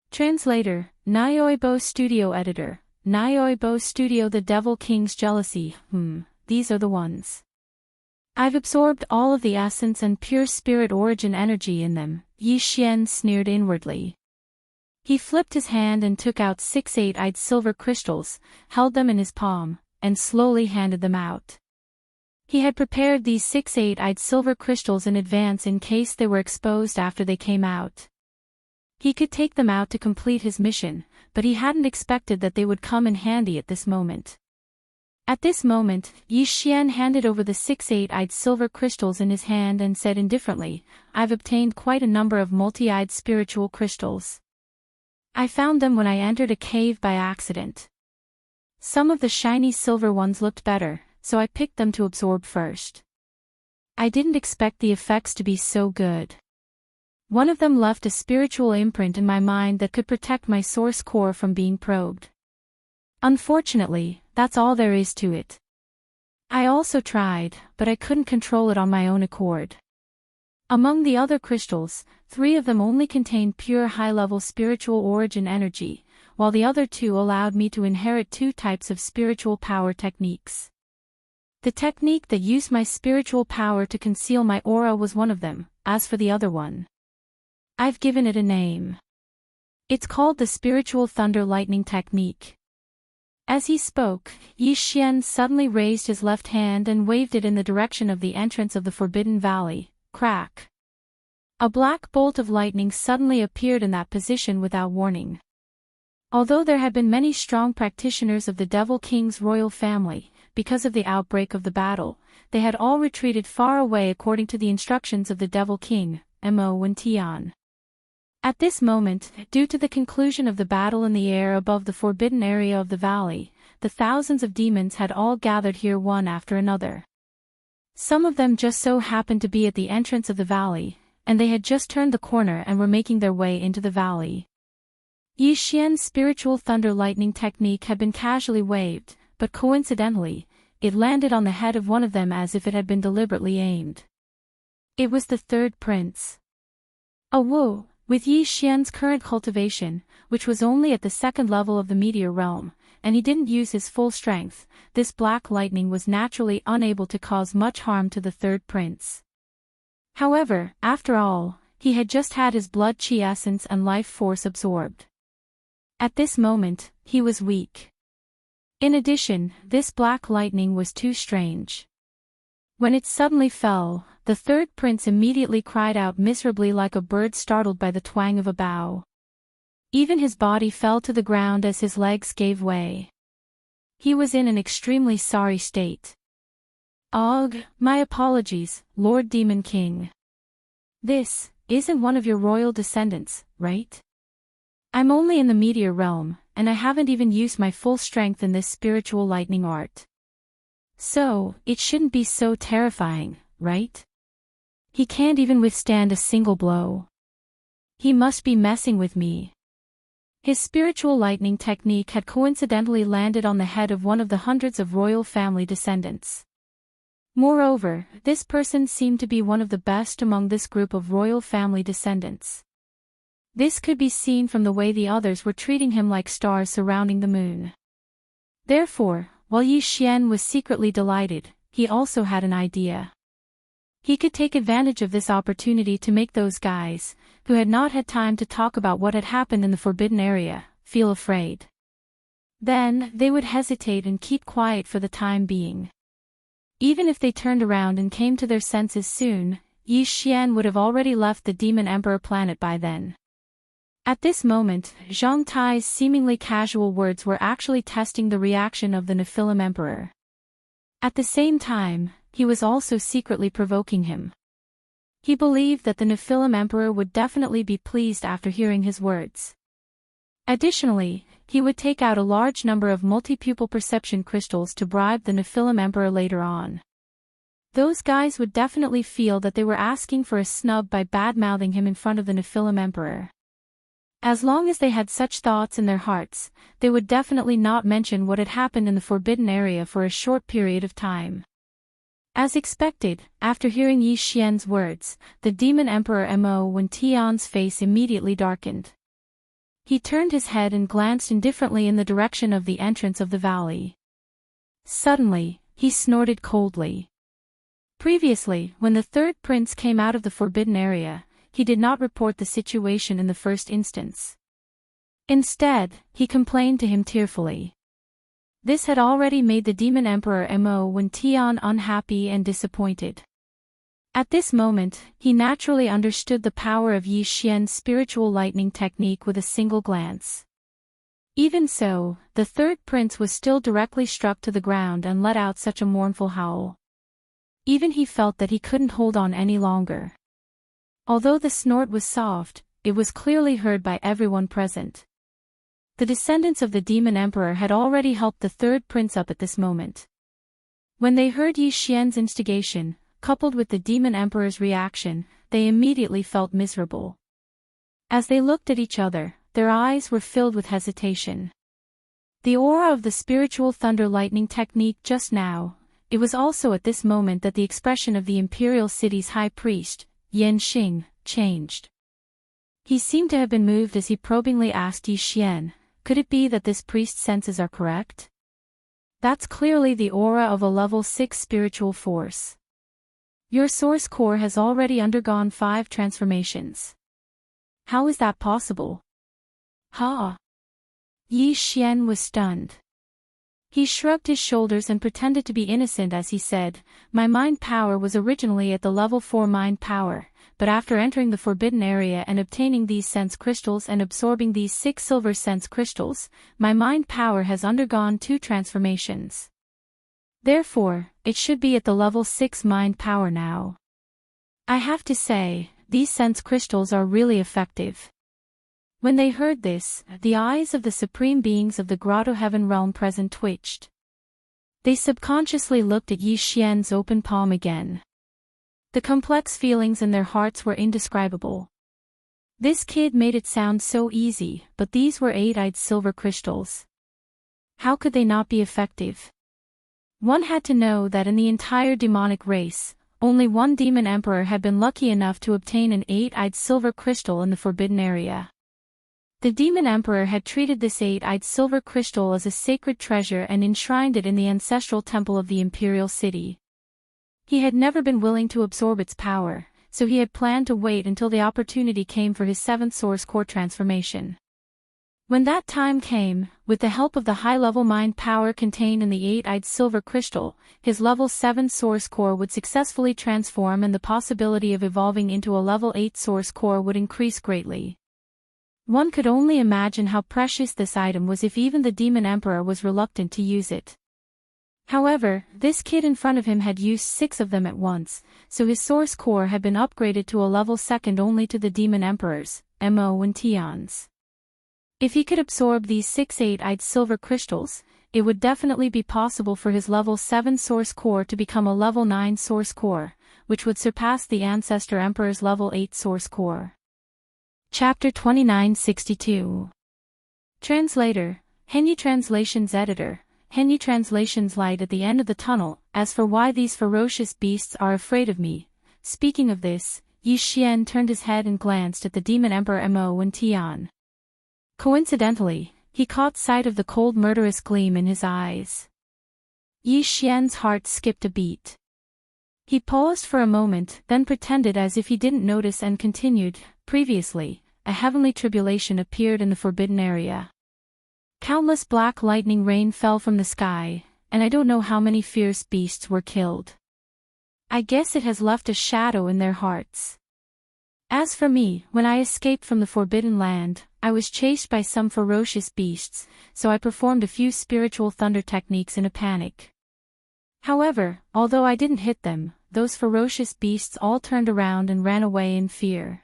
Speaker 1: Translator, Nyoibo Studio Editor, Nyoibo Studio. The Devil King's jealousy, these are the ones. I've absorbed all of the essence and pure spirit origin energy in them, Yi Xian sneered inwardly. He flipped his hand and took out 6 8-eyed silver crystals, held them in his palm, and slowly handed them out. He had prepared these 6 8-eyed silver crystals in advance in case they were exposed after they came out. He could take them out to complete his mission, but he hadn't expected that they would come in handy at this moment. At this moment, Yi Xian handed over the 6 eight-eyed silver crystals in his hand and said indifferently, "I've obtained quite a number of multi-eyed spiritual crystals. I found them when I entered a cave by accident. Some of the shiny silver ones looked better, so I picked them to absorb first. I didn't expect the effects to be so good. One of them left a spiritual imprint in my mind that could protect my source core from being probed. Unfortunately, that's all there is to it. I also tried, but I couldn't control it on my own accord." Among the other crystals, 3 of them only contained pure high-level spiritual origin energy, while the other 2 allowed me to inherit 2 types of spiritual power techniques. The technique that used my spiritual power to conceal my aura was one of them. As for the other one, I've given it a name. It's called the Spiritual Thunder Lightning Technique. As he spoke, Yi Xian suddenly raised his left hand and waved it in the direction of the entrance of the Forbidden Valley. Crack! A black bolt of lightning suddenly appeared in that position without warning. Although there had been many strong practitioners of the Devil King's royal family, because of the outbreak of the battle, they had all retreated far away according to the instructions of the Devil King, Mo Wen Tian. At this moment, due to the conclusion of the battle in the air above the forbidden area of the valley, the thousands of demons had all gathered here one after another. Some of them just so happened to be at the entrance of the valley, and they had just turned the corner and were making their way into the valley. Yi Xian's spiritual thunder lightning technique had been casually waved, but coincidentally, it landed on the head of one of them as if it had been deliberately aimed. It was the 3rd prince. Whoa! With Yi Xian's current cultivation, which was only at the 2nd level of the meteor realm, and he didn't use his full strength, this black lightning was naturally unable to cause much harm to the 3rd prince. However, after all, he had just had his blood chi essence and life force absorbed. At this moment, he was weak. In addition, this black lightning was too strange. When it suddenly fell, the 3rd prince immediately cried out miserably like a bird startled by the twang of a bow. Even his body fell to the ground as his legs gave way. He was in an extremely sorry state. "Ugh, my apologies, Lord Demon King. This isn't one of your royal descendants, right? I'm only in the meteor realm, and I haven't even used my full strength in this spiritual lightning art. So, it shouldn't be so terrifying, right? He can't even withstand a single blow. He must be messing with me." His spiritual lightning technique had coincidentally landed on the head of one of the hundreds of royal family descendants. Moreover, this person seemed to be one of the best among this group of royal family descendants. This could be seen from the way the others were treating him like stars surrounding the moon. Therefore, while Yi Xian was secretly delighted, he also had an idea. He could take advantage of this opportunity to make those guys, who had not had time to talk about what had happened in the forbidden area, feel afraid. Then, they would hesitate and keep quiet for the time being. Even if they turned around and came to their senses soon, Yi Xian would have already left the Demon Emperor planet by then. At this moment, Zhang Tai's seemingly casual words were actually testing the reaction of the Nephilim Emperor. At the same time, he was also secretly provoking him. He believed that the Nephilim Emperor would definitely be pleased after hearing his words. Additionally, he would take out a large number of multi-pupil perception crystals to bribe the Nephilim Emperor later on. Those guys would definitely feel that they were asking for a snub by bad-mouthing him in front of the Nephilim Emperor. As long as they had such thoughts in their hearts, they would definitely not mention what had happened in the forbidden area for a short period of time. As expected, after hearing Yi Xian's words, the Demon Emperor Mo Wen Tian's face immediately darkened. He turned his head and glanced indifferently in the direction of the entrance of the valley. Suddenly, he snorted coldly. Previously, when the 3rd prince came out of the forbidden area, he did not report the situation in the first instance. Instead, he complained to him tearfully. This had already made the Demon Emperor Mo Wen Tian unhappy and disappointed. At this moment, he naturally understood the power of Yi Xian's spiritual lightning technique with a single glance. Even so, the third prince was still directly struck to the ground and let out such a mournful howl. Even he felt that he couldn't hold on any longer. Although the snort was soft, it was clearly heard by everyone present. The descendants of the demon emperor had already helped the third prince up at this moment. When they heard Yi Xian's instigation, coupled with the demon emperor's reaction, they immediately felt miserable. As they looked at each other, their eyes were filled with hesitation. The aura of the spiritual thunder lightning technique just now, it was also at this moment that the expression of the imperial city's high priest, Yan Xing, changed. He seemed to have been moved as he probingly asked Yi Xian, could it be that this priest's senses are correct? That's clearly the aura of a level 6 spiritual force. Your source core has already undergone 5 transformations. How is that possible? Ha! Yi Xian was stunned. He shrugged his shoulders and pretended to be innocent as he said, my mind power was originally at the level 4 mind power, but after entering the forbidden area and obtaining these sense crystals and absorbing these 6 silver sense crystals, my mind power has undergone 2 transformations. Therefore, it should be at the level 6 mind power now. I have to say, these sense crystals are really effective. When they heard this, the eyes of the supreme beings of the Grotto Heaven realm present twitched. They subconsciously looked at Yi Xian's open palm again. The complex feelings in their hearts were indescribable. This kid made it sound so easy, but these were 8-eyed silver crystals. How could they not be effective? One had to know that in the entire demonic race, only one demon emperor had been lucky enough to obtain an 8-eyed silver crystal in the forbidden area. The demon emperor had treated this 8-eyed silver crystal as a sacred treasure and enshrined it in the ancestral temple of the imperial city. He had never been willing to absorb its power, so he had planned to wait until the opportunity came for his 7th source core transformation. When that time came, with the help of the high-level mind power contained in the 8-eyed silver crystal, his level 7 source core would successfully transform and the possibility of evolving into a level 8 source core would increase greatly. One could only imagine how precious this item was if even the demon emperor was reluctant to use it. However, this kid in front of him had used 6 of them at once, so his source core had been upgraded to a level second only to the demon emperors, Mo and Tion's. If he could absorb these 6 8-eyed silver crystals, it would definitely be possible for his level 7 source core to become a level 9 source core, which would surpass the ancestor emperor's level 8 source core. Chapter 2962. Translator, Henyi Translations Editor, Henyi Translations Light at the end of the tunnel. As for why these ferocious beasts are afraid of me. Speaking of this, Yi Xian turned his head and glanced at the demon emperor Mo and Tian. Coincidentally, he caught sight of the cold murderous gleam in his eyes. Yi Xian's heart skipped a beat. He paused for a moment, then pretended as if he didn't notice and continued, previously, a heavenly tribulation appeared in the forbidden area. Countless black lightning rain fell from the sky, and I don't know how many fierce beasts were killed. I guess it has left a shadow in their hearts. As for me, when I escaped from the forbidden land, I was chased by some ferocious beasts, so I performed a few spiritual thunder techniques in a panic. However, although I didn't hit them, those ferocious beasts all turned around and ran away in fear.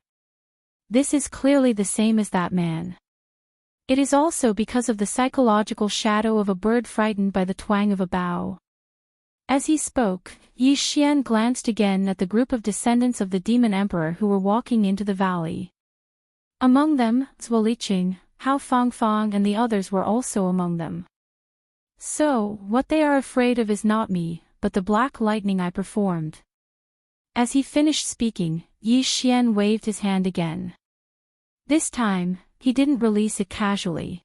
Speaker 1: This is clearly the same as that man. It is also because of the psychological shadow of a bird frightened by the twang of a bow. As he spoke, Yi Xian glanced again at the group of descendants of the demon emperor who were walking into the valley. Among them, Zhuo Liqing, Hao Fangfang and the others were also among them. So, what they are afraid of is not me, but the black lightning I performed. As he finished speaking, Yi Xian waved his hand again. This time, he didn't release it casually.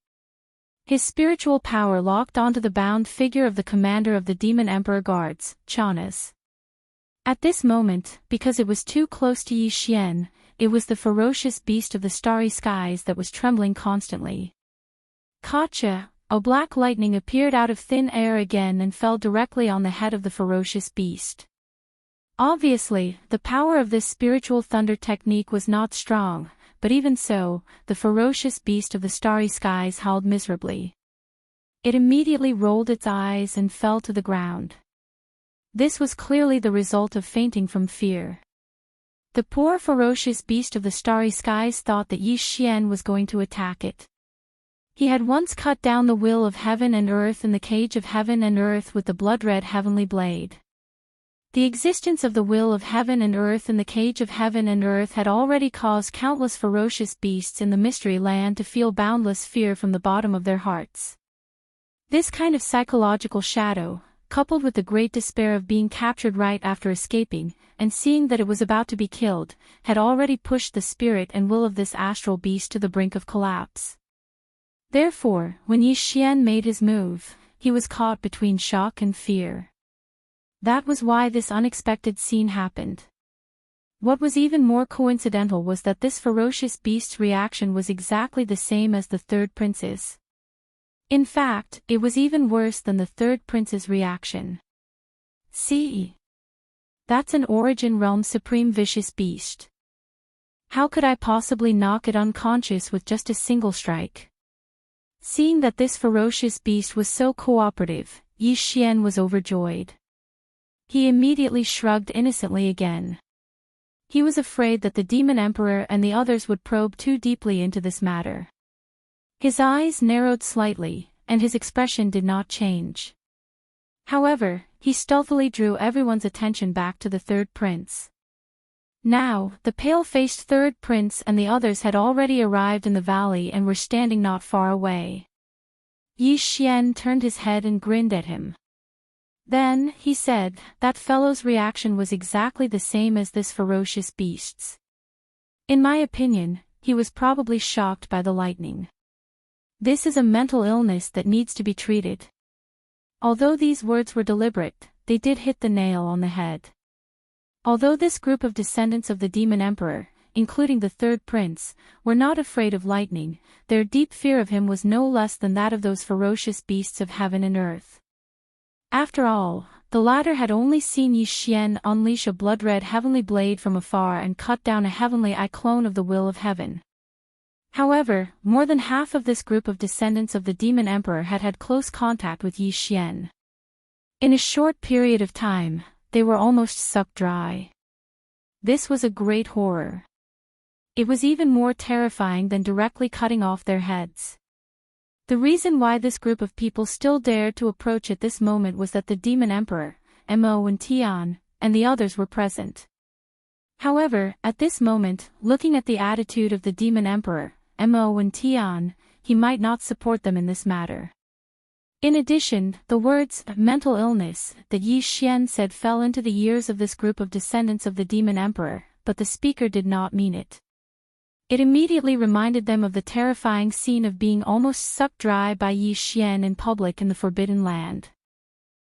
Speaker 1: His spiritual power locked onto the bound figure of the commander of the demon emperor guards, Chanas. At this moment, because it was too close to Yi Xian, it was the ferocious beast of the starry skies that was trembling constantly. Gotcha! A black lightning appeared out of thin air again and fell directly on the head of the ferocious beast. Obviously, the power of this spiritual thunder technique was not strong, but even so, the ferocious beast of the starry skies howled miserably. It immediately rolled its eyes and fell to the ground. This was clearly the result of fainting from fear. The poor ferocious beast of the starry skies thought that Yi Xian was going to attack it. He had once cut down the will of heaven and earth in the cage of heaven and earth with the blood-red heavenly blade. The existence of the will of heaven and earth in the cage of heaven and earth had already caused countless ferocious beasts in the mystery land to feel boundless fear from the bottom of their hearts. This kind of psychological shadow, coupled with the great despair of being captured right after escaping, and seeing that it was about to be killed, had already pushed the spirit and will of this astral beast to the brink of collapse. Therefore, when Yi Xian made his move, he was caught between shock and fear. That was why this unexpected scene happened. What was even more coincidental was that this ferocious beast's reaction was exactly the same as the third prince's. In fact, it was even worse than the third prince's reaction. See? That's an Origin Realm Supreme Vicious Beast. How could I possibly knock it unconscious with just a single strike? Seeing that this ferocious beast was so cooperative, Yi Xian was overjoyed. He immediately shrugged innocently again. He was afraid that the Demon Emperor and the others would probe too deeply into this matter. His eyes narrowed slightly, and his expression did not change. However, he stealthily drew everyone's attention back to the third prince. Now, the pale-faced third prince and the others had already arrived in the valley and were standing not far away. Yi Xian turned his head and grinned at him. Then, he said, that fellow's reaction was exactly the same as this ferocious beast's. In my opinion, he was probably shocked by the lightning. This is a mental illness that needs to be treated. Although these words were deliberate, they did hit the nail on the head. Although this group of descendants of the Demon Emperor, including the third prince, were not afraid of lightning, their deep fear of him was no less than that of those ferocious beasts of heaven and earth. After all, the latter had only seen Yi Xian unleash a blood-red heavenly blade from afar and cut down a heavenly eye clone of the will of heaven. However, more than half of this group of descendants of the Demon Emperor had had close contact with Yi Xian. In a short period of time, they were almost sucked dry. This was a great horror. It was even more terrifying than directly cutting off their heads. The reason why this group of people still dared to approach at this moment was that the Demon Emperor, Mo and Tian, and the others were present. However, at this moment, looking at the attitude of the Demon Emperor, Mo and Tian, he might not support them in this matter. In addition, the words mental illness that Yi Xian said fell into the ears of this group of descendants of the Demon Emperor, but the speaker did not mean it. It immediately reminded them of the terrifying scene of being almost sucked dry by Yi Xian in public in the Forbidden Land.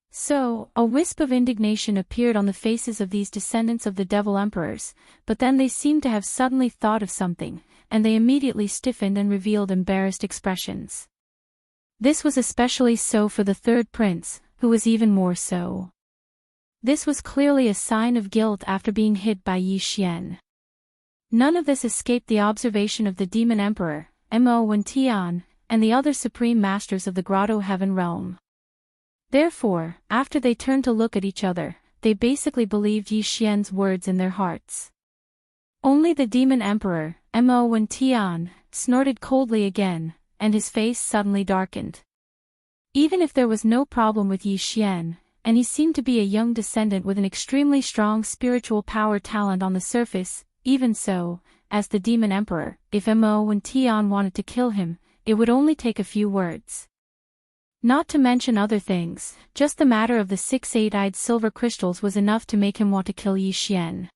Speaker 1: So, a wisp of indignation appeared on the faces of these descendants of the Devil Emperors, but then they seemed to have suddenly thought of something, and they immediately stiffened and revealed embarrassed expressions. This was especially so for the third prince, who was even more so. This was clearly a sign of guilt after being hit by Yi Xian. None of this escaped the observation of the Demon Emperor, Mo and Tian, and the other supreme masters of the Grotto Heaven realm. Therefore, after they turned to look at each other, they basically believed Yi Xian's words in their hearts. Only the Demon Emperor, Mo and Tian, snorted coldly again, and his face suddenly darkened. Even if there was no problem with Yi Xian, and he seemed to be a young descendant with an extremely strong spiritual power talent on the surface, even so, as the Demon Emperor, if Mo and Tian wanted to kill him, it would only take a few words. Not to mention other things, just the matter of the 6 eight-eyed silver crystals was enough to make him want to kill Yi Xian.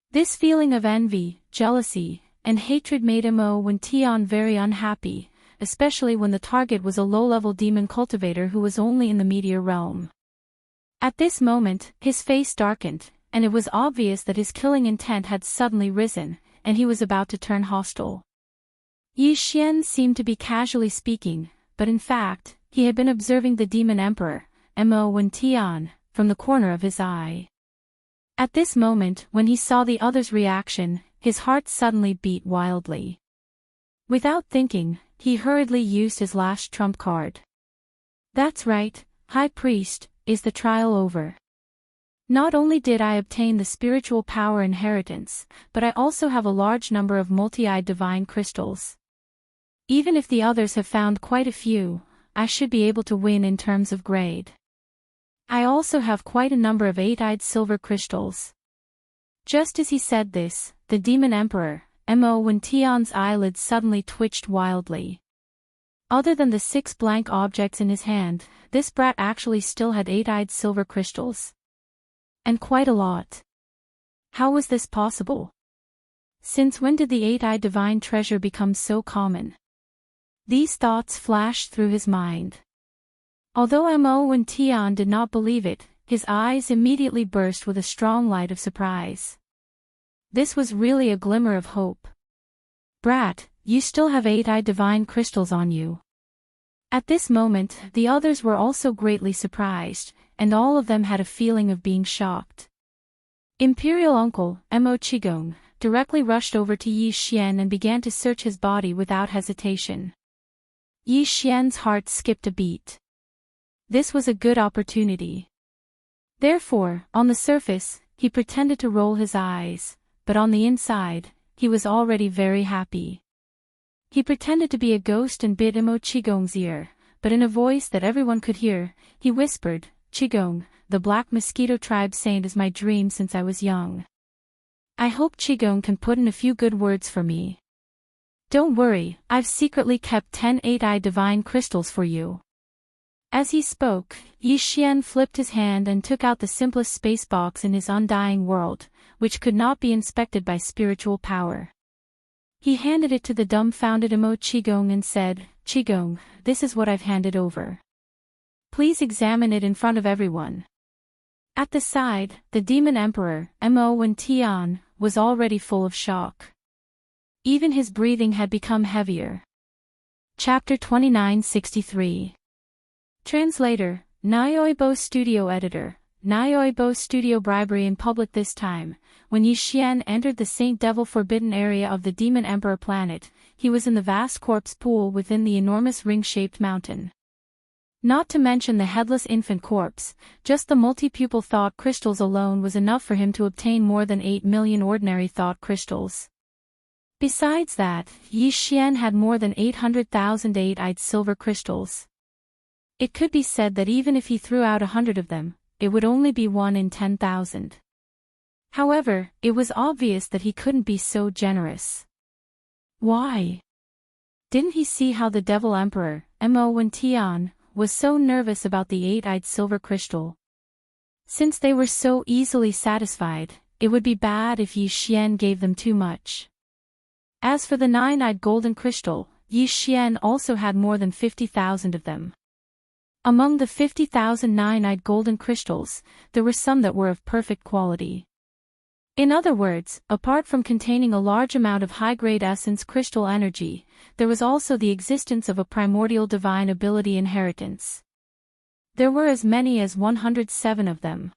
Speaker 1: This feeling of envy, jealousy, and hatred made Mo and Tian very unhappy, especially when the target was a low-level demon cultivator who was only in the meteor realm. At this moment, his face darkened, and it was obvious that his killing intent had suddenly risen, and he was about to turn hostile. Yi Xian seemed to be casually speaking, but in fact, he had been observing the Demon Emperor, Mo and Tian, from the corner of his eye. At this moment, when he saw the other's reaction, his heart suddenly beat wildly. Without thinking, he hurriedly used his last trump card. That's right, High Priest, is the trial over? Not only did I obtain the spiritual power inheritance, but I also have a large number of multi-eyed divine crystals. Even if the others have found quite a few, I should be able to win in terms of grade. I also have quite a number of 8-eyed silver crystals. Just as he said this, the Demon Emperor, Mo Wention's eyelids suddenly twitched wildly. Other than the 6 blank objects in his hand, this brat actually still had 8-eyed silver crystals. And quite a lot. How was this possible? Since when did the 8-eyed divine treasure become so common? These thoughts flashed through his mind. Although Mo Wention did not believe it, his eyes immediately burst with a strong light of surprise. This was really a glimmer of hope. Brat, you still have 8-eyed divine crystals on you. At this moment, the others were also greatly surprised, and all of them had a feeling of being shocked. Imperial Uncle, Mo Qigong, directly rushed over to Yi Xian and began to search his body without hesitation. Yi Xian's heart skipped a beat. This was a good opportunity. Therefore, on the surface, he pretended to roll his eyes, but on the inside, he was already very happy. He pretended to be a ghost and bit Mo Qigong's ear, but in a voice that everyone could hear, he whispered, "Qigong, the Black Mosquito Tribe Saint is my dream since I was young. I hope Qigong can put in a few good words for me. Don't worry, I've secretly kept 10 8-eyed divine crystals for you." As he spoke, Yi Xian flipped his hand and took out the simplest space box in his undying world, which could not be inspected by spiritual power. He handed it to the dumbfounded Mo Qigong and said, "Qigong, this is what I've handed over. Please examine it in front of everyone." At the side, the Demon Emperor, Mo Wention, was already full of shock. Even his breathing had become heavier. Chapter 2963. Translator, Naoibo Studio Editor, Naoibo Studio Bribery in public. This time, when Yi Xian entered the Saint Devil Forbidden area of the Demon Emperor planet, he was in the vast corpse pool within the enormous ring-shaped mountain. Not to mention the headless infant corpse, just the multi-pupil thought crystals alone was enough for him to obtain more than 8 million ordinary thought crystals. Besides that, Yi Xian had more than 800,000 8-eyed silver crystals. It could be said that even if he threw out 100 of them, it would only be 1 in 10,000. However, it was obvious that he couldn't be so generous. Why? Didn't he see how the Devil Emperor, Mo Wention, was so nervous about the 8-eyed silver crystal? Since they were so easily satisfied, it would be bad if Yi Xian gave them too much. As for the 9-eyed golden crystal, Yi Xian also had more than 50,000 of them. Among the 50,000 9-eyed golden crystals, there were some that were of perfect quality. In other words, apart from containing a large amount of high-grade essence crystal energy, there was also the existence of a primordial divine ability inheritance. There were as many as 107 of them.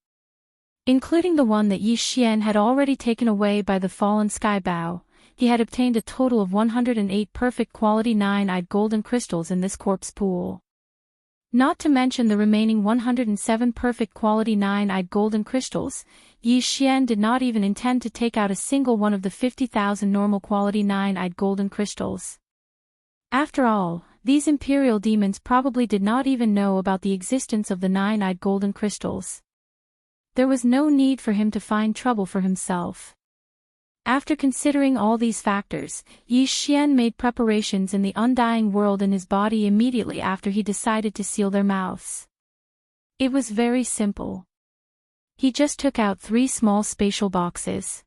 Speaker 1: Including the one that Yi Xian had already taken away by the fallen sky bow, he had obtained a total of 108 perfect quality 9-eyed golden crystals in this corpse pool. Not to mention the remaining 107 perfect quality 9-eyed golden crystals, Yi Xian did not even intend to take out a single one of the 50,000 normal quality 9-eyed golden crystals. After all, these imperial demons probably did not even know about the existence of the 9-eyed golden crystals. There was no need for him to find trouble for himself. After considering all these factors, Yi Xian made preparations in the undying world in his body immediately after he decided to seal their mouths. It was very simple. He just took out 3 small spatial boxes.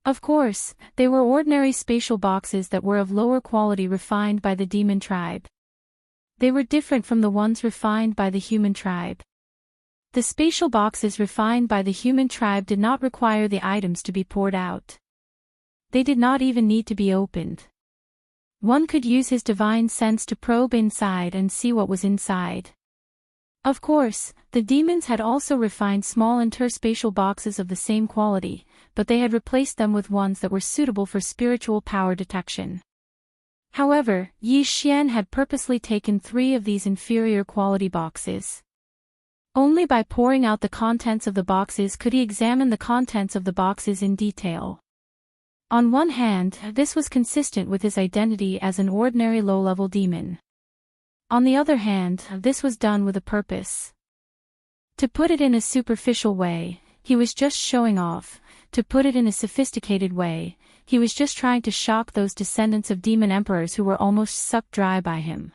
Speaker 1: Of course, they were ordinary spatial boxes that were of lower quality refined by the demon tribe. They were different from the ones refined by the human tribe. The spatial boxes refined by the human tribe did not require the items to be poured out. They did not even need to be opened. One could use his divine sense to probe inside and see what was inside. Of course, the demons had also refined small interspatial boxes of the same quality, but they had replaced them with ones that were suitable for spiritual power detection. However, Yi Xian had purposely taken 3 of these inferior quality boxes. Only by pouring out the contents of the boxes could he examine the contents of the boxes in detail. On one hand, this was consistent with his identity as an ordinary low-level demon. On the other hand, this was done with a purpose. To put it in a superficial way, he was just showing off. To put it in a sophisticated way, he was just trying to shock those descendants of demon emperors who were almost sucked dry by him.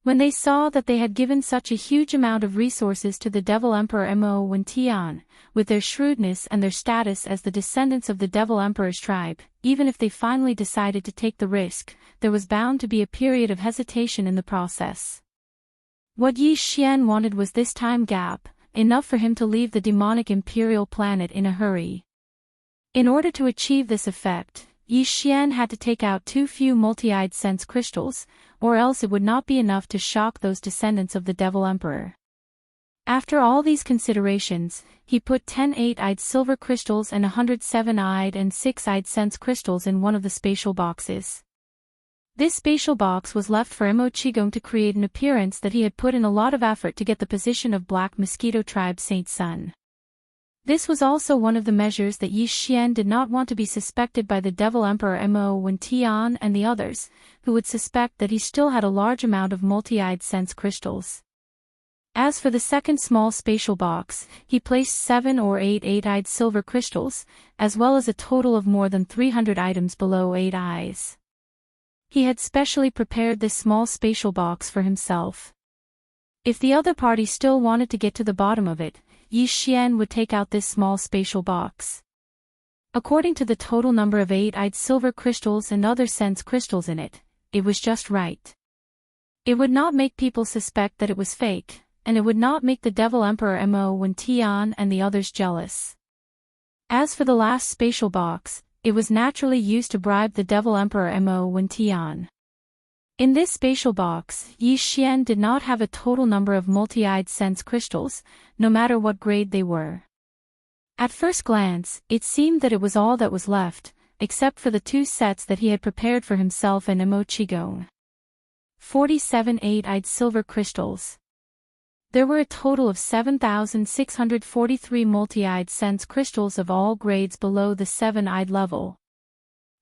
Speaker 1: When they saw that they had given such a huge amount of resources to the Devil Emperor Mo Wen Tian, with their shrewdness and their status as the descendants of the Devil Emperor's tribe, even if they finally decided to take the risk, there was bound to be a period of hesitation in the process. What Yi Xian wanted was this time gap, enough for him to leave the demonic imperial planet in a hurry. In order to achieve this effect, Yi Xian had to take out too few multi-eyed sense crystals, or else it would not be enough to shock those descendants of the Devil Emperor. After all these considerations, he put 10 8-eyed silver crystals and 100 7-eyed and 6-eyed sense crystals in one of the spatial boxes. This spatial box was left for Mo Qigong to create an appearance that he had put in a lot of effort to get the position of Black Mosquito Tribe Saint Sun. This was also one of the measures that Yi Xian did not want to be suspected by the Devil Emperor Mo Wen Tian and the others, who would suspect that he still had a large amount of multi-eyed sense crystals. As for the second small spatial box, he placed 7 or 8 8-eyed silver crystals, as well as a total of more than 300 items below 8 eyes. He had specially prepared this small spatial box for himself. If the other party still wanted to get to the bottom of it, Yi Xian would take out this small spatial box. According to the total number of 8-eyed silver crystals and other sense crystals in it, it was just right. It would not make people suspect that it was fake, and it would not make the Devil Emperor Mo Wen Tian and the others jealous. As for the last spatial box, it was naturally used to bribe the Devil Emperor Mo Wen Tian. In this spatial box, Yi Xian did not have a total number of multi-eyed sense crystals, no matter what grade they were. At first glance, it seemed that it was all that was left, except for the 2 sets that he had prepared for himself and Mo Qigong. 47 8-eyed silver crystals. There were a total of 7,643 multi-eyed sense crystals of all grades below the 7-eyed level.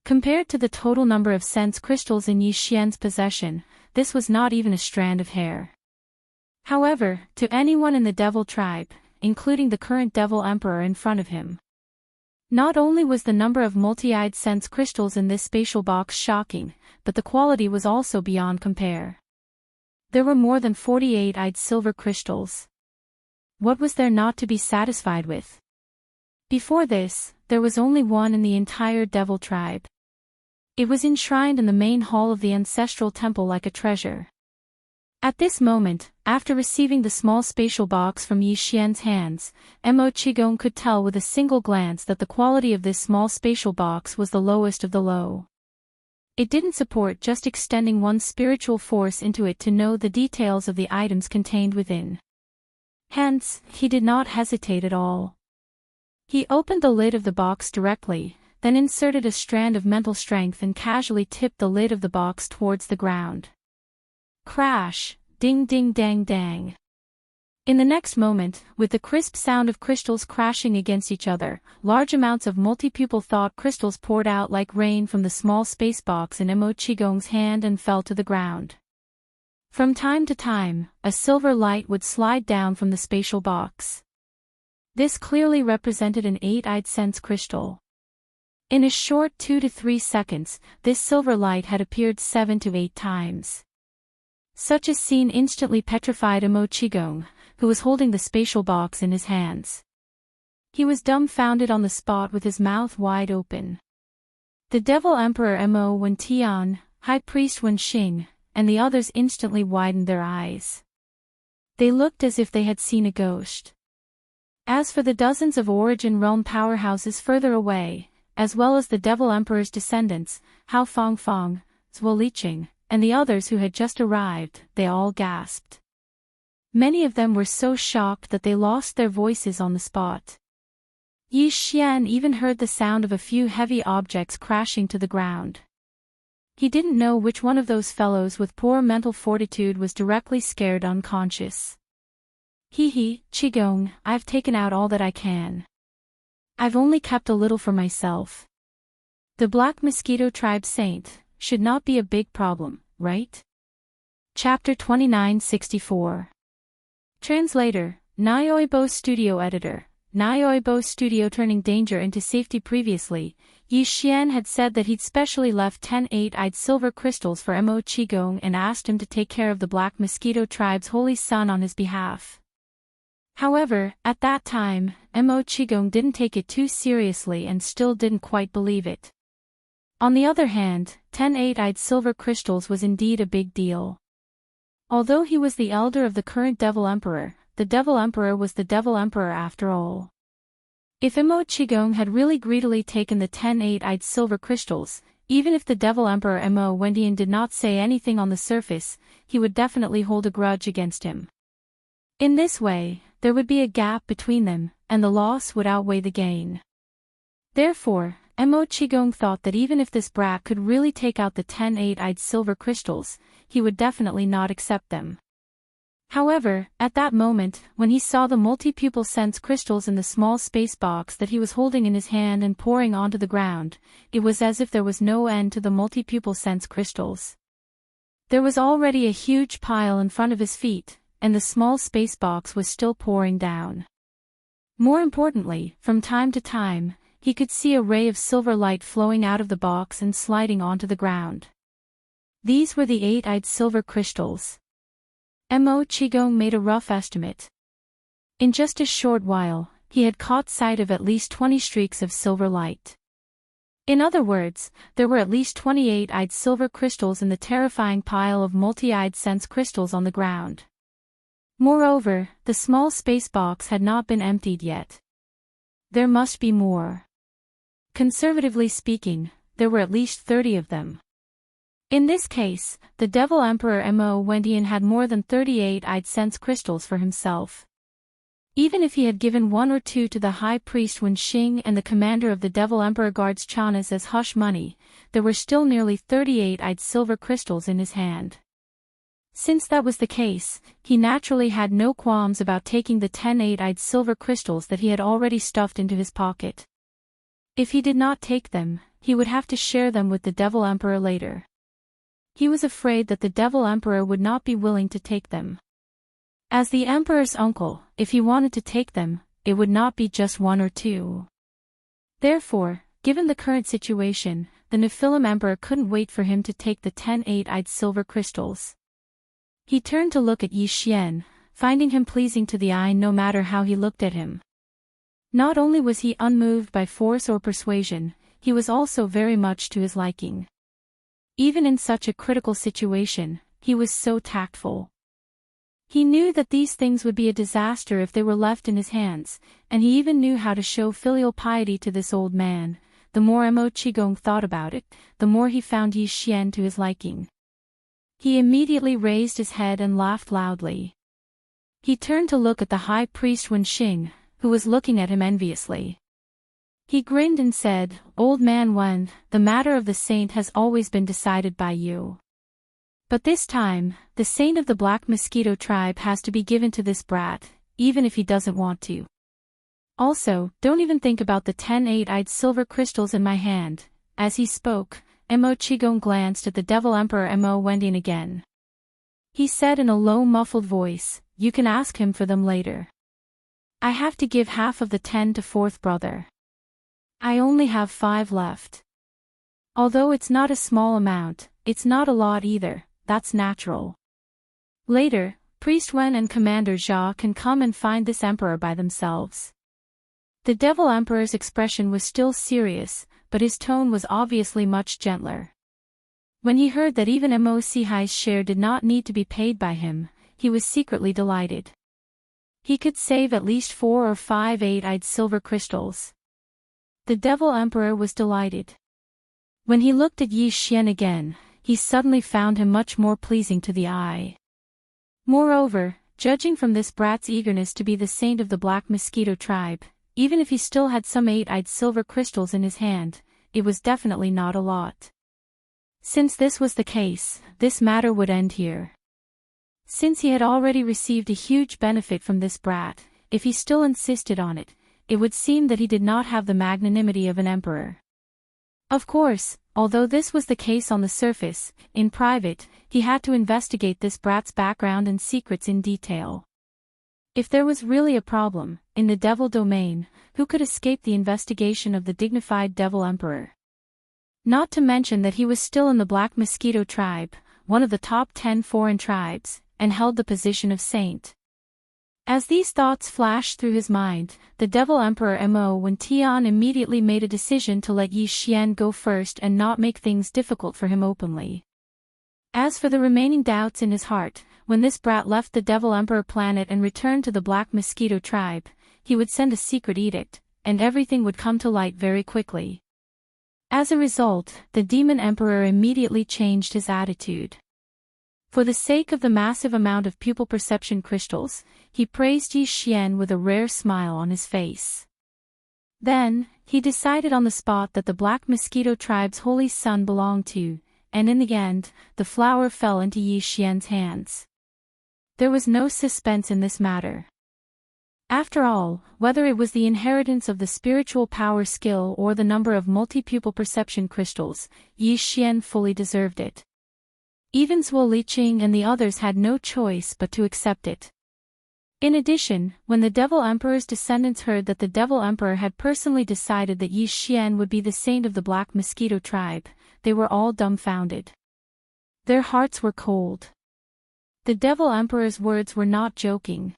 Speaker 1: Compared to the total number of sense crystals in Yi Xian's possession, this was not even a strand of hair. However, to anyone in the Devil tribe, including the current Devil Emperor in front of him, not only was the number of multi-eyed sense crystals in this spatial box shocking, but the quality was also beyond compare. There were more than 48-eyed silver crystals. What was there not to be satisfied with? Before this, there was only one in the entire Devil tribe. It was enshrined in the main hall of the ancestral temple like a treasure. At this moment, after receiving the small spatial box from Yi Xian's hands, Mo Qigong could tell with a single glance that the quality of this small spatial box was the lowest of the low. It didn't support just extending one's spiritual force into it to know the details of the items contained within. Hence, he did not hesitate at all. He opened the lid of the box directly, then inserted a strand of mental strength and casually tipped the lid of the box towards the ground. Crash, ding ding dang dang. In the next moment, with the crisp sound of crystals crashing against each other, large amounts of multi-pupil thought crystals poured out like rain from the small space box in Mo Qigong's hand and fell to the ground. From time to time, a silver light would slide down from the spatial box. This clearly represented an 8-eyed sense crystal. In a short 2 to 3 seconds, this silver light had appeared 7 to 8 times. Such a scene instantly petrified Mo Qigong, who was holding the spatial box in his hands. He was dumbfounded on the spot with his mouth wide open. The Devil Emperor Mo Wen Tian, High Priest Wen Xing, and the others instantly widened their eyes. They looked as if they had seen a ghost. As for the dozens of Origin Realm powerhouses further away, as well as the Devil Emperor's descendants, Hao Fangfang, Zhuo Liqing, and the others who had just arrived, they all gasped. Many of them were so shocked that they lost their voices on the spot. Yi Xian even heard the sound of a few heavy objects crashing to the ground. He didn't know which one of those fellows with poor mental fortitude was directly scared unconscious. Hee, Qigong, I've taken out all that I can. I've only kept a little for myself. The Black Mosquito Tribe Saint should not be a big problem, right? Chapter 2964. Translator, Audiobook Studio Editor. Audiobook Studio. Turning danger into safety. Previously, Yi Xian had said that he'd specially left 10 eight-eyed silver crystals for Mo Qigong and asked him to take care of the Black Mosquito Tribe's holy son on his behalf. However, at that time, Mo Qigong didn't take it too seriously and still didn't quite believe it. On the other hand, 10 eight-eyed silver crystals was indeed a big deal. Although he was the elder of the current Devil Emperor, the Devil Emperor was the Devil Emperor after all. If Mo Qigong had really greedily taken the 10 eight-eyed silver crystals, even if the Devil Emperor Mo Wendian did not say anything on the surface, he would definitely hold a grudge against him. In this way, there would be a gap between them, and the loss would outweigh the gain. Therefore, Mo Qigong thought that even if this brat could really take out the 10 eight-eyed silver crystals, he would definitely not accept them. However, at that moment, when he saw the multi-pupil sense crystals in the small space box that he was holding in his hand and pouring onto the ground, it was as if there was no end to the multi-pupil sense crystals. There was already a huge pile in front of his feet, and the small space box was still pouring down. More importantly, from time to time, he could see a ray of silver light flowing out of the box and sliding onto the ground. These were the eight-eyed silver crystals. Mo Qigong made a rough estimate. In just a short while, he had caught sight of at least 20 streaks of silver light. In other words, there were at least 28-eyed silver crystals in the terrifying pile of multi-eyed sense crystals on the ground. Moreover, the small space box had not been emptied yet. There must be more. Conservatively speaking, there were at least 30 of them. In this case, the Devil Emperor Mo Wendian had more than 38-eyed sense crystals for himself. Even if he had given one or two to the High Priest Wen Xing and the commander of the Devil Emperor Guards Chanas as hush money, there were still nearly 38-eyed silver crystals in his hand. Since that was the case, he naturally had no qualms about taking the 10 eight-eyed silver crystals that he had already stuffed into his pocket. If he did not take them, he would have to share them with the Devil Emperor later. He was afraid that the Devil Emperor would not be willing to take them. As the Emperor's uncle, if he wanted to take them, it would not be just one or two. Therefore, given the current situation, the Nephilim Emperor couldn't wait for him to take the 10 eight-eyed silver crystals. He turned to look at Yi Xian, finding him pleasing to the eye no matter how he looked at him. Not only was he unmoved by force or persuasion, he was also very much to his liking. Even in such a critical situation, he was so tactful. He knew that these things would be a disaster if they were left in his hands, and he even knew how to show filial piety to this old man. The more Mo Qigong thought about it, the more he found Yi Xian to his liking. He immediately raised his head and laughed loudly. He turned to look at the High Priest Wen Xing, who was looking at him enviously. He grinned and said, "Old man Wen, the matter of the saint has always been decided by you. But this time, the saint of the Black Mosquito Tribe has to be given to this brat, even if he doesn't want to. Also, don't even think about the 10 eight-eyed silver crystals in my hand." As he spoke, Mo Qigong glanced at the Devil Emperor Mo Wendian again. He said in a low muffled voice, "You can ask him for them later. I have to give half of the 10 to fourth brother. I only have 5 left. Although it's not a small amount, it's not a lot either, that's natural. Later, Priest Wen and Commander Jia can come and find this emperor by themselves." The Devil Emperor's expression was still serious, but his tone was obviously much gentler. When he heard that even Mo Sihai's share did not need to be paid by him, he was secretly delighted. He could save at least 4 or 5 eight-eyed silver crystals. The Devil Emperor was delighted. When he looked at Yi Xian again, he suddenly found him much more pleasing to the eye. Moreover, judging from this brat's eagerness to be the saint of the Black Mosquito Tribe, even if he still had some 8-eyed silver crystals in his hand, it was definitely not a lot. Since this was the case, this matter would end here. Since he had already received a huge benefit from this brat, if he still insisted on it, it would seem that he did not have the magnanimity of an emperor. Of course, although this was the case on the surface, in private, he had to investigate this brat's background and secrets in detail. If there was really a problem, in the devil domain, who could escape the investigation of the dignified devil emperor? Not to mention that he was still in the Black Mosquito tribe, one of the top 10 foreign tribes, and held the position of saint. As these thoughts flashed through his mind, the devil emperor Mo Wen Tian immediately made a decision to let Yi Xian go first and not make things difficult for him openly. As for the remaining doubts in his heart, when this brat left the devil emperor planet and returned to the Black Mosquito tribe, he would send a secret edict, and everything would come to light very quickly. As a result, the demon emperor immediately changed his attitude. For the sake of the massive amount of pupil perception crystals, he praised Yi Xian with a rare smile on his face. Then, he decided on the spot that the Black Mosquito tribe's holy son belonged to, and in the end, the flower fell into Yi Xian's hands. There was no suspense in this matter. After all, whether it was the inheritance of the spiritual power skill or the number of multi-pupil perception crystals, Yi Xian fully deserved it. Even Zhuo Liqing and the others had no choice but to accept it. In addition, when the Devil Emperor's descendants heard that the Devil Emperor had personally decided that Yi Xian would be the saint of the Black Mosquito tribe, they were all dumbfounded. Their hearts were cold. The Devil Emperor's words were not joking.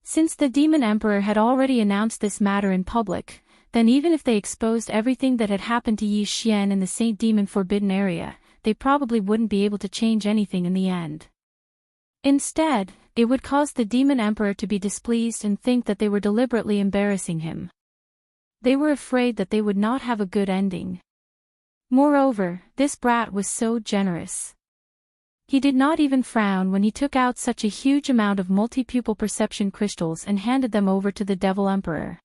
Speaker 1: Since the Demon Emperor had already announced this matter in public, then even if they exposed everything that had happened to Yi Xian in the Saint Demon Forbidden Area, they probably wouldn't be able to change anything in the end. Instead, it would cause the Demon Emperor to be displeased and think that they were deliberately embarrassing him. They were afraid that they would not have a good ending. Moreover, this brat was so generous. He did not even frown when he took out such a huge amount of multi-pupil perception crystals and handed them over to the Devil Emperor.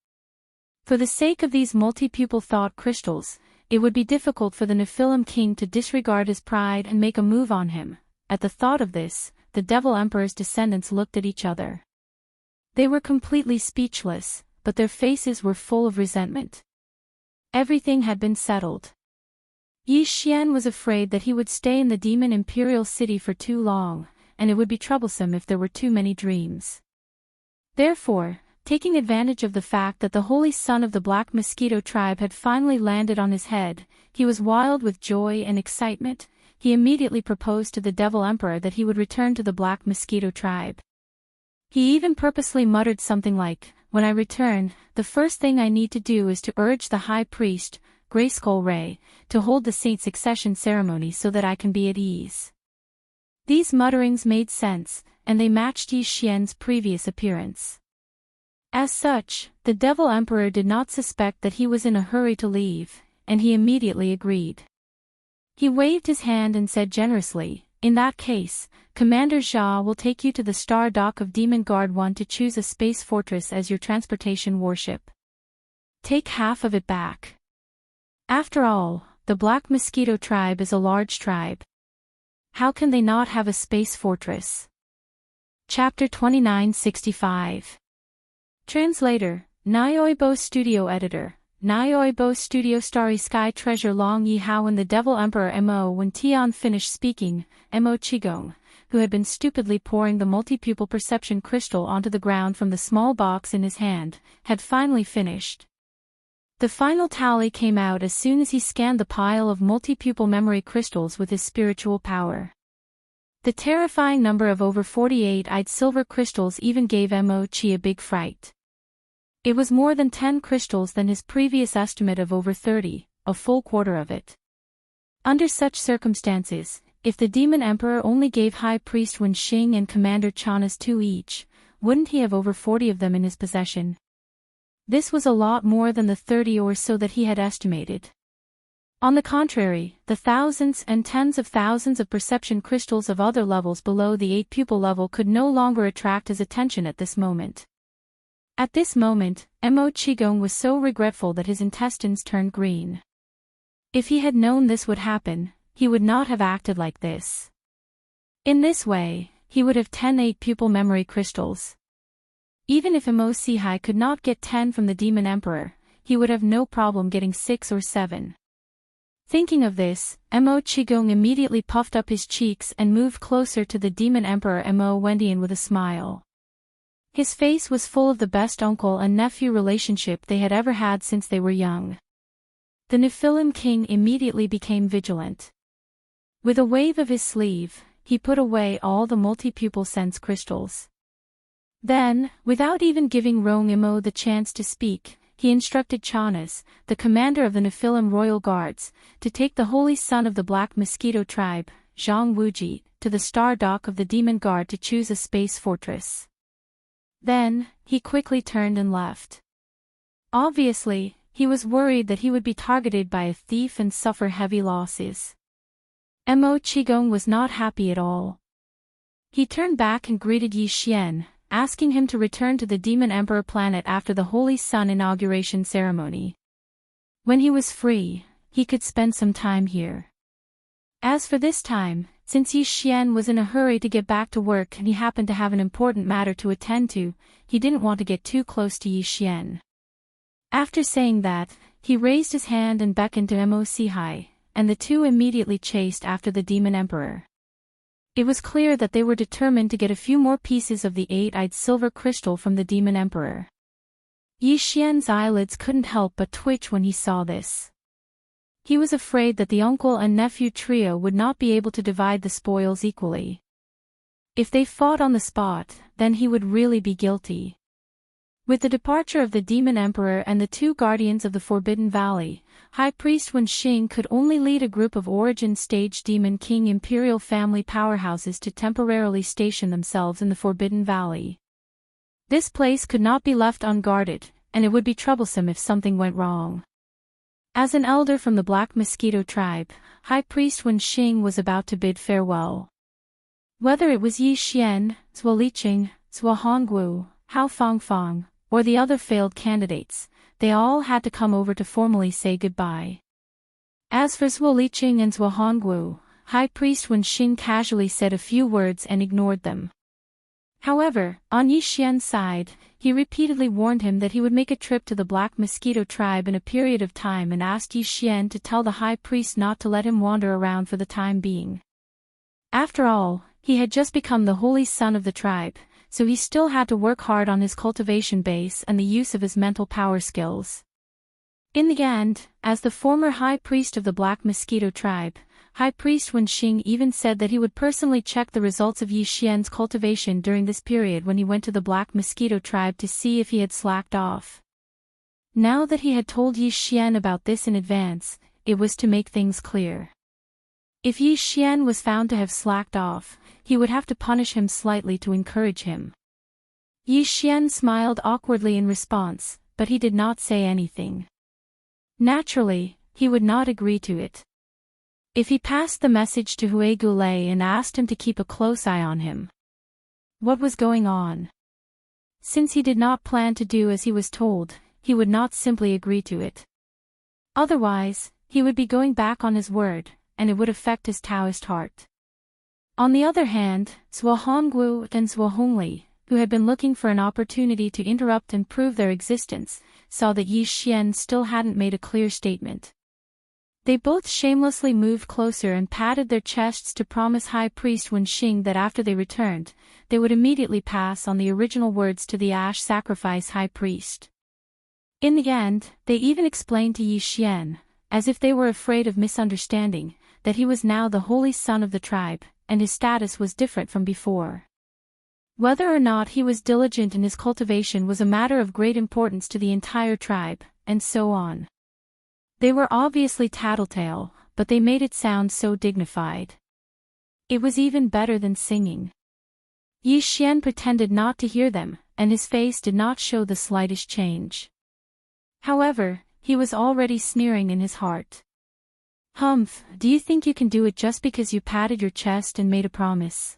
Speaker 1: For the sake of these multi-pupil thought crystals, it would be difficult for the Nephilim King to disregard his pride and make a move on him. At the thought of this, the Devil Emperor's descendants looked at each other. They were completely speechless, but their faces were full of resentment. Everything had been settled. Yi Xian was afraid that he would stay in the Demon Imperial City for too long, and it would be troublesome if there were too many dreams. Therefore, taking advantage of the fact that the holy son of the Black Mosquito tribe had finally landed on his head, he was wild with joy and excitement. He immediately proposed to the Devil Emperor that he would return to the Black Mosquito tribe. He even purposely muttered something like, "When I return, the first thing I need to do is to urge the High Priest, Grayskull Ray, to hold the saint succession ceremony so that I can be at ease." These mutterings made sense, and they matched Yi Xian's previous appearance. As such, the Devil Emperor did not suspect that he was in a hurry to leave, and he immediately agreed. He waved his hand and said generously, "In that case, Commander Jia will take you to the Star Dock of Demon Guard 1 to choose a space fortress as your transportation warship. Take half of it back. After all, the Black Mosquito tribe is a large tribe. How can they not have a space fortress?" Chapter 2965. Translator, Nyoibo Studio Editor, Nyoibo Studio. Starry Sky Treasure Long Yi Hao. When the Devil Emperor Mo Wen Tian finished speaking, Mo Qigong, who had been stupidly pouring the multi-pupil perception crystal onto the ground from the small box in his hand, had finally finished. The final tally came out as soon as he scanned the pile of multi-pupil memory crystals with his spiritual power. The terrifying number of over 48-eyed silver crystals even gave Mo Qi a big fright. It was more than 10 crystals than his previous estimate of over 30, a full quarter of it. Under such circumstances, if the Demon Emperor only gave High Priest Wen Xing and Commander Chanas 2 each, wouldn't he have over 40 of them in his possession? This was a lot more than the 30 or so that he had estimated. On the contrary, the thousands and tens of thousands of perception crystals of other levels below the 8 pupil level could no longer attract his attention at this moment. At this moment, Mo Qigong was so regretful that his intestines turned green. If he had known this would happen, he would not have acted like this. In this way, he would have 10 8-pupil memory crystals. Even if Mo Sihai could not get 10 from the Demon Emperor, he would have no problem getting 6 or 7. Thinking of this, Mo Qigong immediately puffed up his cheeks and moved closer to the Demon Emperor Mo Wendian with a smile. His face was full of the best uncle and nephew relationship they had ever had since they were young. The Nephilim king immediately became vigilant. With a wave of his sleeve, he put away all the multi-pupil sense crystals. Then, without even giving Rong Mo the chance to speak, he instructed Chanas, the commander of the Nephilim royal guards, to take the holy son of the Black Mosquito tribe, Zhang Wuji, to the star dock of the demon guard to choose a space fortress. Then, he quickly turned and left. Obviously, he was worried that he would be targeted by a thief and suffer heavy losses. Mo Qigong was not happy at all. He turned back and greeted Yi Xian, asking him to return to the Demon Emperor planet after the Holy Sun inauguration ceremony. When he was free, he could spend some time here. As for this time, since Yi Xian was in a hurry to get back to work and he happened to have an important matter to attend to, he didn't want to get too close to Yi Xian. After saying that, he raised his hand and beckoned to Mo Sihai, and the two immediately chased after the Demon Emperor. It was clear that they were determined to get a few more pieces of the 8-eyed silver crystal from the Demon Emperor. Yi Xian's eyelids couldn't help but twitch when he saw this. He was afraid that the uncle and nephew trio would not be able to divide the spoils equally. If they fought on the spot, then he would really be guilty. With the departure of the Demon Emperor and the two guardians of the Forbidden Valley, High Priest Wen Xing could only lead a group of Origin Stage Demon King Imperial family powerhouses to temporarily station themselves in the Forbidden Valley. This place could not be left unguarded, and it would be troublesome if something went wrong. As an elder from the Black Mosquito tribe, High Priest Wen Xing was about to bid farewell. Whether it was Yi Xian, Zhuo Liqing, Zhuo Hongwu, Hao Fangfang, or the other failed candidates, they all had to come over to formally say goodbye. As for Zhuo Liqing and Zhuo Hongwu, High Priest Wen Xing casually said a few words and ignored them. However, on Yi Xian's side, he repeatedly warned him that he would make a trip to the Black Mosquito tribe in a period of time and asked Yi Xian to tell the high priest not to let him wander around for the time being. After all, he had just become the holy son of the tribe, so he still had to work hard on his cultivation base and the use of his mental power skills. In the end, as the former high priest of the Black Mosquito tribe, High Priest Wen Xing even said that he would personally check the results of Yi Xian's cultivation during this period when he went to the Black Mosquito tribe to see if he had slacked off. Now that he had told Yi Xian about this in advance, it was to make things clear. If Yi Xian was found to have slacked off, he would have to punish him slightly to encourage him. Yi Xian smiled awkwardly in response, but he did not say anything. Naturally, he would not agree to it. If he passed the message to Hui Gulei and asked him to keep a close eye on him. What was going on? Since he did not plan to do as he was told, he would not simply agree to it. Otherwise, he would be going back on his word, and it would affect his Taoist heart. On the other hand, Zhuo Hongwu and Zhuo Hongli, who had been looking for an opportunity to interrupt and prove their existence, saw that Yi Xian still hadn't made a clear statement. They both shamelessly moved closer and patted their chests to promise High Priest Wen Xing that after they returned, they would immediately pass on the original words to the Ash Sacrifice High Priest. In the end, they even explained to Yi Xian, as if they were afraid of misunderstanding, that he was now the holy son of the tribe, and his status was different from before. Whether or not he was diligent in his cultivation was a matter of great importance to the entire tribe, and so on. They were obviously tattletale, but they made it sound so dignified. It was even better than singing. Yi Xian pretended not to hear them, and his face did not show the slightest change. However, he was already sneering in his heart. Humph, do you think you can do it just because you patted your chest and made a promise?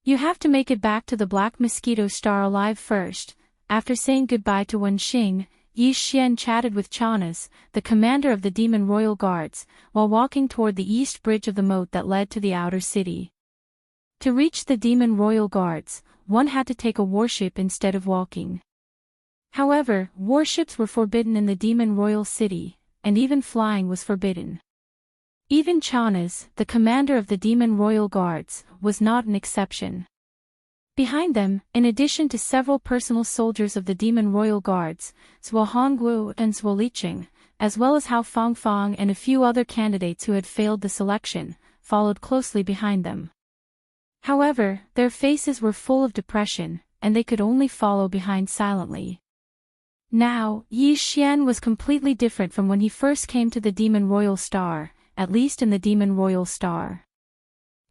Speaker 1: You have to make it back to the Black Mosquito Star alive first, after saying goodbye to Wen Xing, Yi Xian chatted with Chanas, the commander of the Demon Royal Guards, while walking toward the east bridge of the moat that led to the outer city. To reach the Demon Royal Guards, one had to take a warship instead of walking. However, warships were forbidden in the Demon Royal City, and even flying was forbidden. Even Chanas, the commander of the Demon Royal Guards, was not an exception. Behind them, in addition to several personal soldiers of the Demon Royal Guards, Zhuo Hongguo and Zhuo Liqing, as well as Hao Fangfang and a few other candidates who had failed the selection, followed closely behind them. However, their faces were full of depression, and they could only follow behind silently. Now, Yi Xian was completely different from when he first came to the Demon Royal Star, at least in the Demon Royal Star.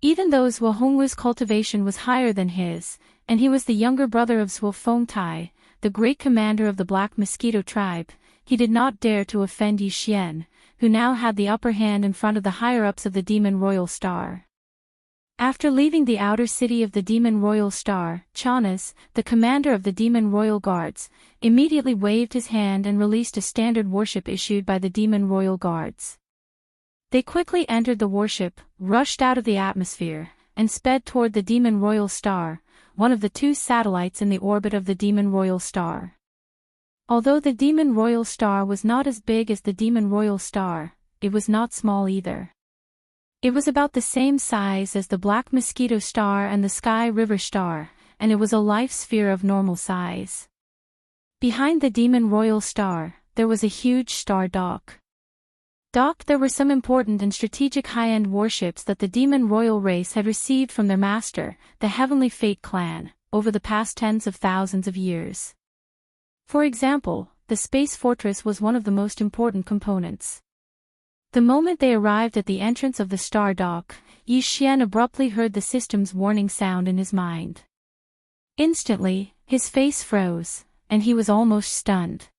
Speaker 1: Even though Zhuo Hongwu's cultivation was higher than his, and he was the younger brother of Zhuo Fengtai, the great commander of the Black Mosquito tribe, he did not dare to offend Yi Xian, who now had the upper hand in front of the higher-ups of the Demon Royal Star. After leaving the outer city of the Demon Royal Star, Chanas, the commander of the Demon Royal Guards, immediately waved his hand and released a standard warship issued by the Demon Royal Guards. They quickly entered the warship, rushed out of the atmosphere, and sped toward the Demon Royal Star, one of the two satellites in the orbit of the Demon Royal Star. Although the Demon Royal Star was not as big as the Demon Royal Star, it was not small either. It was about the same size as the Black Mosquito Star and the Sky River Star, and it was a life sphere of normal size. Behind the Demon Royal Star, there was a huge star dock. Docked there were some important and strategic high-end warships that the Demon Royal race had received from their master, the Heavenly Fate clan, over the past tens of thousands of years. For example, the Space Fortress was one of the most important components. The moment they arrived at the entrance of the star dock, Yi Xian abruptly heard the system's warning sound in his mind. Instantly, his face froze, and he was almost stunned.